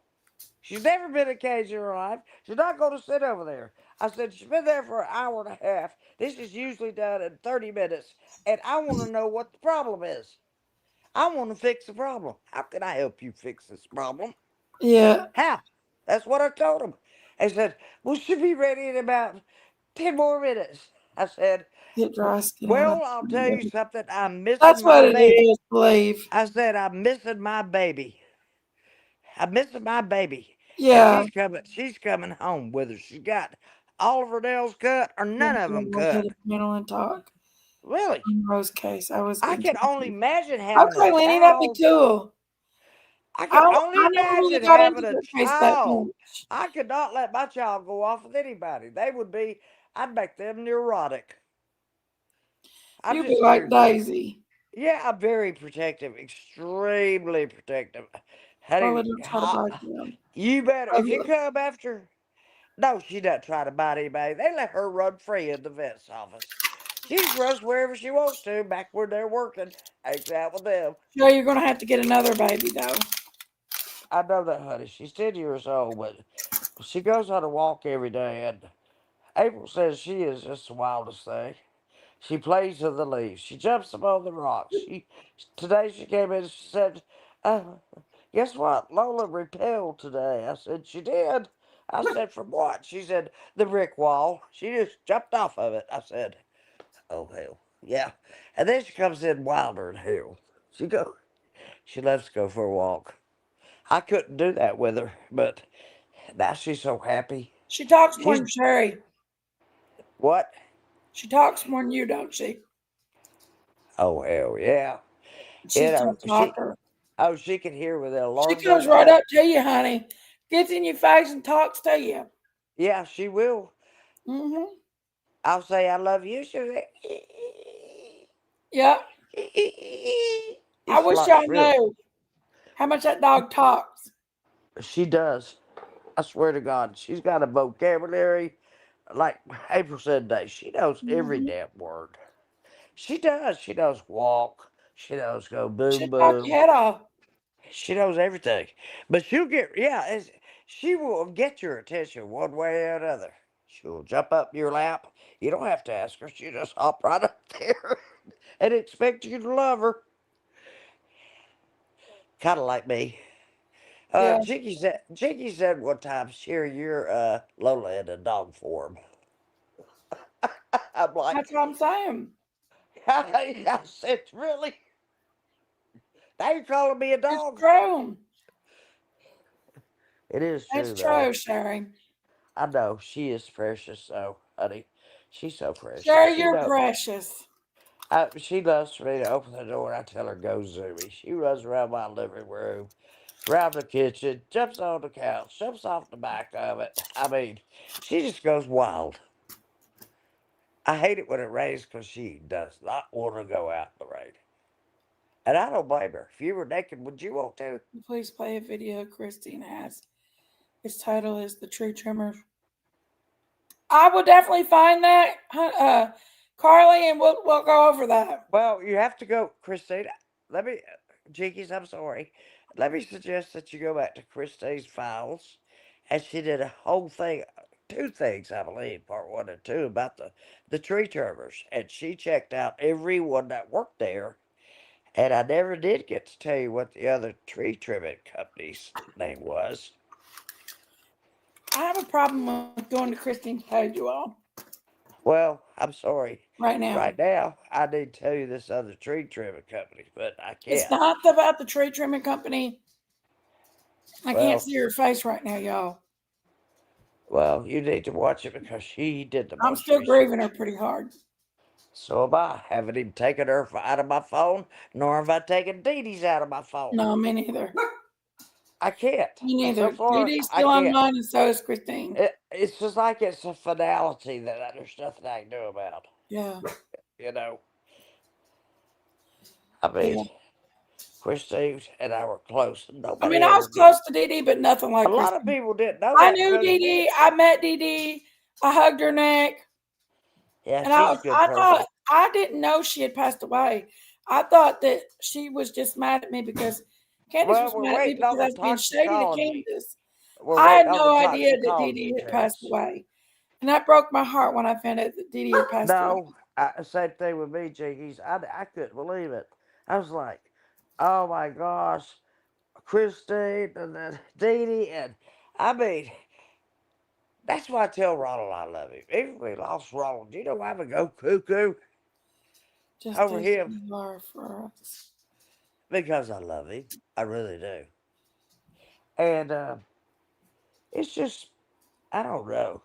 She's never been in a cage in her life. She's not going to sit over there. I said, she's been there for an hour and a half. This is usually done in 30 minutes. And I want to know what the problem is. I want to fix the problem. How can I help you fix this problem? Yeah. How? That's what I told him. They said, well, she'll be ready in about 10 more minutes. I said, well, I'll tell you something. I'm missing That's my what baby. It is, believe. I said, I'm missing my baby. I'm missing my baby. Yeah. And she's coming home with her. She got all of her nails cut or none of them cut. And talk. Really? In Rose's case, I can only imagine having okay, Lenny, that'd be cool. I can only imagine having a child. I could not let my child go off with anybody. I'd make them neurotic. You'd be like Daisy. Yeah, I'm very protective, extremely protective. You better, if you come after, no, she doesn't try to bite anybody. They let her run free in the vet's office. She just runs wherever she wants to, back where they're working. Hangs out with them. Sure, you're going to have to get another baby, though. I know that, honey. She's 10 years old, but she goes on a walk every day, and April says she is just the wildest thing. She plays with the leaves. She jumps above the rocks. Today she came in and she said, guess what? Lola repelled today. I said, she did. I said, from what? She said, the brick wall. She just jumped off of it. I said, oh, hell. Yeah. And then she comes in wilder than hell. She loves to go for a walk. I couldn't do that with her, but now she's so happy. She talks more than Sherry. What? She talks more than you, don't she? Oh, hell yeah. She's a talker. She can hear with the alarm. She comes right up to you, honey. Gets in your face and talks to you. Yeah, she will. Mm-hmm. I'll say I love you. She'll say, Yep. I it's wish like y'all really. knew how much that dog talks. She does. I swear to God, she's got a vocabulary. Like April said today, she knows every Mm-hmm. damn word. She does. She knows walk. She knows go She'll boom talk your boom. head off. She knows everything. But she'll get, yeah, she will get your attention one way or another. She'll jump up your lap. You don't have to ask her. She'll just hop right up there and expect you to love her. Kind of like me. Yeah, Jinky said one time, share your Lola in a dog form. I'm like, that's what I'm saying. I said, really? Now you're calling me a It's dog? true. It is It's true, though. true, Sherry. I know she is precious, though, honey. She's so precious. Sherry, you're precious. She loves for me to open the door and I tell her go zoomy. She runs around my living room, around the kitchen, jumps on the couch, jumps off the back of it. I mean, she just goes wild. I hate it when it rains because she does not want to go out in the rain. And I don't blame her. If you were naked, would you want to? Please play a video Christine has. Its title is The Tree Trimmer. I will definitely find that, Carly, and we'll go over that. Well, you have to go, Christine. Let me, Jinkies, I'm sorry. Let me suggest that you go back to Christine's files. And she did a whole thing, two things, I believe, part 1 and 2, about the tree trimmers. And she checked out everyone that worked there. And I never did get to tell you what the other tree trimming company's name was. I have a problem with going to Christine's page, you all, Well, I'm sorry. right now. Right now, I need to tell you this other tree trimming company, but I can't. It's not about the tree trimming company. I can't see her face right now, y'all. Well, you need to watch it because she did the most I'm still research. grieving her pretty hard. So am I. Haven't even taken her out of my phone, nor have I taken Dee Dee's out of my phone. No, me neither. I can't. Me neither. So far, Dee Dee's I still on can't. mine, and so is Christine. It's just like it's a finality that there's nothing I can do about. Yeah. You know? I mean, Yeah. Christine and I were close. And I nobody mean, I was ever close to Dee Dee, but nothing like A lot of Christine. people didn't know I that. knew because- Dee Dee. I met Dee Dee. I hugged her neck. Yeah, And she's a good person. thought, I didn't know she had passed away. I thought that she was just mad at me because Candace Well, was we're mad at me waiting on because I the was being shady to toxicology. Candace. We're I had waiting on no the idea that Dee toxicology Dee had passed tests. away. And that broke my heart when I found out that Dee Dee had passed away. No, same thing with me, Jinkies. I couldn't believe it. I was like, oh my gosh, Christine and then Dee Dee. And I mean, that's why I tell Ronald I love him. Even if we lost Ronald, you know I would go cuckoo Just over as him you are for us. because I love him. I really do. And it's just, I don't know.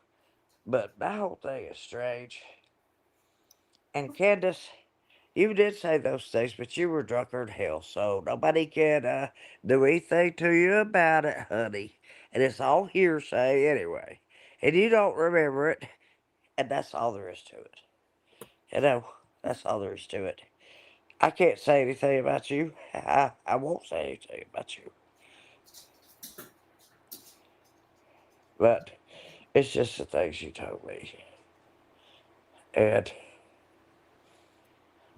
But that whole thing is strange. And Candace, you did say those things, but you were drunker than hell, so nobody can do anything to you about it, honey. And it's all hearsay anyway. And you don't remember it, and that's all there is to it. You know, that's all there is to it. I can't say anything about you. I won't say anything about you. But it's just the things you told me. And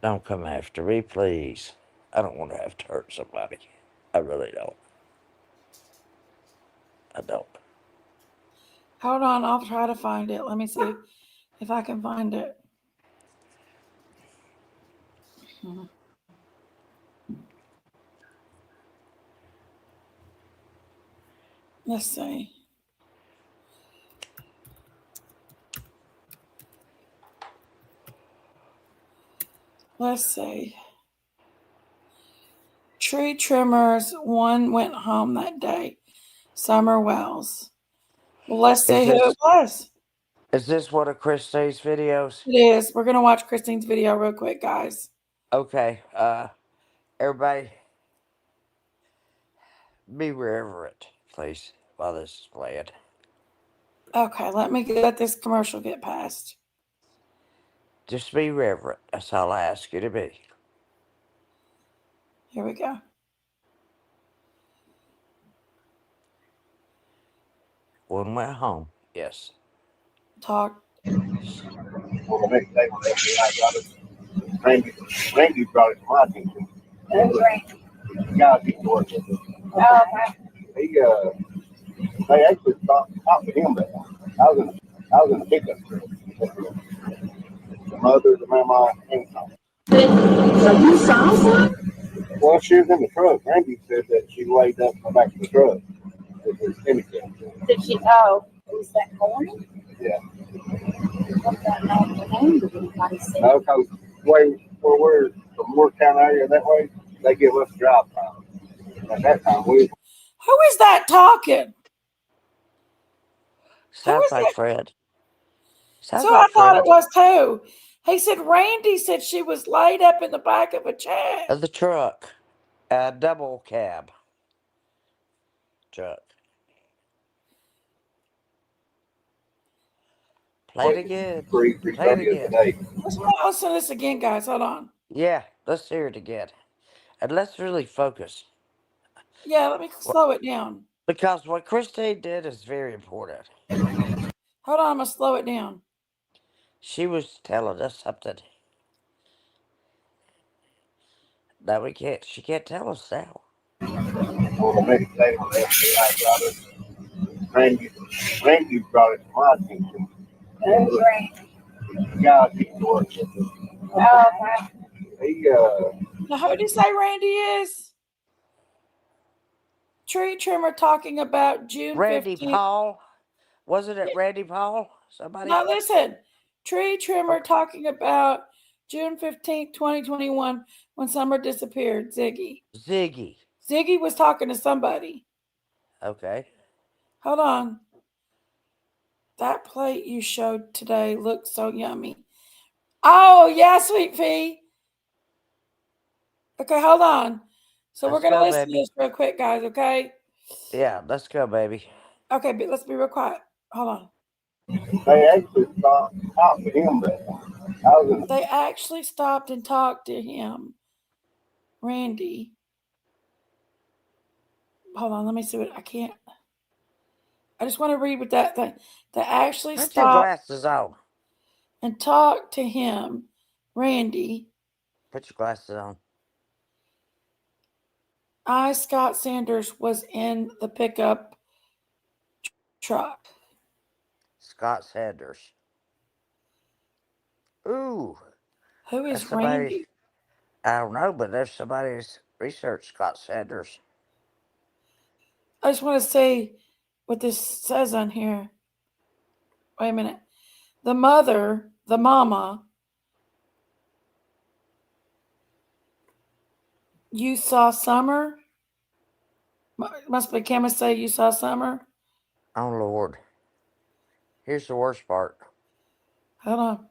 don't come after me, please. I don't want to have to hurt somebody. I really don't. I don't. Hold on, I'll try to find it. Let me see if I can find it. Let's see. Let's see. Tree trimmers, one went home that day. Summer Wells. Well, let's see who it was. Is this one of Christine's videos? It is. We're going to watch Christine's video real quick, guys. Okay. Everybody, be reverent, please. while this is playing. Okay, let me let this commercial get past. Just be reverent. That's all I ask you to be. Here we go. When we're home, yes. Talk. Well, the next day when FBI got it, Randy brought it to my attention. The guy he worked with. They actually talked to him there. I was in the pickup truck. The mother, the grandma, and something. So you saw one? Well, she was in the truck. Randy said that she laid up in the back of the truck with her stomach out. Did she? Oh, was that morning? Yeah. What that name? Did anybody see? No, because where we're from Moortown area that way, they give us drive time. At that time, we Who is that talking? Sounds is like that? Fred. Sounds So like I thought Fred. it was too. He said Randy said she was laid up in the back of a chair. Of the truck. A double cab truck. Play it again. Play it 3:30 again. today. Let's listen to this again, guys. Hold on. Yeah, let's hear it again. And let's really focus. Yeah, let me slow it down. Because what Christine did is very important. Hold on, I'm gonna slow it down. She was telling us something that she can't tell us now. Well, the next day when the FBI got it, Randy brought it to my attention. The guy he worked with. Now, who did you say Randy is? Tree trimmer talking about June Randy 15th. Paul? Wasn't it Randy Paul? Somebody? Now listen, tree trimmer talking about June 15th, 2021, when Summer disappeared. Ziggy was talking to somebody. Okay. Hold on. That plate you showed today looks so yummy. Oh, yeah, Sweet Pea. Okay, hold on. So we're going to listen to this real quick, guys, okay? Yeah, let's go, baby. Okay, but let's be real quiet. Hold on. They actually talked to him there. They actually stopped and talked to him, Randy. Hold on, let me see what I can't. I just want to read what that thing. They actually Put stopped your glasses on. and talked to him, Randy. Put your glasses on. Scott Sanders was in the pickup truck. Scott Sanders. Ooh. Who is somebody, Randy? I don't know, but there's somebody who's researched Scott Sanders. I just want to see what this says on here. Wait a minute. The mama, you saw Summer? Must be Kim say you saw Summer? Oh, Lord. Here's the worst part. Hold on.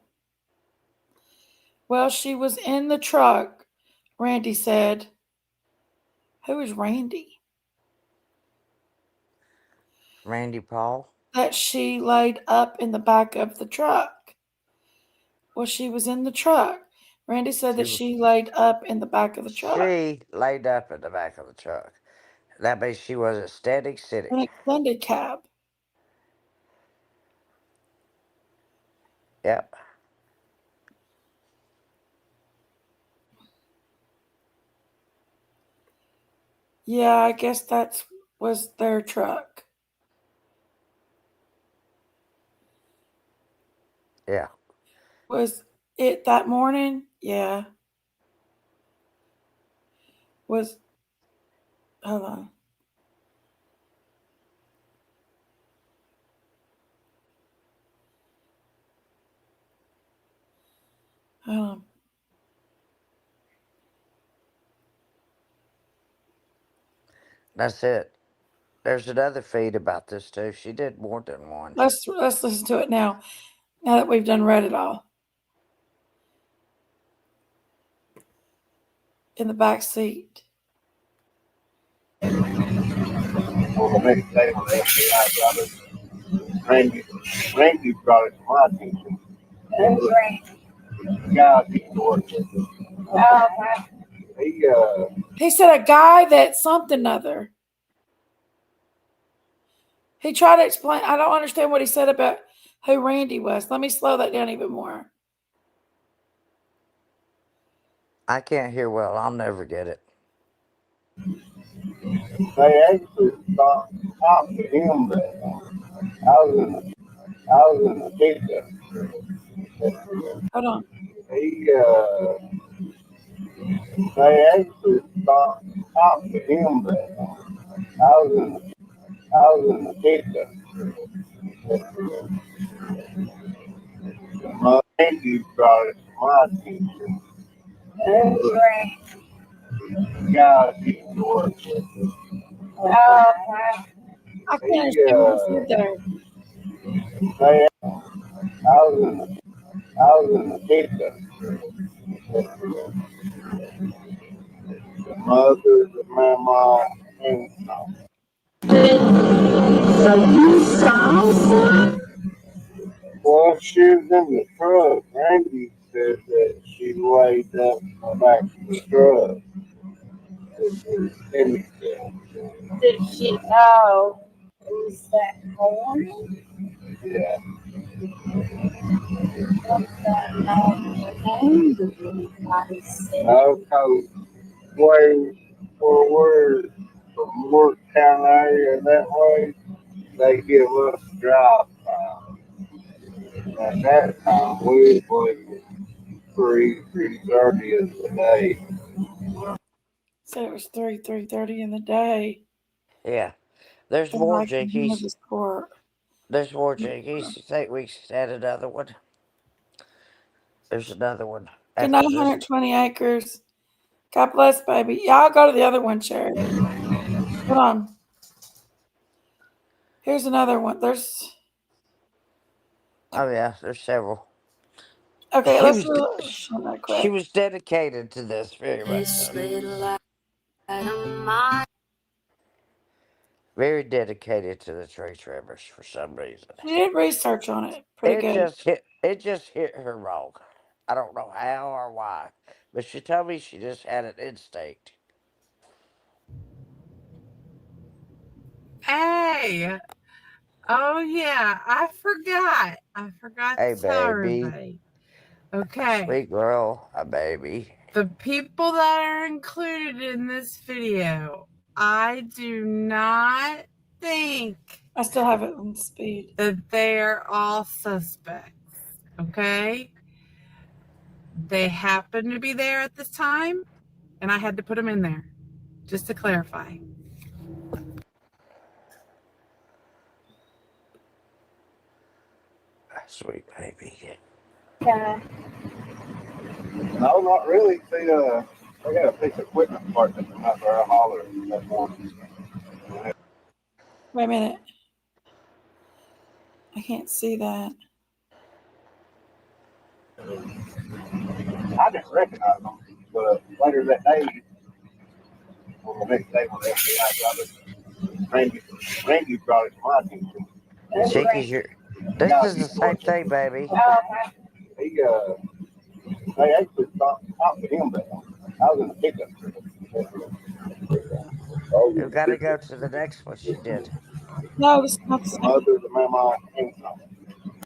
Well, she was in the truck, Randy said. Who is Randy? Randy Paul? That she laid up in the back of the truck. Well, she was in the truck. Randy said that she laid up in the back of the truck. She laid up in the back of the truck. That means she wasn't standing, sitting. An extended cab. Yep. Yeah, I guess that was their truck. Yeah. Was it that morning? Yeah. Hold on. That's it. There's another feed about this too. She did more than one. Let's listen to it now. Now that we've read it all. In the back seat. Well, the next day when the FBI got us, Randy brought it to my attention. And the guy he worked with. He said a guy that something other. He tried to explain. I don't understand what he said about who Randy was. Let me slow that down even more. I can't hear well. I'll never get it. They actually talked to him that I was in the pickup. Hold on. They actually talked to him that I was in the pickup. My Randy brought it to my attention. And the guy he worked with. I can't understand what he said there. I was in the pickup. The mother, the mama, and well, she was in the truck. Randy said that she laid up in the back of the truck. Did she? Oh, was that morning? Yeah. What's that name? Did anybody say? No, cause way forward from Worktown area that way, they give us drive time. At that time, we was leaving 3:30 of the day. Said it was 3:30 in the day. Yeah. There's And more like in jinkies. this court. There's more jinkies. You think we should add another one? There's another one. Good night, 120 acres. God bless, baby. Yeah, I'll go to the other one, Sherry. Hold on. Here's another one. There's. Oh yeah, there's several. Okay, She let's was- do this one right quick. She was dedicated to this very much. Very dedicated to the tree trimmers for some reason. She did research on it. Pretty good. It just hit her wrong. I don't know how or why, but she told me she just had an instinct. Hey. Oh yeah, I forgot. Hey, to tell baby. everybody. Okay. Sweet girl, a baby. The people that are included in this video, I do not think I still have it on speed. that they are all suspects. Okay? They happen to be there at this time, and I had to put them in there just to clarify. Sweet baby. Okay. No, not really. See, I got a piece of equipment part that's out there. I holler that morning. Wait a minute. I can't see that. I didn't recognize them, but later that day, or the next day when the FBI got us, Randy brought it to my attention. Chickies, this is the same thing, baby. They actually talked to him that I was in the pickup. You gotta go to the next one she did. No, it's not the The same. mother, the mama, and son.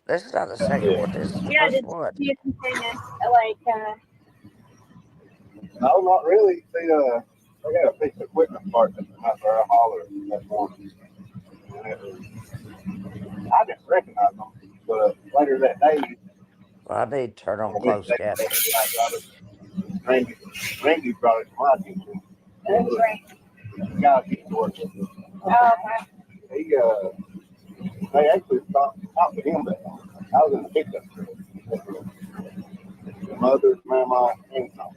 This is not the second one. This is the Yeah, first did one. you continue? No, not really. See, I got a piece of equipment part that's out there. I holler that morning. I didn't recognize them, but later that day, Well, I need to turn on closed caption. Randy brought it to my attention. And the guy he worked with. They actually talked to him that I was in the pickup. The mother, mama, and son.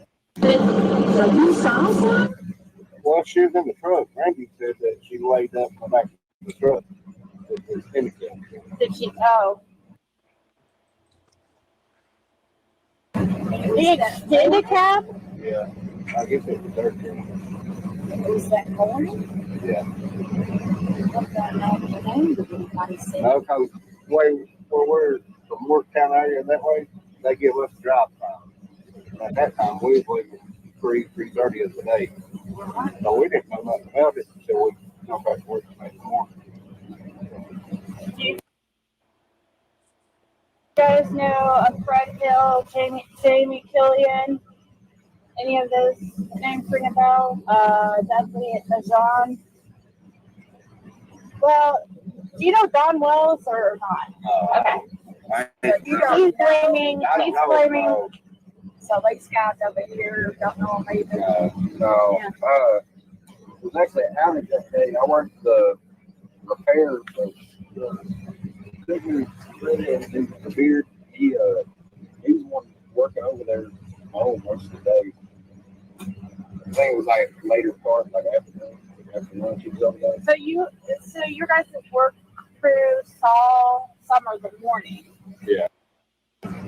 Well, she was in the truck. Randy said that she laid up in the back of the truck. Did she? Oh. The extended cab? Yeah, I guess it was 13. Was that morning? Yeah. I've got no name that anybody said. No, because way where we're from Morgantown area and that way, they give us drop time. At that time, we was leaving 3:30 of the day. So we didn't know nothing about it until we come back to work the next morning. You guys know of Fred Hill, Jamie Killian? Any of those names ring a bell? Definitely John. Well, do you know Don Wells or not? Okay. He's blaming. So Lake Scouts over here don't know maybe. No. It was actually an outage that day. I worked the repairs of the beard. He was the one working over there most of the day. I think it was like later part, like after lunch, he was over there. So your guys' work crew saw summer the morning. Yeah.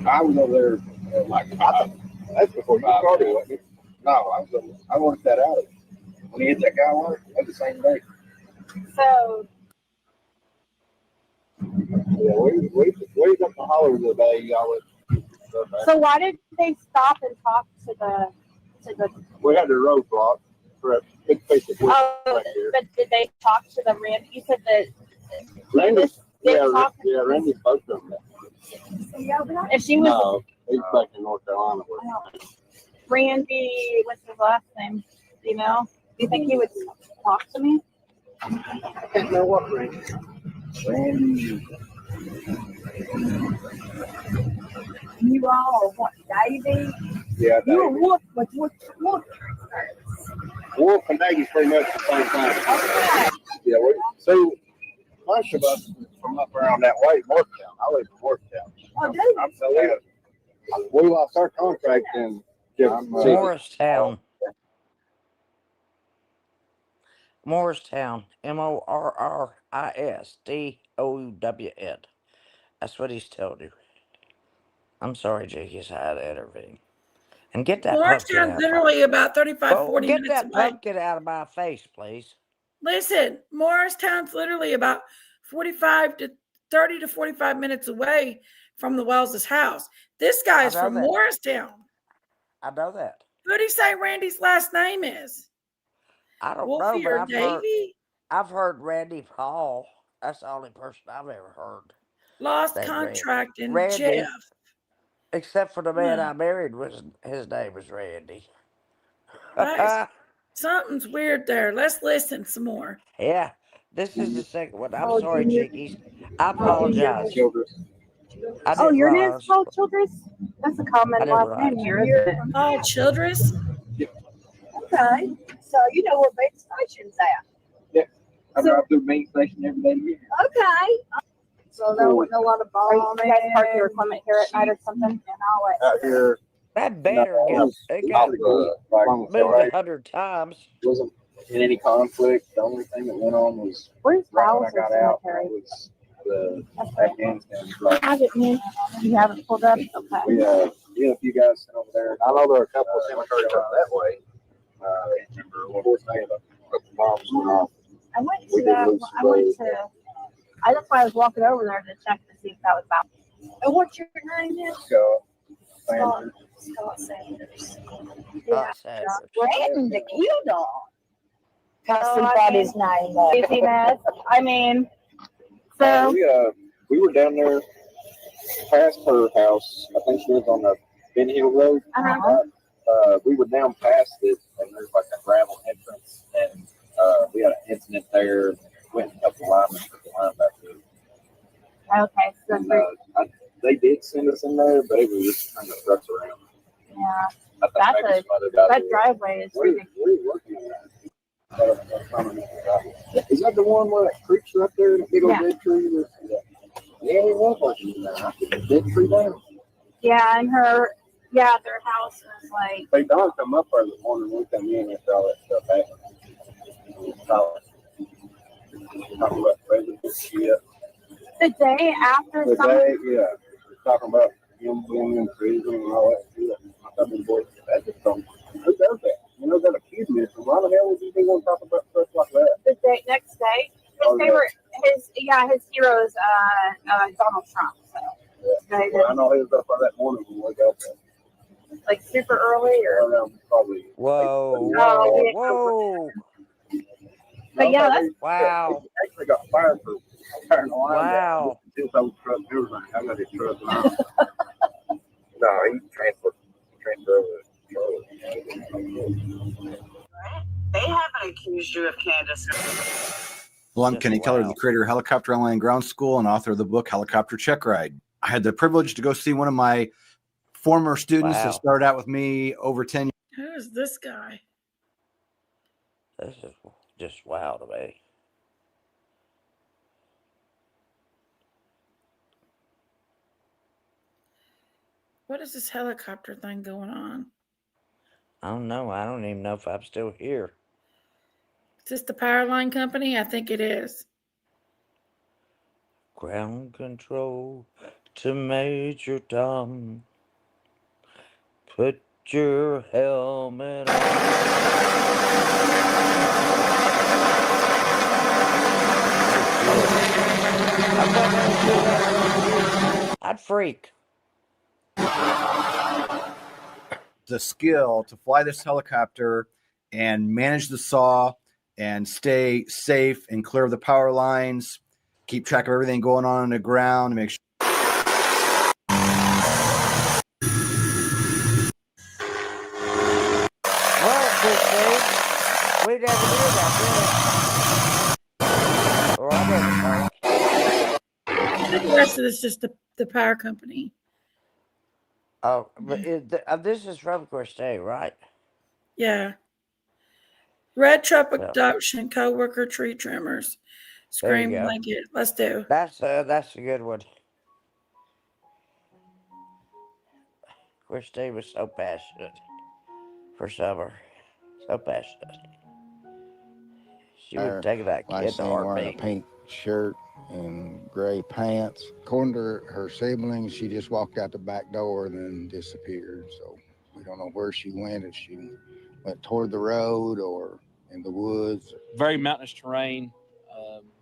I was over there at like 5. That's before you started, wasn't it? No, I worked that out. When he hit that guy work, that was the same day. So Yeah, we got the holler the day y'all was. So why did they stop and talk to the? We had the roadblock for a big piece of wood Oh, right here. but did they talk to the Randy? You said that. Randy, talk to Randy spoke to him. If she was No, he's back in North Carolina. Randy, what's his last name? Do you know? Do you think he would talk to me? I can't know what Randy. Randy. You all what, Davey? Yeah, You were Davey. Wolf. Wolf and Davey pretty much the same thing. Yeah, so most of us from up around that way, Morgantown. I live in Morgantown. Oh, do you? So we lost our contract in Morristown. Morristown. Morristown. That's what he's told you. I'm sorry, Jakey's had to intervene. And get that pumpkin Morristown's out. literally about 35, 40 Get minutes that away. pumpkin out of my face, please. Listen, Morristown's literally about 30 to 45 minutes away from the Wells' house. This guy's from Morristown. I know that. Who do you say Randy's last name is? I don't Wolfie know, or but Davey? I've heard Randy Paul. That's the only person I've ever heard. Lost That contract in Randy. Jeff. Except for the man Yeah. I married, his name was Randy. Something's weird there. Let's listen some more. Yeah, this is the second one. I'm sorry, Chickies. I apologize. I Oh, didn't your realize. name's Paul Childress? That's a I common didn't last name realize. here, isn't it? Oh, Childress? Okay. So you know where Bait Station's at? I drive through Main Station every day. Okay. So there wasn't a lot of balls. You guys park your equipment here at night or something? And all Out here, That banner it got moved 100 times. wasn't in any conflict. The only thing that went on was Where's right when I Bowser got out Cemetery? was the Afghanistan flight. You haven't pulled up? Okay. We had a few guys sent over there. I know there are a couple of cemeteries up that way. I can't remember what was name, but the bombs went off. I went to, that's why I was walking over there to check to see if that was about. And what's your name is? Scott Sanders. Yeah. Randy the cute dog. So, Somebody's name up. Easiness. I mean, so We were down there past her house. I think she lives on the Ben Hill Road. We were down past it, and there's like a gravel entrance, and we had an incident there. Went and helped the lineman put the line back up. okay, so And, they did send us in there, but it was just turning the trucks around. yeah, I think That's maybe some other guys that were- driveway is What are ridiculous. you working on? Is that the one where that creek's right there, the big old Yeah. dead tree? Yeah, it was working on that. Dead tree down. Yeah, and their house was like, They don't come up there this morning when we come in after all that stuff happened. Talking about president shit. the day after The summer. day, yeah, we're talking about him being in prison and all that shit. I thought the boy, that just don't, who does that? You know, that accused me. So why the hell would you want to talk about stuff like that? The day next day, because they were Yeah, his hero is Donald Trump. So Well, I know he was up on that morning when we wake up. like super early or. Probably. Whoa, Oh, whoa, yeah. whoa. But yeah, that's Wow. He actually got fired for tearing the line down. Wow. His old truck and everything. I got his truck now. No, he transferred over to Charlotte. They haven't accused you of Candace. Well, I'm Just Kenny Keller, wow. the creator of Helicopter Online Ground School and author of the book Helicopter Check Ride. I had the privilege to go see one of my former students Wow. that started out with me over 10 years. Who is this guy? This is just wow to me. What is this helicopter thing going on? I don't know. I don't even know if I'm still here. Is this the power line company? I think it is. Ground control to Major Tom. Put your helmet on. I'd freak. The skill to fly this helicopter and manage the saw and stay safe and clear of the power lines, keep track of everything going on the ground, and make sure. Well, Christine, we never knew that, did we? Or I didn't know. The rest of this is just the power company. Oh, but this is from Christine, right? Yeah. Red truck Well, adoption, co-worker tree trimmers. there you Scream go. blanket. Let's do. That's a good one. Christine was so passionate for summer. So passionate. She would take that Like kid to saying wearing a heartbeat. pink shirt and gray pants. According to her siblings, she just walked out the back door and then disappeared. So we don't know where she went, if she went toward the road or in the woods. Very mountainous terrain,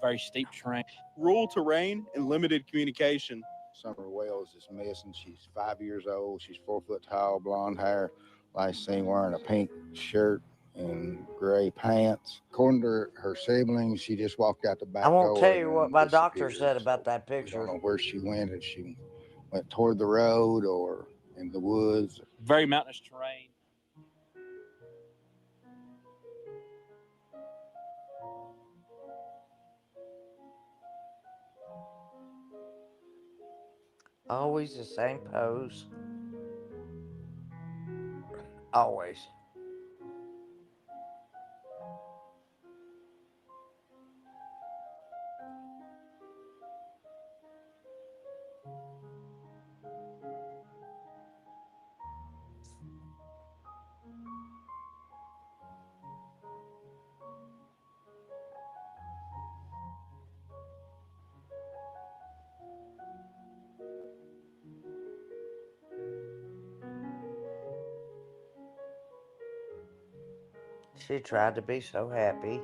very steep terrain. Rural terrain and limited communication. Summer Wells is missing. She's 5 years old. She's 4 foot tall, blonde hair. Like saying wearing a pink shirt and gray pants. According to her siblings, she just walked out the back I door. won't tell you and what my doctor disappeared. said about that We don't picture. know where she went, if she went toward the road or in the woods. Very mountainous terrain. Always the same pose. Always. She tried to be so happy.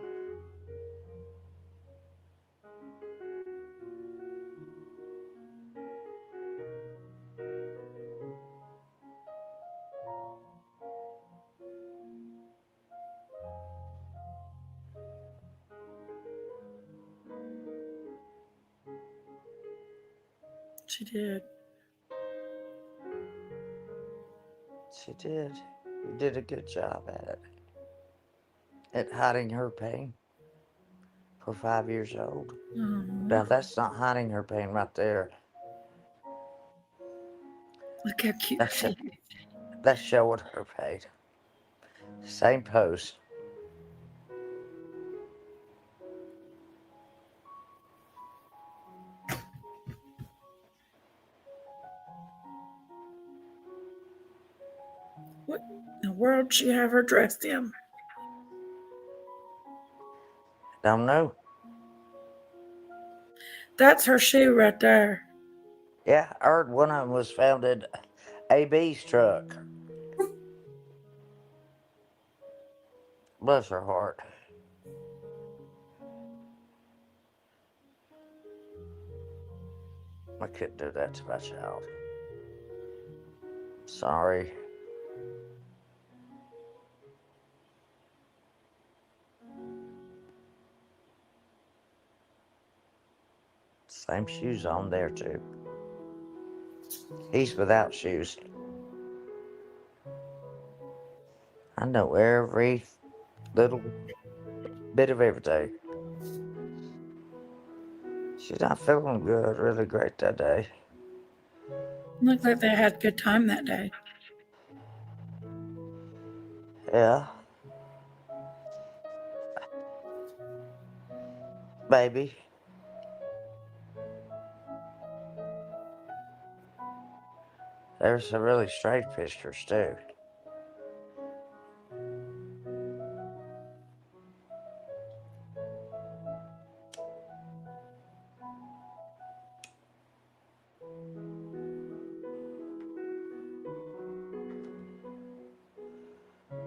She did. She did. You did a good job at it. At hiding her pain for 5 years old. Now that's not hiding her pain right there. Look how cute she is. That's showing her pain. Same pose. What in the world she have her dressed in? Don't know. That's her shoe right there. Yeah, I heard one of them was found in AB's truck. Bless her heart. I couldn't do that to my child. Sorry. Same shoes on there too. He's without shoes. I know every little bit of everything. She's not feeling good, really great that day. Looked like they had a good time that day. Yeah. Maybe. There's some really strange pictures too.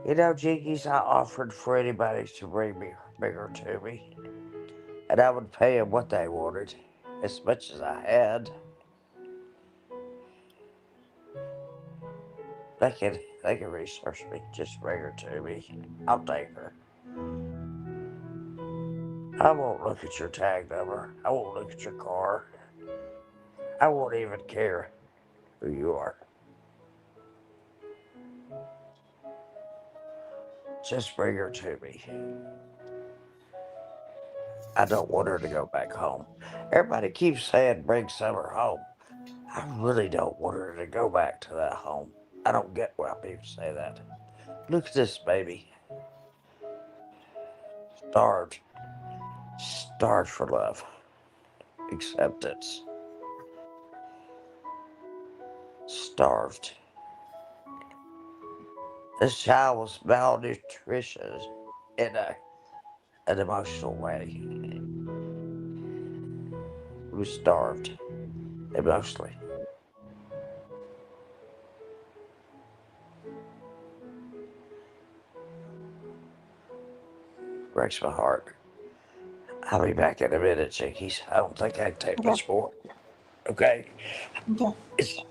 You know, Jinkies, I offered for anybody to bring her to me. And I would pay them what they wanted, as much as I had. They can research me, just bring her to me. I'll take her. I won't look at your tag number. I won't look at your car. I won't even care who you are. Just bring her to me. I don't want her to go back home. Everybody keeps saying bring Summer home. I really don't want her to go back to that home. I don't get why people say that. Look at this baby. Starved. Starved for love. Acceptance. Starved. This child was malnutrition in an emotional way. He was starved emotionally. Breaks my heart. I'll be back in a minute, Jinkies. I don't think I can take much more. Okay? Okay. I know. It's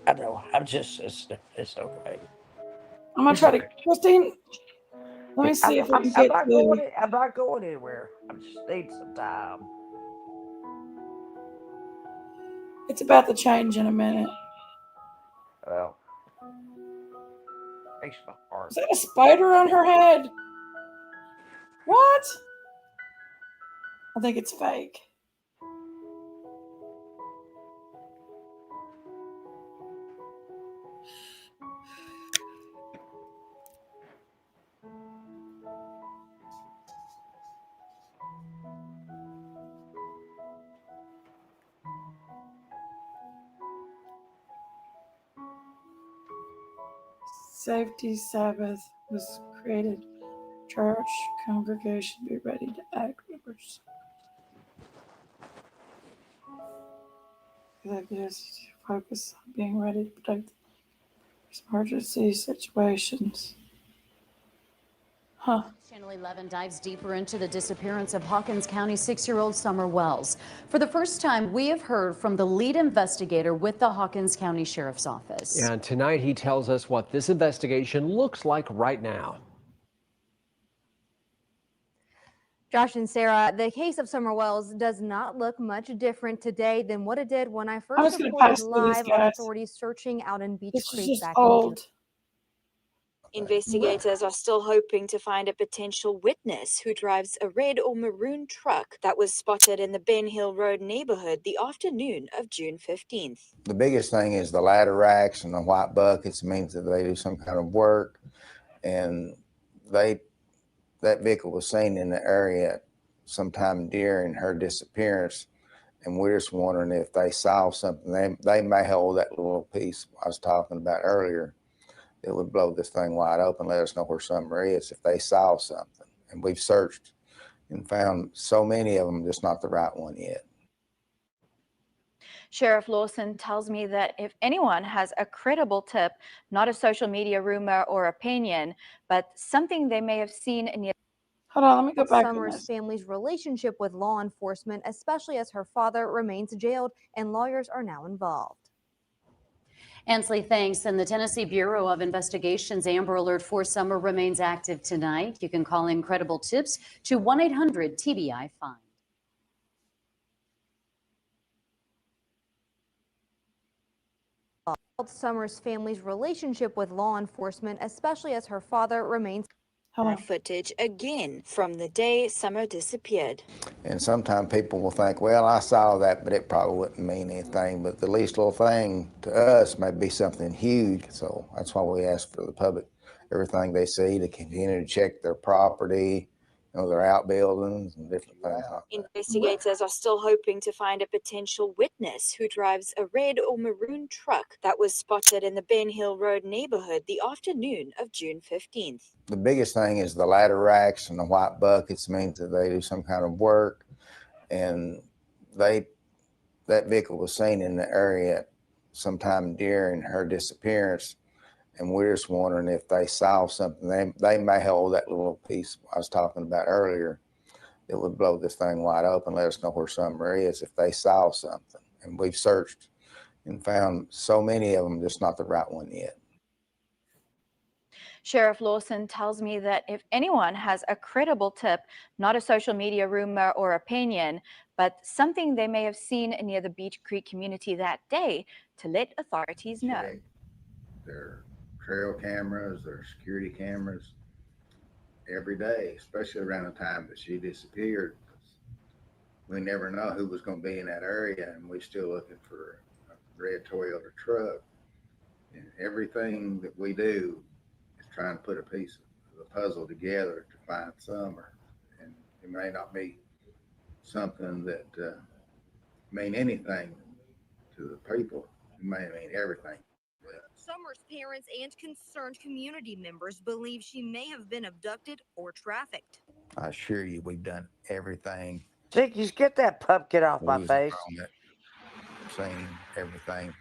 okay. I'm gonna try to, Christine. Let me see if we can get I'm not going anywhere. I just need some time. It's about to change in a minute. Well, breaks my heart. Is that a spider on her head? What? I think it's fake. Safety Sabbath was created. Church congregation be ready to act. Members. Executives focus on being ready to protect emergency situations. Huh. Channel 11 dives deeper into the disappearance of Hawkins County 6-year-old Summer Wells. For the first time, we have heard from the lead investigator with the Hawkins County Sheriff's Office. And tonight he tells us what this investigation looks like right now. Josh and Sarah, the case of Summer Wells does not look much different today than what it did when I first reported live on authorities searching out in Beach Creek back in June. Investigators are still hoping to find a potential witness who drives a red or maroon truck that was spotted in the Ben Hill Road neighborhood the afternoon of June 15th. The biggest thing is the ladder racks and the white buckets. It means that they do some kind of work, and that vehicle was seen in the area sometime during her disappearance, and we're just wondering if they saw something. They may hold that little piece I was talking about earlier. It would blow this thing wide open, let us know where Summer is if they saw something. And we've searched and found so many of them, just not the right one yet. Sheriff Lawson tells me that if anyone has a credible tip, not a social media rumor or opinion, but something they may have seen near. Hold on, let me go back to Summers' this. family's relationship with law enforcement, especially as her father remains jailed and lawyers are now involved. Ansley, thanks. And the Tennessee Bureau of Investigation's Amber Alert for Summer remains active tonight. You can call in credible tips to 1-800-TBI-FIND. Summers' family's relationship with law enforcement, especially as her father remains. Footage again from the day Summer disappeared. And sometimes people will think, well, I saw that, but it probably wouldn't mean anything. But the least little thing to us may be something huge. So that's why we ask for the public, everything they see, to continue to check their property, their outbuildings and different things like that. Investigators are still hoping to find a potential witness who drives a red or maroon truck that was spotted in the Ben Hill Road neighborhood the afternoon of June 15th. The biggest thing is the ladder racks and the white buckets means that they do some kind of work, and that vehicle was seen in the area sometime during her disappearance, and we're just wondering if they saw something. They may hold that little piece I was talking about earlier that would blow this thing wide open, let us know where Summer is if they saw something. And we've searched and found so many of them, just not the right one yet. Sheriff Lawson tells me that if anyone has a credible tip, not a social media rumor or opinion, but something they may have seen near the Beach Creek community that day, to let authorities know. Their trail cameras, their security cameras, every day, especially around the time that she disappeared. We never know who was going to be in that area, and we're still looking for a red Toyota truck. And everything that we do is trying to put a piece of the puzzle together to find Summer. And it may not be something that mean anything to the people. It may mean everything. Summer's parents and concerned community members believe she may have been abducted or trafficked. I assure you, we've done everything. Chickies, get that pumpkin off my face. Seen everything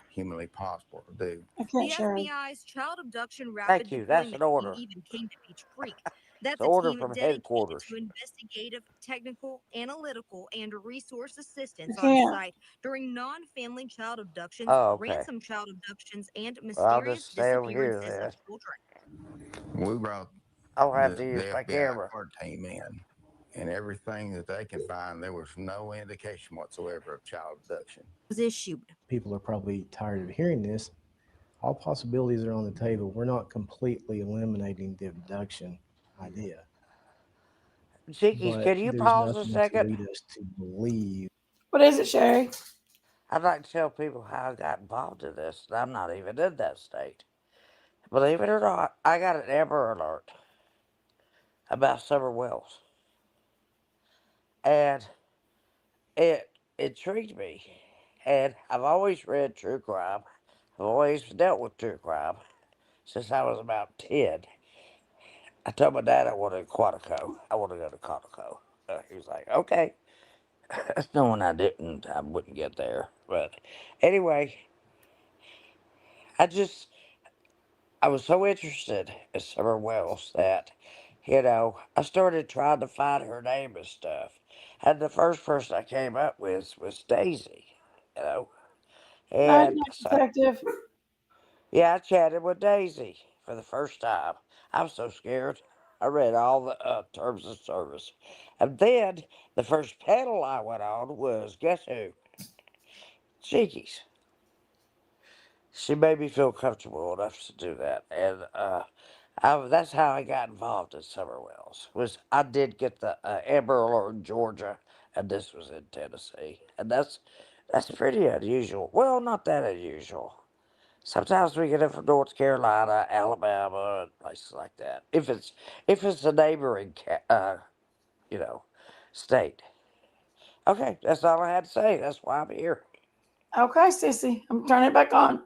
humanly possible to do. The FBI's child abduction rapid Thank you. That's an order. even came to Beach Creek. That's An a order team from dedicated headquarters. to investigative, technical, analytical, and resource assistance Yeah. on site during non-family child abductions, Oh, okay. ransom child abductions, and Well, I'll mysterious just stay over here disappearances then. of children. We brought I'll have the to use my FBI camera. court team in, and everything that they could find, there was no indication whatsoever of child abduction. Was issued. People are probably tired of hearing this. All possibilities are on the table. We're not completely eliminating the abduction idea. Chickies, But can you there's pause a nothing second? to lead us to believe. What is it, Sherry? I'd like to tell people how I got involved in this. I'm not even in that state. Believe it or not, I got an Amber Alert about Summer Wells. And it intrigued me. And I've always read true crime. I've always dealt with true crime since I was about 10. I told my dad I wanted Quantico. I want to go to Quantico. He was like, okay. Knowing I wouldn't get there. But anyway, I was so interested in Summer Wells that, I started trying to find her name and stuff. And the first person I came up with was Daisy, And so, Detective. yeah, I chatted with Daisy for the first time. I was so scared. I read all the terms of service. And then the first panel I went on was, guess who? Cheekies. She made me feel comfortable enough to do that. And that's how I got involved in Summer Wells. I did get the Amber Alert in Georgia, and this was in Tennessee. And that's pretty unusual. Well, not that unusual. Sometimes we get it from North Carolina, Alabama, and places like that. If it's a neighboring, state. Okay, that's all I had to say. That's why I'm here. Okay, Sissy, I'm turning it back on.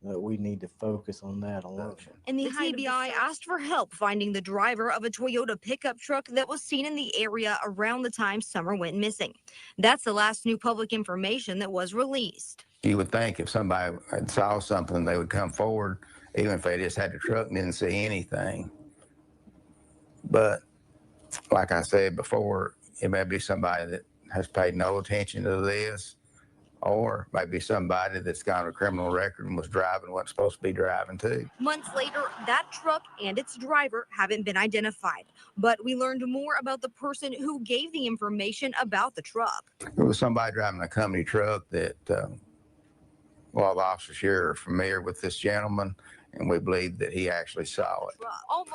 That we need to focus on that alone. And the TBI asked for help finding the driver of a Toyota pickup truck that was seen in the area around the time Summer went missing. That's the last new public information that was released. You would think if somebody had saw something, they would come forward, even if they just had the truck and didn't see anything. But like I said before, it may be somebody that has paid no attention to this, or maybe somebody that's got a criminal record and was driving wasn't supposed to be driving too. Months later, that truck and its driver haven't been identified, but we learned more about the person who gave the information about the truck. It was somebody driving a company truck that, well, the officers here are familiar with this gentleman, and we believe that he actually saw it.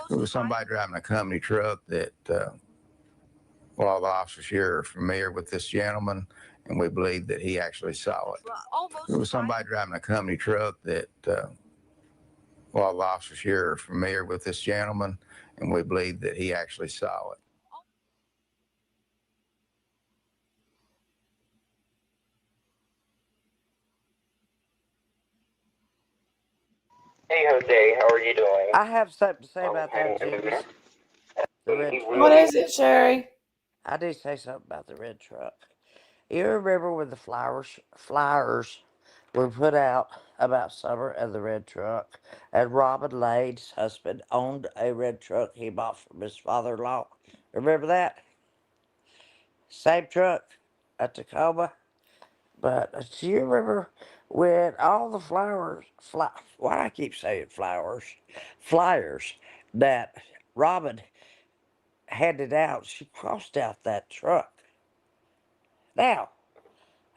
It was somebody driving a company truck that, well, the officers here are familiar with this gentleman, and we believe that he actually saw it. It was somebody driving a company truck that, well, the officers here are familiar with this gentleman, and we believe that he actually saw it. Hey Jose, how are you doing? I have something to say about that, Jiggy. The red truck. What is it, Sherry? I did say something about the red truck. You remember when the flyers were put out about Summer and the red truck, and Robin Lane's husband owned a red truck he bought from his father-in-law? Remember that? Same truck, a Tacoma. But do you remember when all the why do I keep saying flyers that Robin handed out, she crossed out that truck. Now,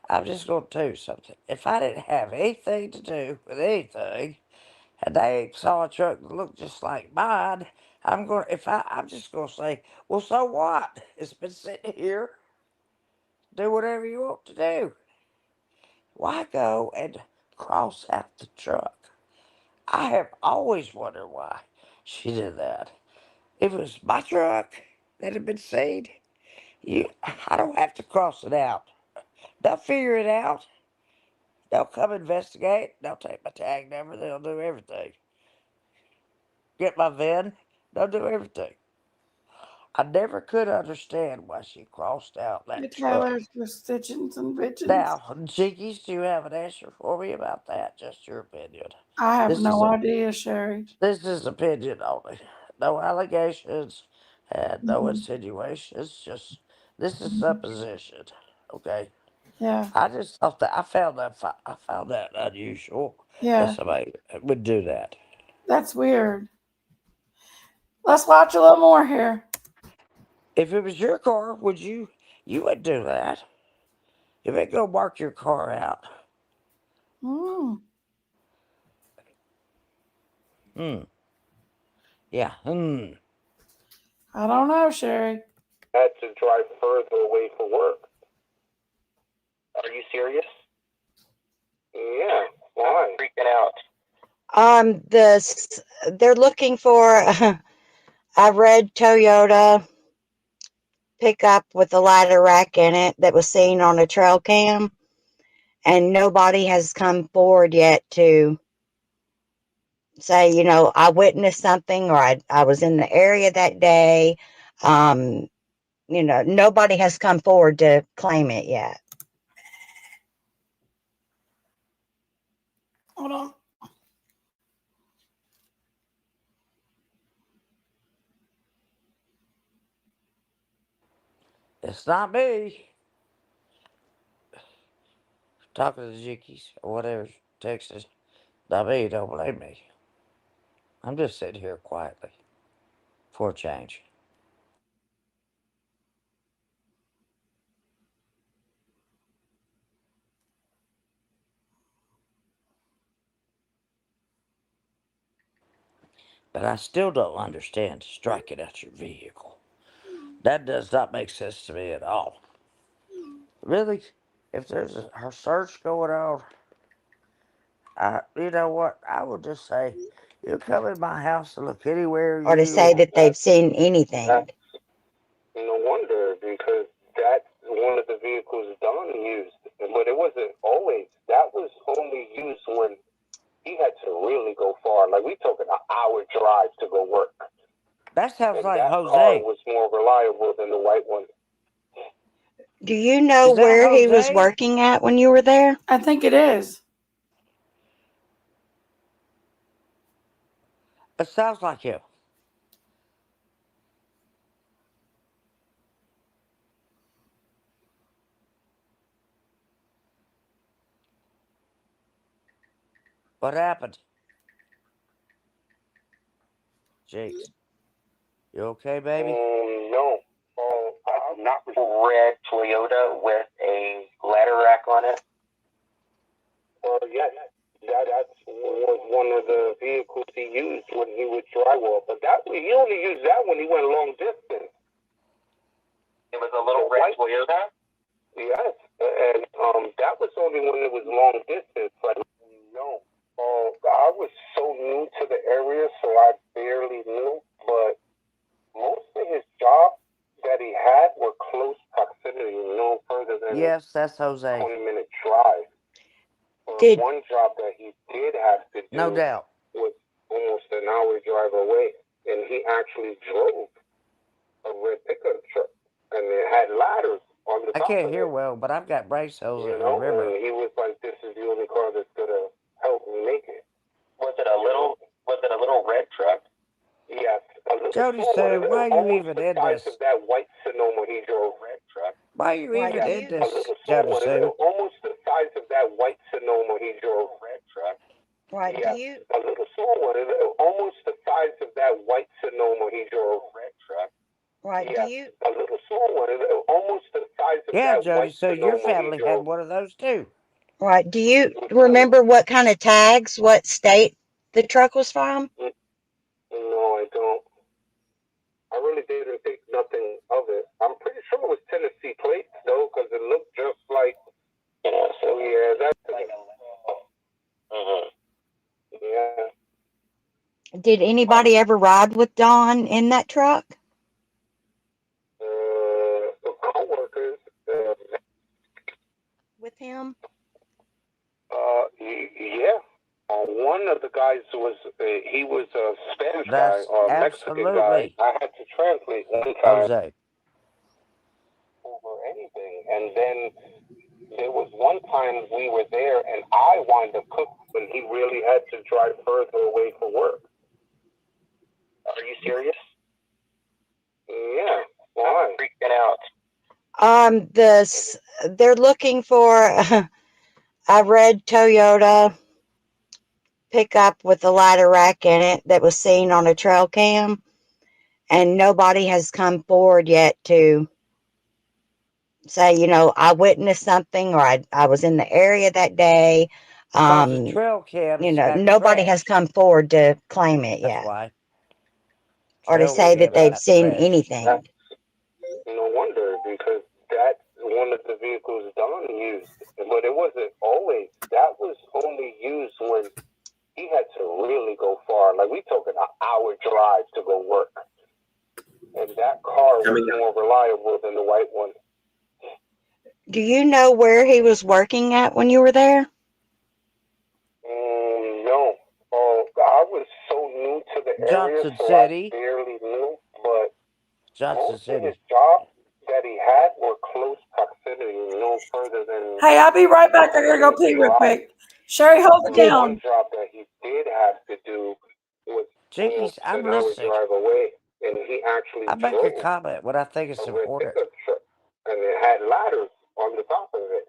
I'm just going to tell you something. If I didn't have anything to do with anything, and they saw a truck that looked just like mine, I'm just going to say, well, so what? It's been sitting here. Do whatever you want to do. Why go and cross out the truck? I have always wondered why she did that. If it was my truck that had been seen, I don't have to cross it out. They'll figure it out. They'll come investigate. They'll take my tag number. They'll do everything. Get my VIN. They'll do everything. I never could understand why she crossed out that The truck. trailers with stitchings and bitchings. Now, Jiggies, do you have an answer for me about that? Just your opinion. I have no idea, Sherry. This is opinion only. No allegations and no insinuations. Just this is supposition. Okay. Yeah. I just thought that I found that unusual. Yeah. That somebody would do that. That's weird. Let's watch a little more here. If it was your car, you would do that. You would go mark your car out. Yeah. I don't know, Sherry. Had to drive further away for work. Are you serious? Yeah. Why? I'm freaking out. They're looking for a red Toyota pickup with a ladder rack in it that was seen on a trail cam, and nobody has come forward yet to say, you know, I witnessed something, or I was in the area that day. You know, nobody has come forward to claim it yet. Hold on. It's not me. Talking to the Jickeys or whatever, Texas. Not me, don't blame me. I'm just sitting here quietly. For a change. But I still don't understand striking at your vehicle. That does not make sense to me at all. Really, if there's a search going on, you know what? I would just say, you come in my house and look anywhere. Or to say that they've seen anything. No wonder, because that's one of the vehicles Don used. But it wasn't always. That was only used when he had to really go far. Like, we talking an hour drive to go work. That sounds and like that Jose. car was more reliable than the white one. Do you know where he was working at when you were there? I think it is. It sounds like him. What happened? Jakes. You okay, baby? No. Not red Toyota with a ladder rack on it. Yeah, that was one of the vehicles he used when he would drywall. But he only used that when he went long distance. It was a little red Toyota? Yes. And that was only when it was long distance. Like, no. I was so new to the area, so I barely knew. But most of his jobs that he had were close proximity, no further than Yes, that's Jose. 20-minute drive. One job that he did have to do No doubt. was almost an hour drive away, and he actually drove a red pickup truck, and it had ladders on the I top can't of hear it. well, but I've got brace holes You in know, the river. and he was like, "This is the only car that's gonna help me make it." Was it a little red truck? Yes. Jody said, why are you even in this? Of that white Sonoma he drove. Red truck. Why are you even in this, Jody Jody said? Almost the size of that white Sonoma he drove. Red truck. Right. Yes. A little small one. Almost the size of that white Sonoma he drove. Red truck. Right. Yes. A little small one. Almost the size of Yeah, that Jody, white so your Sonoma family he had drove. one of those too. Right. Do you remember what kind of tags, what state the truck was from? No, I don't. I really didn't think nothing of it. I'm pretty sure it was Tennessee plates, though, because it looked just like, so yeah, that's like yeah. Did anybody ever ride with Don in that truck? Co-workers. With him? Yeah. One of the guys was, he was a Spanish That's guy, or Mexican guy. absolutely I had to translate one time Jose. over anything. And then there was one time we were there and I wound up cooking when he really had to drive further away for work. Are you serious? Yeah. Why? I'm freaking out. They're looking for a red Toyota pickup with a ladder rack in it that was seen on a trail cam, and nobody has come forward yet to say, I witnessed something, or I was in the area that day. Because the trail cams got Nobody has trashed. come forward to claim it That's yet, why. or to Trail say that cams they've got seen trashed. anything. No wonder, because that's one of the vehicles Don used. But it wasn't always. That was only used when he had to really go far. Like, we talking an hour drive to go work. And that car was more reliable than the white one. Do you know where he was working at when you were there? No. I was so new to the area, Johnson so City. I barely knew. But Johnson most of City. his jobs that he had were close proximity, no further than. Hey, I'll be right back. I gotta go pee real quick. Sherry, hold it down. One job that he did have to do was Jinkies, I'm an hour listening. drive away, and he actually I make drove a comment when I think it's a red important. pickup truck, and it had ladders on the top of it.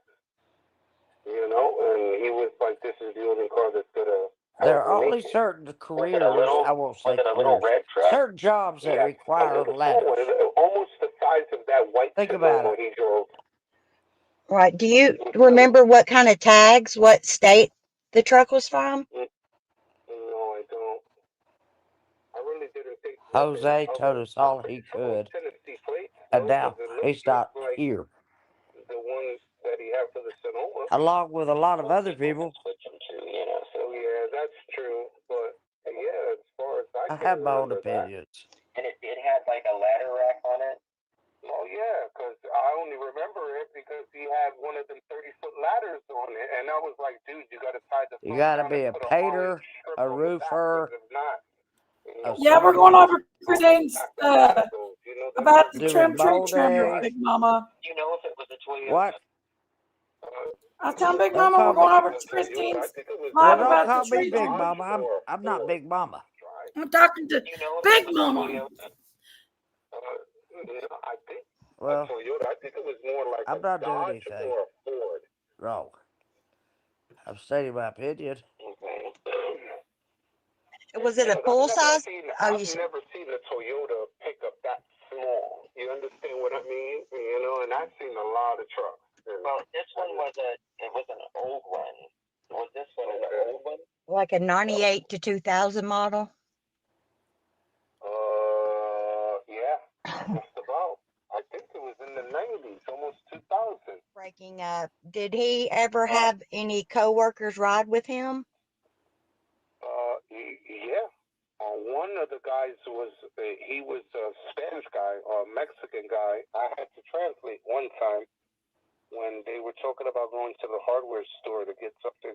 And he was like, "This is the only car that's gonna." There are only certain careers, I won't say careers, certain jobs that require ladders. Almost the size of that white Think about Sonoma it. he drove. Right. Do you remember what kind of tags, what state the truck was from? No, I don't. I really didn't think. Jose told us all he could, Tennessee plates, and now he's not here, the one that he had for the Sonoma. along with a lot of other people. So yeah, that's true. But yeah, as far as I I can have my own remember that. opinions. And it had like a ladder rack on it? Oh, yeah, because I only remember it because he had one of them 30-foot ladders on it. And I was like, dude, you got to tie the You got to be a painter, a roofer. Yeah, we're going over Christine's about the trim tree trimmer, Big Mama. Do you know if it was a Toyota? What? I was telling Big Mama we're going over to Christine's Well, live don't about call the me tree Big trimmer. Mama. I'm not Big Mama. I'm talking to Big Mama. No, I think Well, Toyota. I think it was more like I'm a not doing Dodge anything or a Ford. wrong. I'm stating my opinion. Okay. Was it a full size? I've never seen a Toyota pickup that small. You understand what I mean? You know, and I've seen a lot of trucks. Well, this one was an old one. Was this one an old one? Like a 98 to 2000 model? Yeah, just about. I think it was in the 90s, almost 2000. Breaking up. Did he ever have any coworkers ride with him? Yeah. One of the guys was he was a Spanish guy or a Mexican guy. I had to translate one time when they were talking about going to the hardware store to get something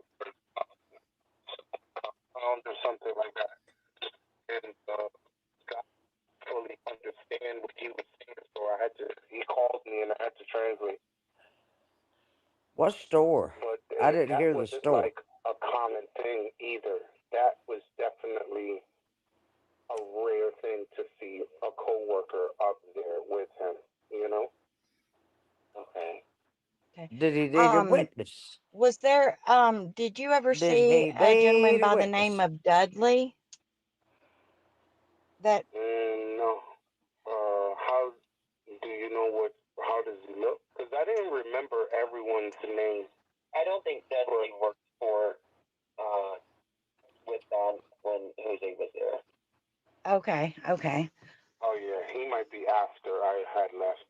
or something like that, and got fully understand what he was saying. So he called me and I had to translate. What store? But I didn't hear the wasn't store. like a common thing either. That was definitely a rare thing to see a coworker up there with him, you know? Okay. Did he need a witness? Was there did you ever Did see he a gentleman need a by the witness? name of Dudley? That No. How do you know how does he look? Because I didn't remember everyone's name. I don't think Dudley worked with Don when Jose was there. okay. Oh, yeah, he might be after I had left.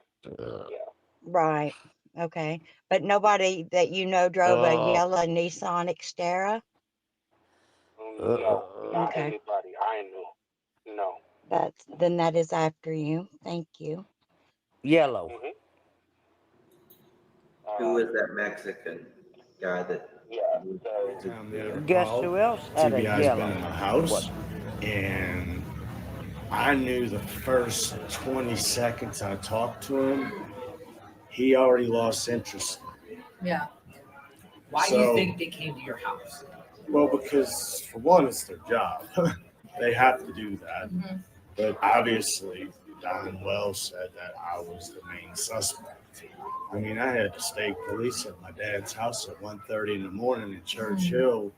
Yeah. Right. Okay. But nobody that you know drove a yellow Nissan Xterra? No, not Okay. anybody I knew. No. Then that is after you. Thank you. Yellow. Who was that Mexican guy that? Guess who else had a TBI's yellow? been in the house, and I knew the first 20 seconds I talked to him, he already lost interest. Yeah. Why do you think they came to your house? Well, because for one, it's their job. They have to do that. Mm-hmm. But obviously, Don Wells said that I was the main suspect. I mean, I had state police at my dad's house at 1:30 in the morning in Churchill.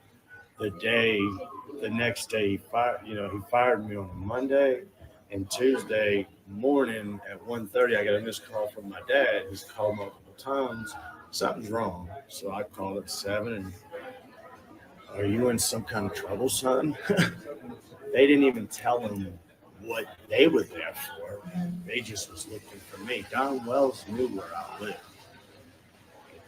The next day, he fired me on a Monday, and Tuesday morning at 1:30, I got a missed call from my dad. He's called multiple times. Something's wrong. So I called at 7 and, are you in some kind of trouble, son? They didn't even tell him what they were there for. They just was looking for me. Don Wells knew where I lived.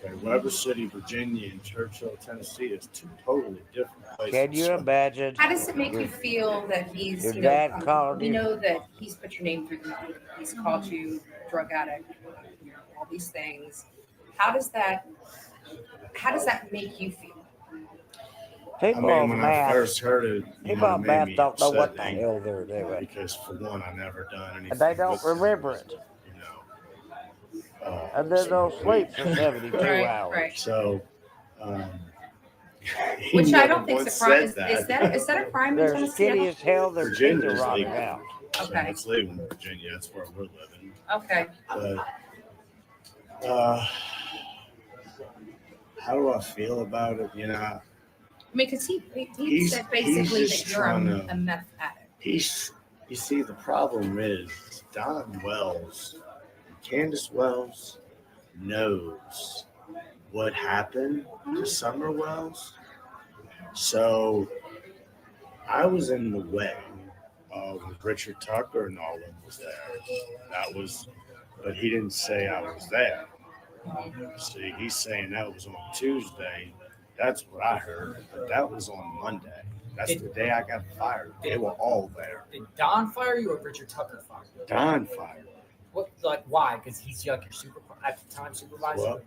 Okay, Weber City, Virginia, and Churchill, Tennessee is two totally different places. Can you imagine? How does it make you feel that he's, Your dad called we you? know that he's put your name through the mud. He's called you drug addict, all these things. How does that make you feel? People I on mean, when I math, first heard it, people on it made math me don't know upset what the and hell angry, they're doing. Because for one, I never done anything. And they don't with him. remember it. And then they'll sleep for 72 hours. Right. So, Which I don't never think is a once crime. said Is that a crime in They're Tennessee? skinny as hell. Their teeth are Virginia's rotting legal. out. So Okay. it's legal in Virginia. That's where we're living. Okay. But how do I feel about it? You know, I mean, because he He's- said he's basically just that you're trying to- a meth addict. you see, the problem is Don Wells, Candace Wells knows what happened to Summer Wells. So I was in the way with Richard Tucker and all of them was there. But he didn't say I was there. See, he's saying that was on Tuesday. That's what I heard. But that was on Monday. That's the day I got fired. They were all there. Did Don fire you or Richard Tucker fire you? Don fired. What, like, why? Because he's like your at the time supervisor? Well,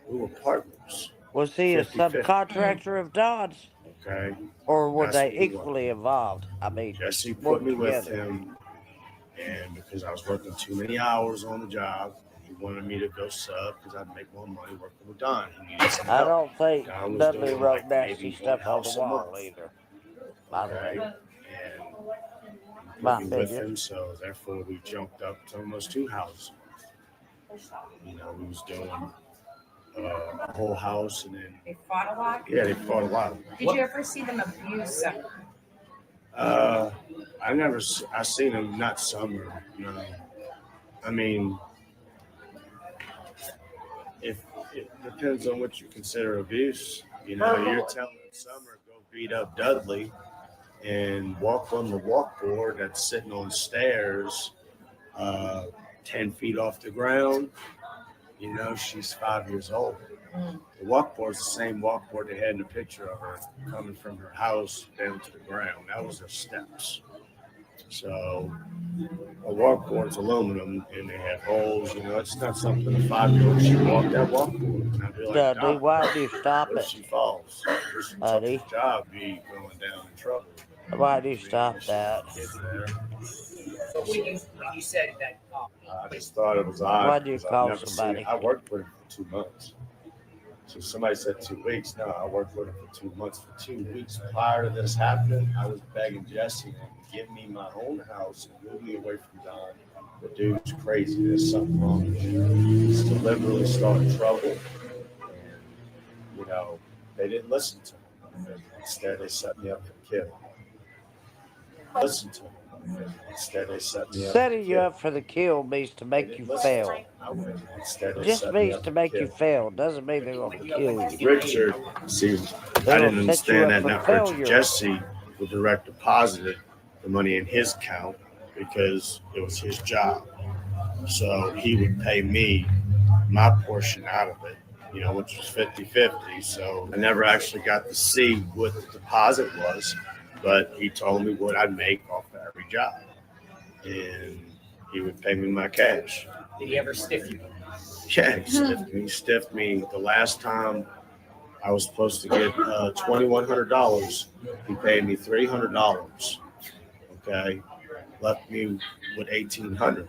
we were partners. Was he a 50-50. subcontractor of Don's? Okay. Or were That's they what he was. equally involved? I mean, Jesse work put me with together. him, and because I was working too many hours on the job, he wanted me to go sub because I'd make more money working with Don. He needed some I help. don't think Don was Dudley doing wrote like nasty maybe stuff on the $1 a wall month. either. By the way. And My living with figure. him, so therefore we jumped up to almost 2 houses. You know, we was doing a whole house, and then They fought a lot? yeah, they fought a lot. Did you ever see them abuse Summer? I seen him not Summer. No, I mean, if it depends on what you consider abuse. You know, you're telling Summer go beat up Dudley and walk on the walkboard that's sitting on stairs, 10 feet off the ground. You know, she's 5 years old. The walkboard's the same walkboard they had in the picture of her coming from her house down to the ground. That was her steps. So a walkboard's aluminum and they have holes. You know, it's not something a 5-year-old should walk that walkboard. And I'd be like, Yeah, dude, why do you stop what it? if she falls? Buddy. Her job be going down in trouble. Why do you stop that? Kids there. So when you said that, I just thought it was odd. Why do you 'cause I've call never seen somebody? it. I worked with him for 2 months. So somebody said 2 weeks. No, I worked with him for 2 months. For 2 weeks prior to this happening, I was begging Jesse to give me my own house and move me away from Don. The dude's crazy. There's something wrong with him. He's deliberately starting trouble. And, you know, they didn't listen to him. Instead, they set me up for kill. Listen to him. Instead, they set me up. Setting you up for the kill means to make you fail. Just means to make you fail. Doesn't mean they're going to kill you. Richard, see, I didn't understand that. Now, Richard Jesse would direct deposited the money in his account because it was his job. So he would pay me my portion out of it, you know, which was 50-50. So I never actually got to see what the deposit was, but he told me what I'd make off of every job. And he would pay me my cash. did he ever stiff you? Yeah, he stiffed me. He stiffed me the last time I was supposed to get $2,100. He paid me $300. Okay, left me with $1,800,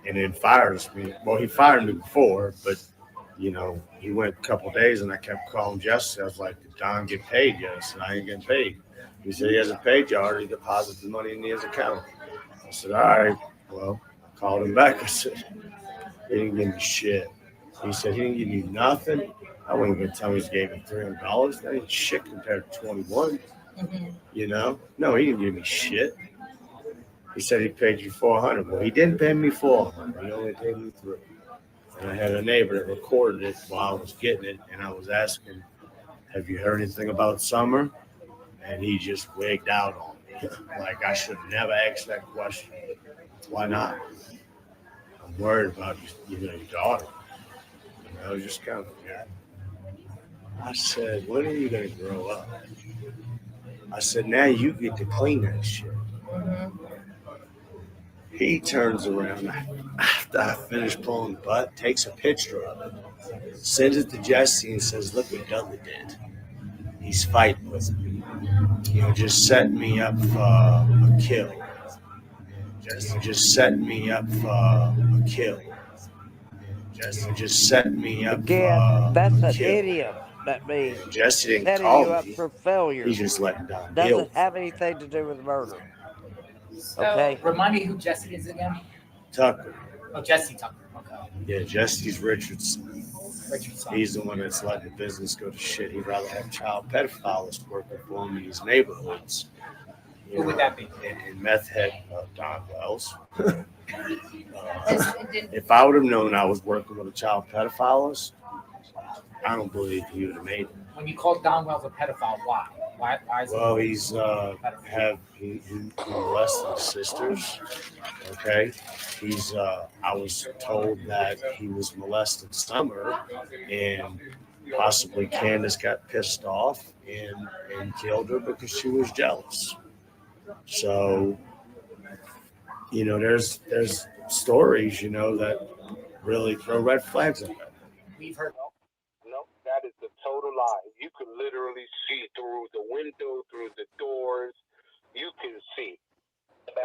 and then fires me. Well, he fired me before, but you know, he went a couple of days, and I kept calling Jesse. I was like, "Did Don get paid yet?" I said, "I ain't getting paid." He said, "He hasn't paid you. I already deposited the money in his account." I said, "All right." Well, I called him back. I said, "He didn't give me shit." He said, "He didn't give you nothing." I wasn't going to tell me he gave me $300. That ain't shit compared to 21. You know? No, he didn't give me shit. He said he paid you $400. Well, he didn't pay me $400. He only paid me $300. And I had a neighbor that recorded it while I was getting it, and I was asking, "Have you heard anything about Summer?" And he just wigged out on me. Like I should have never asked that question. Why not? I'm worried about you know, your daughter. You know, just kind of. I said, "When are you gonna grow up?" I said, "Now you get to clean that shit." He turns around after I finish pulling the butt, takes a picture of it, sends it to Jesse, and says, "Look what Dudley did. He's fighting with me. You know, just setting me up for a kill. Just setting me up for a kill. Just setting me up Again, that's for a an kill." idiom. That means Jesse didn't setting call you up me. for failure. He's just letting Don Doesn't deal. have anything to do with murder. So, Okay. remind me who Jesse is again. Tucker. Oh, Jesse Tucker. Okay. Yeah, Jesse's Richardson. Richardson. He's the one that's letting the business go to shit. He'd rather have child pedophiles working for him in these neighborhoods. Who would that be? And meth head Don Wells. If I would have known I was working with a child pedophile, I don't believe he would have made it. When you call Don Wells a pedophile, why? Why is Well, he? he's he molested his sisters. Okay, he's I was told that he was molested Summer, and possibly Candace got pissed off and killed her because she was jealous. So, you know, there's stories, you know, that really throw red flags up there. We've heard. No, that is the total lie. You can literally see through the window, through the doors. You can see.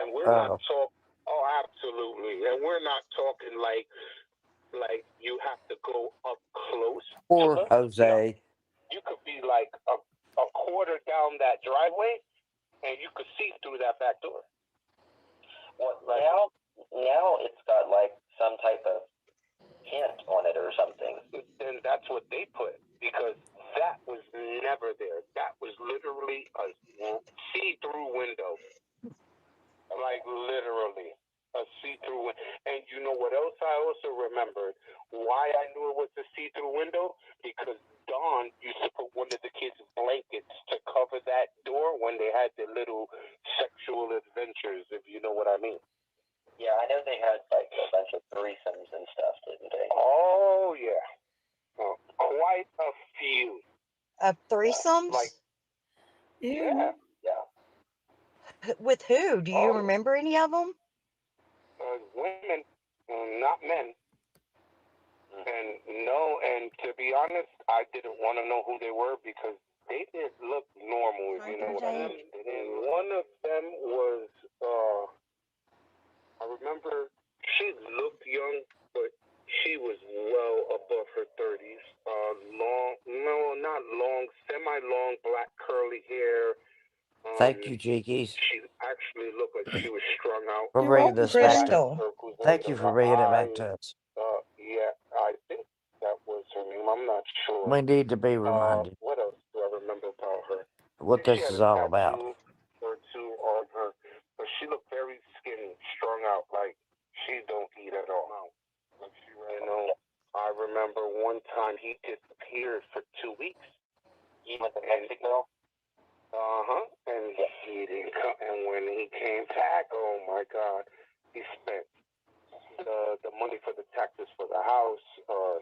And we're not talking. Oh, absolutely. And we're not talking like you have to go up close. Poor Jose. You could be like a quarter down that driveway, and you could see through that back door. Well, now it's got like some type of hint on it or something. Then that's what they put, because that was never there. That was literally a see-through window. Like literally a see-through window. And you know what else I also remembered? Why I knew it was a see-through window? Because Dawn used to put one of the kids' blankets to cover that door when they had their little sexual adventures, if you know what I mean. Yeah, I know they had like a bunch of threesomes and stuff, didn't they? Oh, yeah. Quite a few. Of threesomes? Like, yeah. With who? Do you remember any of them? Women, not men. And to be honest, I didn't want to know who they were because they didn't look normal, if you know what I mean. And one of them was, I remember she looked young, but she was well above her 30s. Not long, semi-long black curly hair. Thank you, Cheekies, She actually looked like she was strung out. for bringing this back. Crystal. Thank you for bringing it back to us. Yeah, I think that was her name. I'm not sure. We need to be reminded What else do I remember about her? what She this had is a all about. tattoo or two on her, but she looked very skinny, strung out, like she don't eat at all. You know, I remember one time he disappeared for 2 weeks. He went to Mexico. And he didn't come. And when he came back, oh my God, he spent the money for the taxes for the house.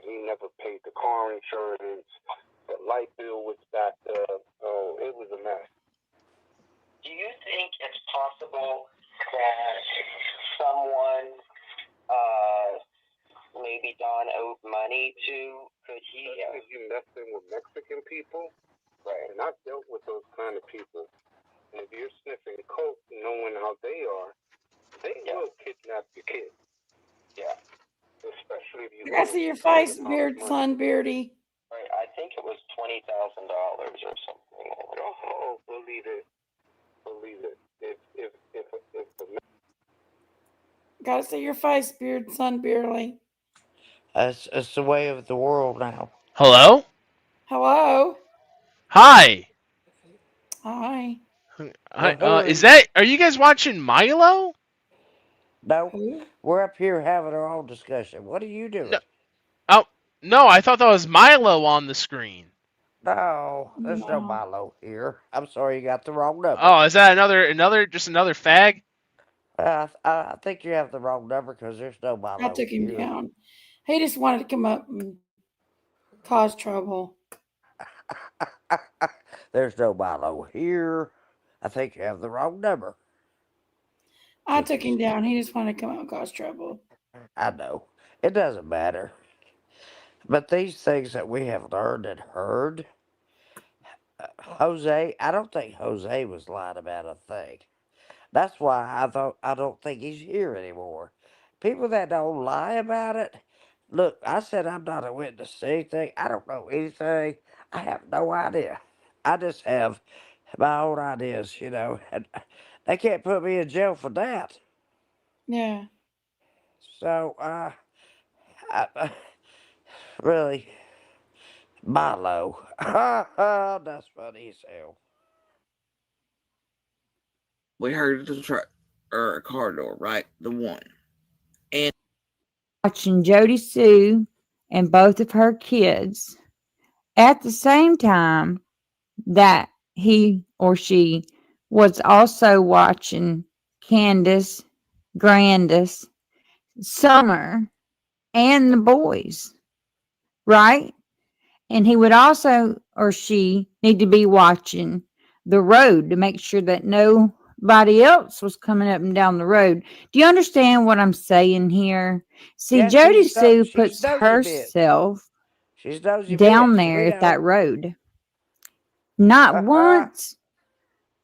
He never paid the car insurance. The light bill was backed up. Oh, it was a mess. Do you think it's possible that someone, maybe Don owed money to? Could he? If you messing with Mexican people, right? And I've dealt with those kind of people. And if you're sniffing coke, knowing how they are, they will kidnap your kid. Yeah. Especially if you. I see your face, beard, son, Beardy. Right. I think it was $20,000 or something. Oh, believe it. If the Gotta see your face, beard, son, Beardy. It's the way of the world now. Hello? Hello. Hi. Hi. Hi. Are you guys watching Milo? No, we're up here having our own discussion. What are you doing? No, I thought that was Milo on the screen. No, there's no Milo here. I'm sorry, you got the wrong number. Oh, is that another fag? I think you have the wrong number because there's no Milo. I took him here. down. He just wanted to come up and cause trouble. There's no Milo here. I think you have the wrong number. I took him down. He just wanted to come out and cause trouble. I know. It doesn't matter. But these things that we have learned and heard, Jose, I don't think Jose was lying about a thing. That's why I don't think he's here anymore. People that don't lie about it, look, I said I'm not a witness to anything. I don't know anything. I have no idea. I just have my own ideas, and they can't put me in jail for that. Yeah. So, really, Milo. That's funny as hell. We heard the truck or car door, right? The one. And watching Jody Sue and both of her kids at the same time that he or she was also watching Candace, Grandis, Summer, and the boys, right? And he would also or she need to be watching the road to make sure that nobody else was coming up and down the road. Do you understand what I'm saying here? See, Yeah, Jody she's Sue nosy puts bitch. herself She's nosy down bitch. there We at that know. road. Not once,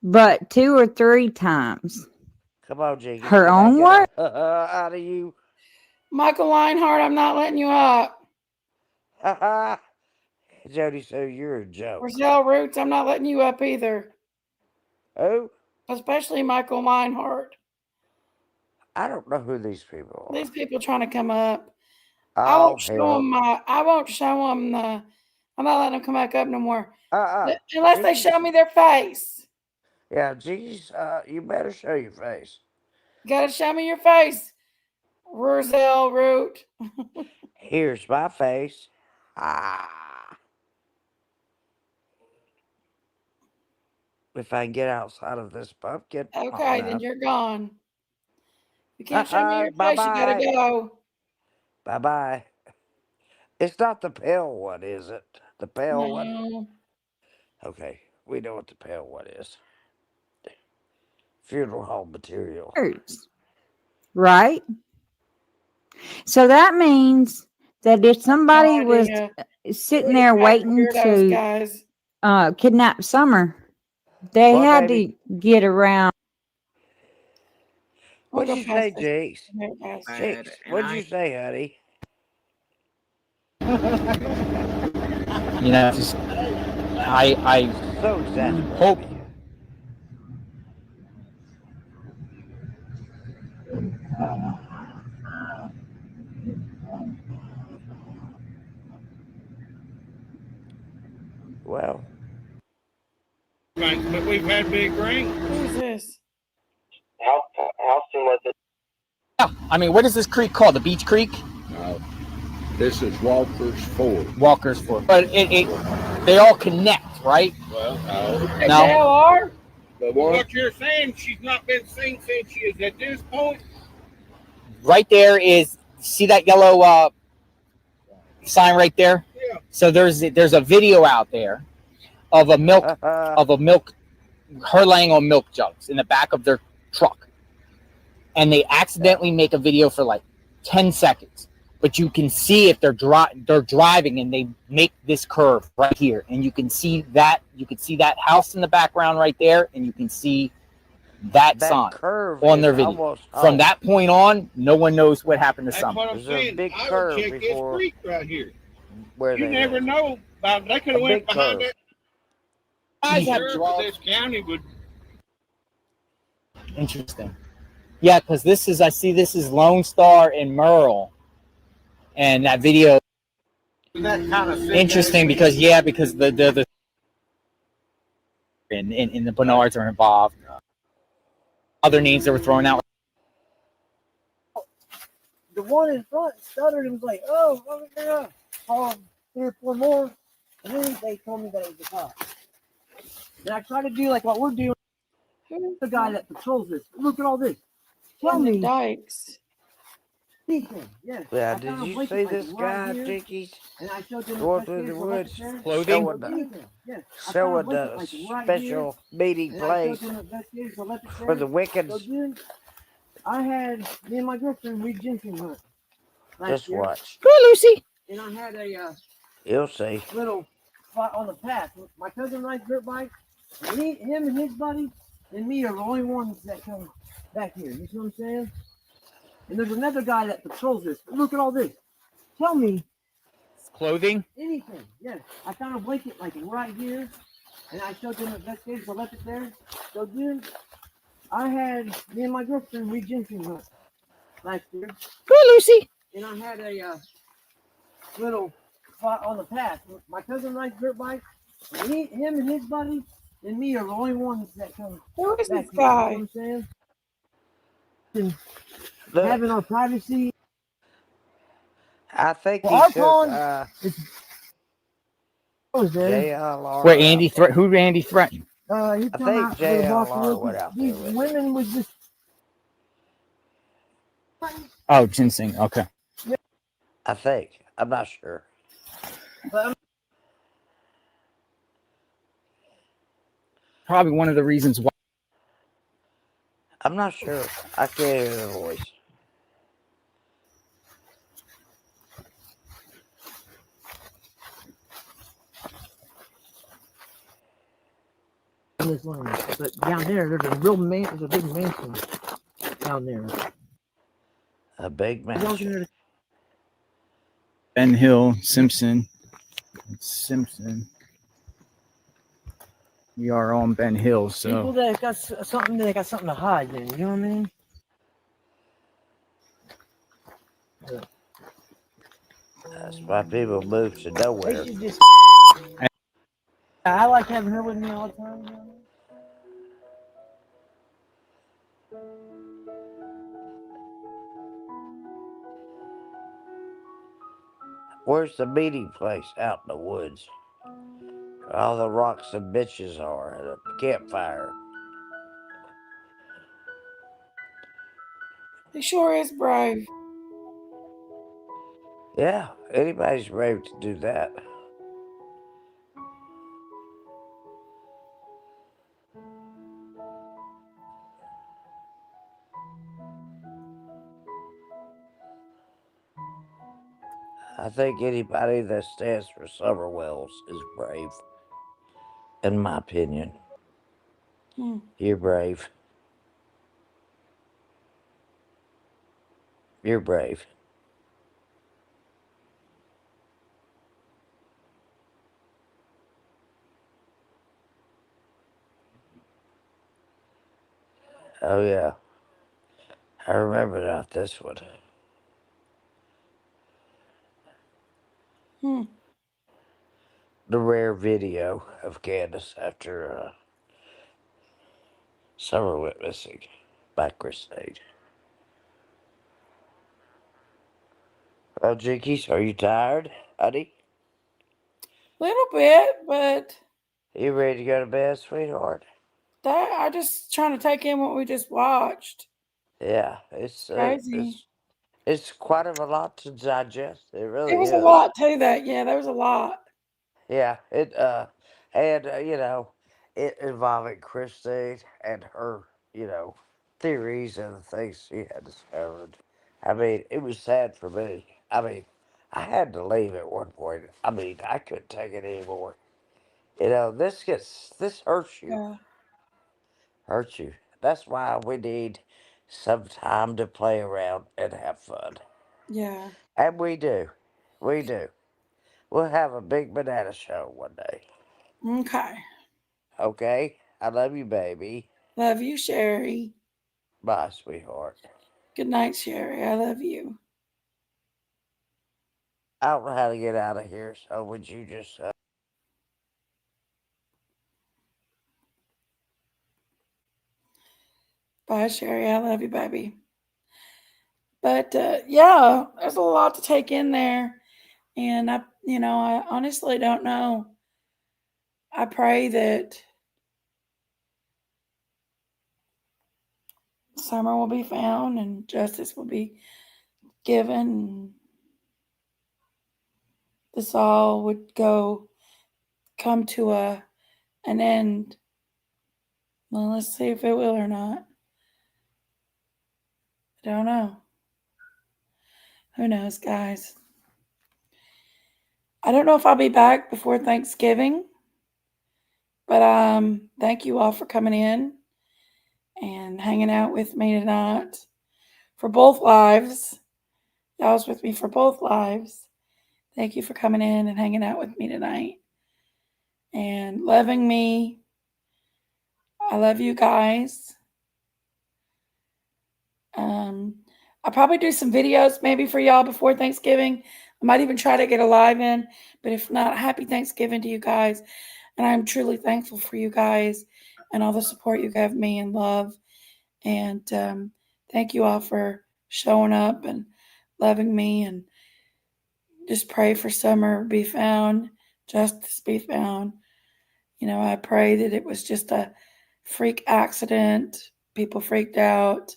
but 2 or 3 times. Come on, Jiggy. Her Can I own get work. out of you? Michael Leinhardt, I'm not letting you up. Jody Sue, you're a joke. Rochelle Roots, I'm not letting you up either. Who? especially Michael Meinhardt. I don't know who these people are. These people trying to come up. Oh, I won't show hell. them I won't show them the. I'm not letting them come back up no more. Unless they Jeez. show me their face. Yeah, geez, you better show your face. Gotta show me your face, Roselle Root. Here's my face. Ah. If I can get outside of this pumpkin. Okay, then you're gone. You can't show me your face. You gotta Bye-bye. go. Bye-bye. It's not the pale one, is it? The pale one? No. Okay, we know what the pale one is. Funeral home material. Right? So that means that if somebody No was idea. sitting We're there just waiting weirdos, guys. to kidnap Summer, they What, had baby? to get around. We'll What'd go you say, past this. Jakes? We'll go past Jakes, And what'd I- you say, honey? You know, just I So exasperating. hope Well, But we've had big rain. Who's this? How soon was it? yeah, I mean, what is this creek called? The Beach Creek? No, this is Walker's Ford. Walker's Ford. But they all connect, right? Well, no. They No. all are? The one, What you're saying, she's not been seen since she is at this point. Right there is, see that yellow sign right there? Yeah. So there's a video out there of a milk her laying on milk jugs in the back of their truck, and they accidentally make a video for like 10 seconds, but you can see if they're driving and they make this curve right here, and you can see that house in the background right there, and you can see that sign curve on their is video. almost From home. that point on, no one knows what happened to That's Summer. what I'm There's a saying. big I curve would check before this creek right here. where You they never live. know. They could A have went big behind curve. that. Guys have Sheriff of this county would. Interesting. Yeah, because this is Lone Star and Merle, and that video. That kind of Interesting because the and the Bernards are involved. Other names that were thrown out. The one in front stuttered and was like, oh, yeah. Called 3 or 4 more, and then they told me that it was the cop. And I tried to do like what we're doing. The guy that patrols this. Look at all this. Tell me. Dykes. Ethan, yes. Yeah, I did found a you blanket, see like, this right guy, here, Jinkies? and I showed them Going the through the best woods, picture of Clothing? showing the, Ethan, yes. I found a showing blanket, the like, right special here, meeting and I place showed them the investigators that left it for there. the Wiccans. So then, I had me and my girlfriend read ginseng hunt last Just year. watch. Go, Lucy. And I had a You'll see. little spot on the path. My cousin rides dirt bike. And him and his buddy and me are the only ones that come back here. You see what I'm saying? And there's another guy that patrols this. Look at all this. Tell me Clothing? anything. Yes. I found a blanket like right here. And I showed them the investigators. I left it there. So then I had me and my girlfriend read ginseng hunt last year. Go, Lucy. And I had a little spot on the path. My cousin rides dirt bike. And him and his buddy and me are the only ones that come Who is back this here. You know guy? what I'm saying? And having our privacy. I think Well, he our took pond was there. JLR. Where Andy who Andy threatened? He I come think out to the box JLR real went quick. out there These with him. women would just Oh, ginseng. Okay. I think. I'm not sure. Probably one of the reasons why. I'm not sure. I can't hear her voice. on this line. But down there, there's a real there's a big mansion down there. A big mansion. Ben Hill, Simpson. You are on Ben Hill, so People that got something, they got something to hide. Then you know what I mean? That's why people move to They nowhere. should just. I like having her with me all the time. You know what I mean? Where's the meeting place out in the woods? Where all the rocks and benches are at a campfire. He sure is brave. Yeah, anybody's brave to do that. I think anybody that stands for Summer Wells is brave. In my opinion. Hmm. You're brave. You're brave. Oh, yeah. I remember not this one. Hmm. The rare video of Candace after Summer went missing by Christine. Well, Jinkies, are you tired, honey? Little bit, but You ready to go to bed, sweetheart? I just trying to take in what we just watched. Yeah, it's Crazy. it's quite of a lot to digest. It really There was a is. lot to that. Yeah, there was a lot. Yeah, it and you know, it involving Christine and her, theories and the things she had discovered. I mean, it was sad for me. I mean, I had to leave at one point. I mean, I couldn't take it anymore. This hurts you. Yeah. Hurts you. That's why we need some time to play around and have fun. Yeah. And we do. We do. We'll have a big banana show one day. Okay. Okay? I love you, baby. Love you, Sherry. Bye, sweetheart. Good night, Sherry. I love you. I don't know how to get out of here, so would you just... Bye, Sherry. I love you, baby. But yeah, there's a lot to take in there. And I honestly don't know. I pray that Summer will be found and justice will be given. And this all would come to an end. Well, let's see if it will or not. I don't know. Who knows, guys? I don't know if I'll be back before Thanksgiving, but thank you all for coming in and hanging out with me tonight for both lives. Y'all was with me for both lives. Thank you for coming in and hanging out with me tonight and loving me. I love you guys. I'll probably do some videos maybe for y'all before Thanksgiving. I might even try to get a live in, but if not, happy Thanksgiving to you guys. And I'm truly thankful for you guys and all the support you gave me and love. And thank you all for showing up and loving me, and just pray for Summer be found, justice be found. I pray that it was just a freak accident. People freaked out.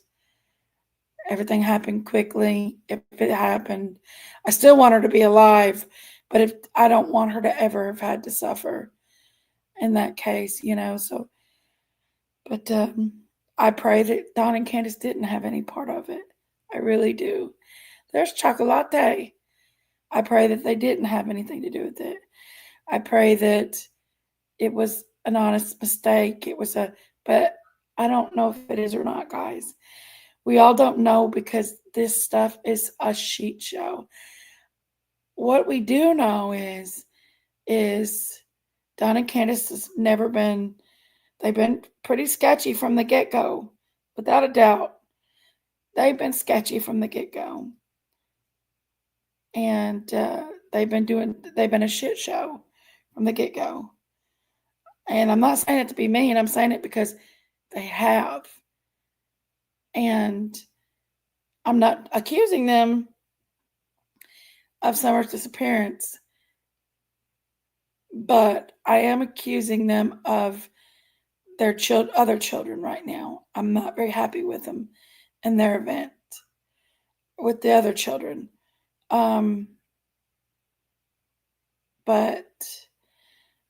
Everything happened quickly. If it happened, I still want her to be alive, but I don't want her to ever have had to suffer in that case, so, but I pray that Don and Candace didn't have any part of it. I really do. There's Chocolate. I pray that they didn't have anything to do with it. I pray that it was an honest mistake. But I don't know if it is or not, guys. We all don't know because this stuff is a shit show. What we do know is Don and Candace has never been They've been pretty sketchy from the get-go, without a doubt. They've been sketchy from the get-go. And they've been a shit show from the get-go. And I'm not saying it to be mean. I'm saying it because they have. And I'm not accusing them of Summer's disappearance, but I am accusing them of their other children right now. I'm not very happy with them and their event with the other children. But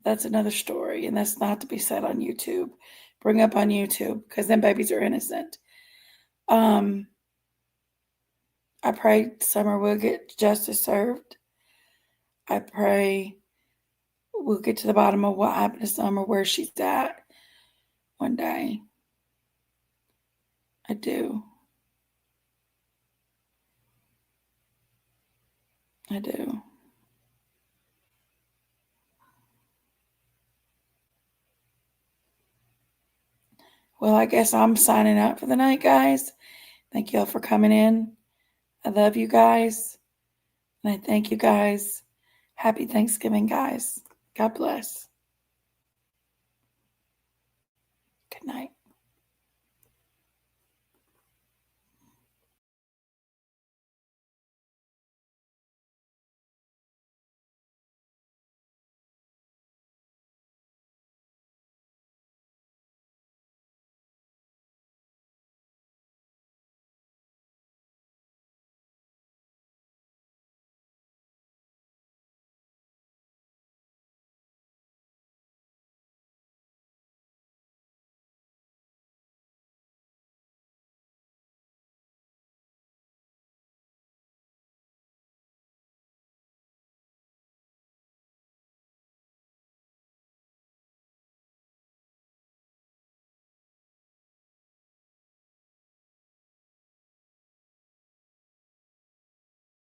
that's another story, and that's not to be said on YouTube. Bring up on YouTube, because them babies are innocent. I pray Summer will get justice served. I pray we'll get to the bottom of what happened to Summer, where she's at one day. I do. I do. Well, I guess I'm signing out for the night, guys. Thank you all for coming in. I love you guys. And I thank you guys. Happy Thanksgiving, guys. God bless. Good night.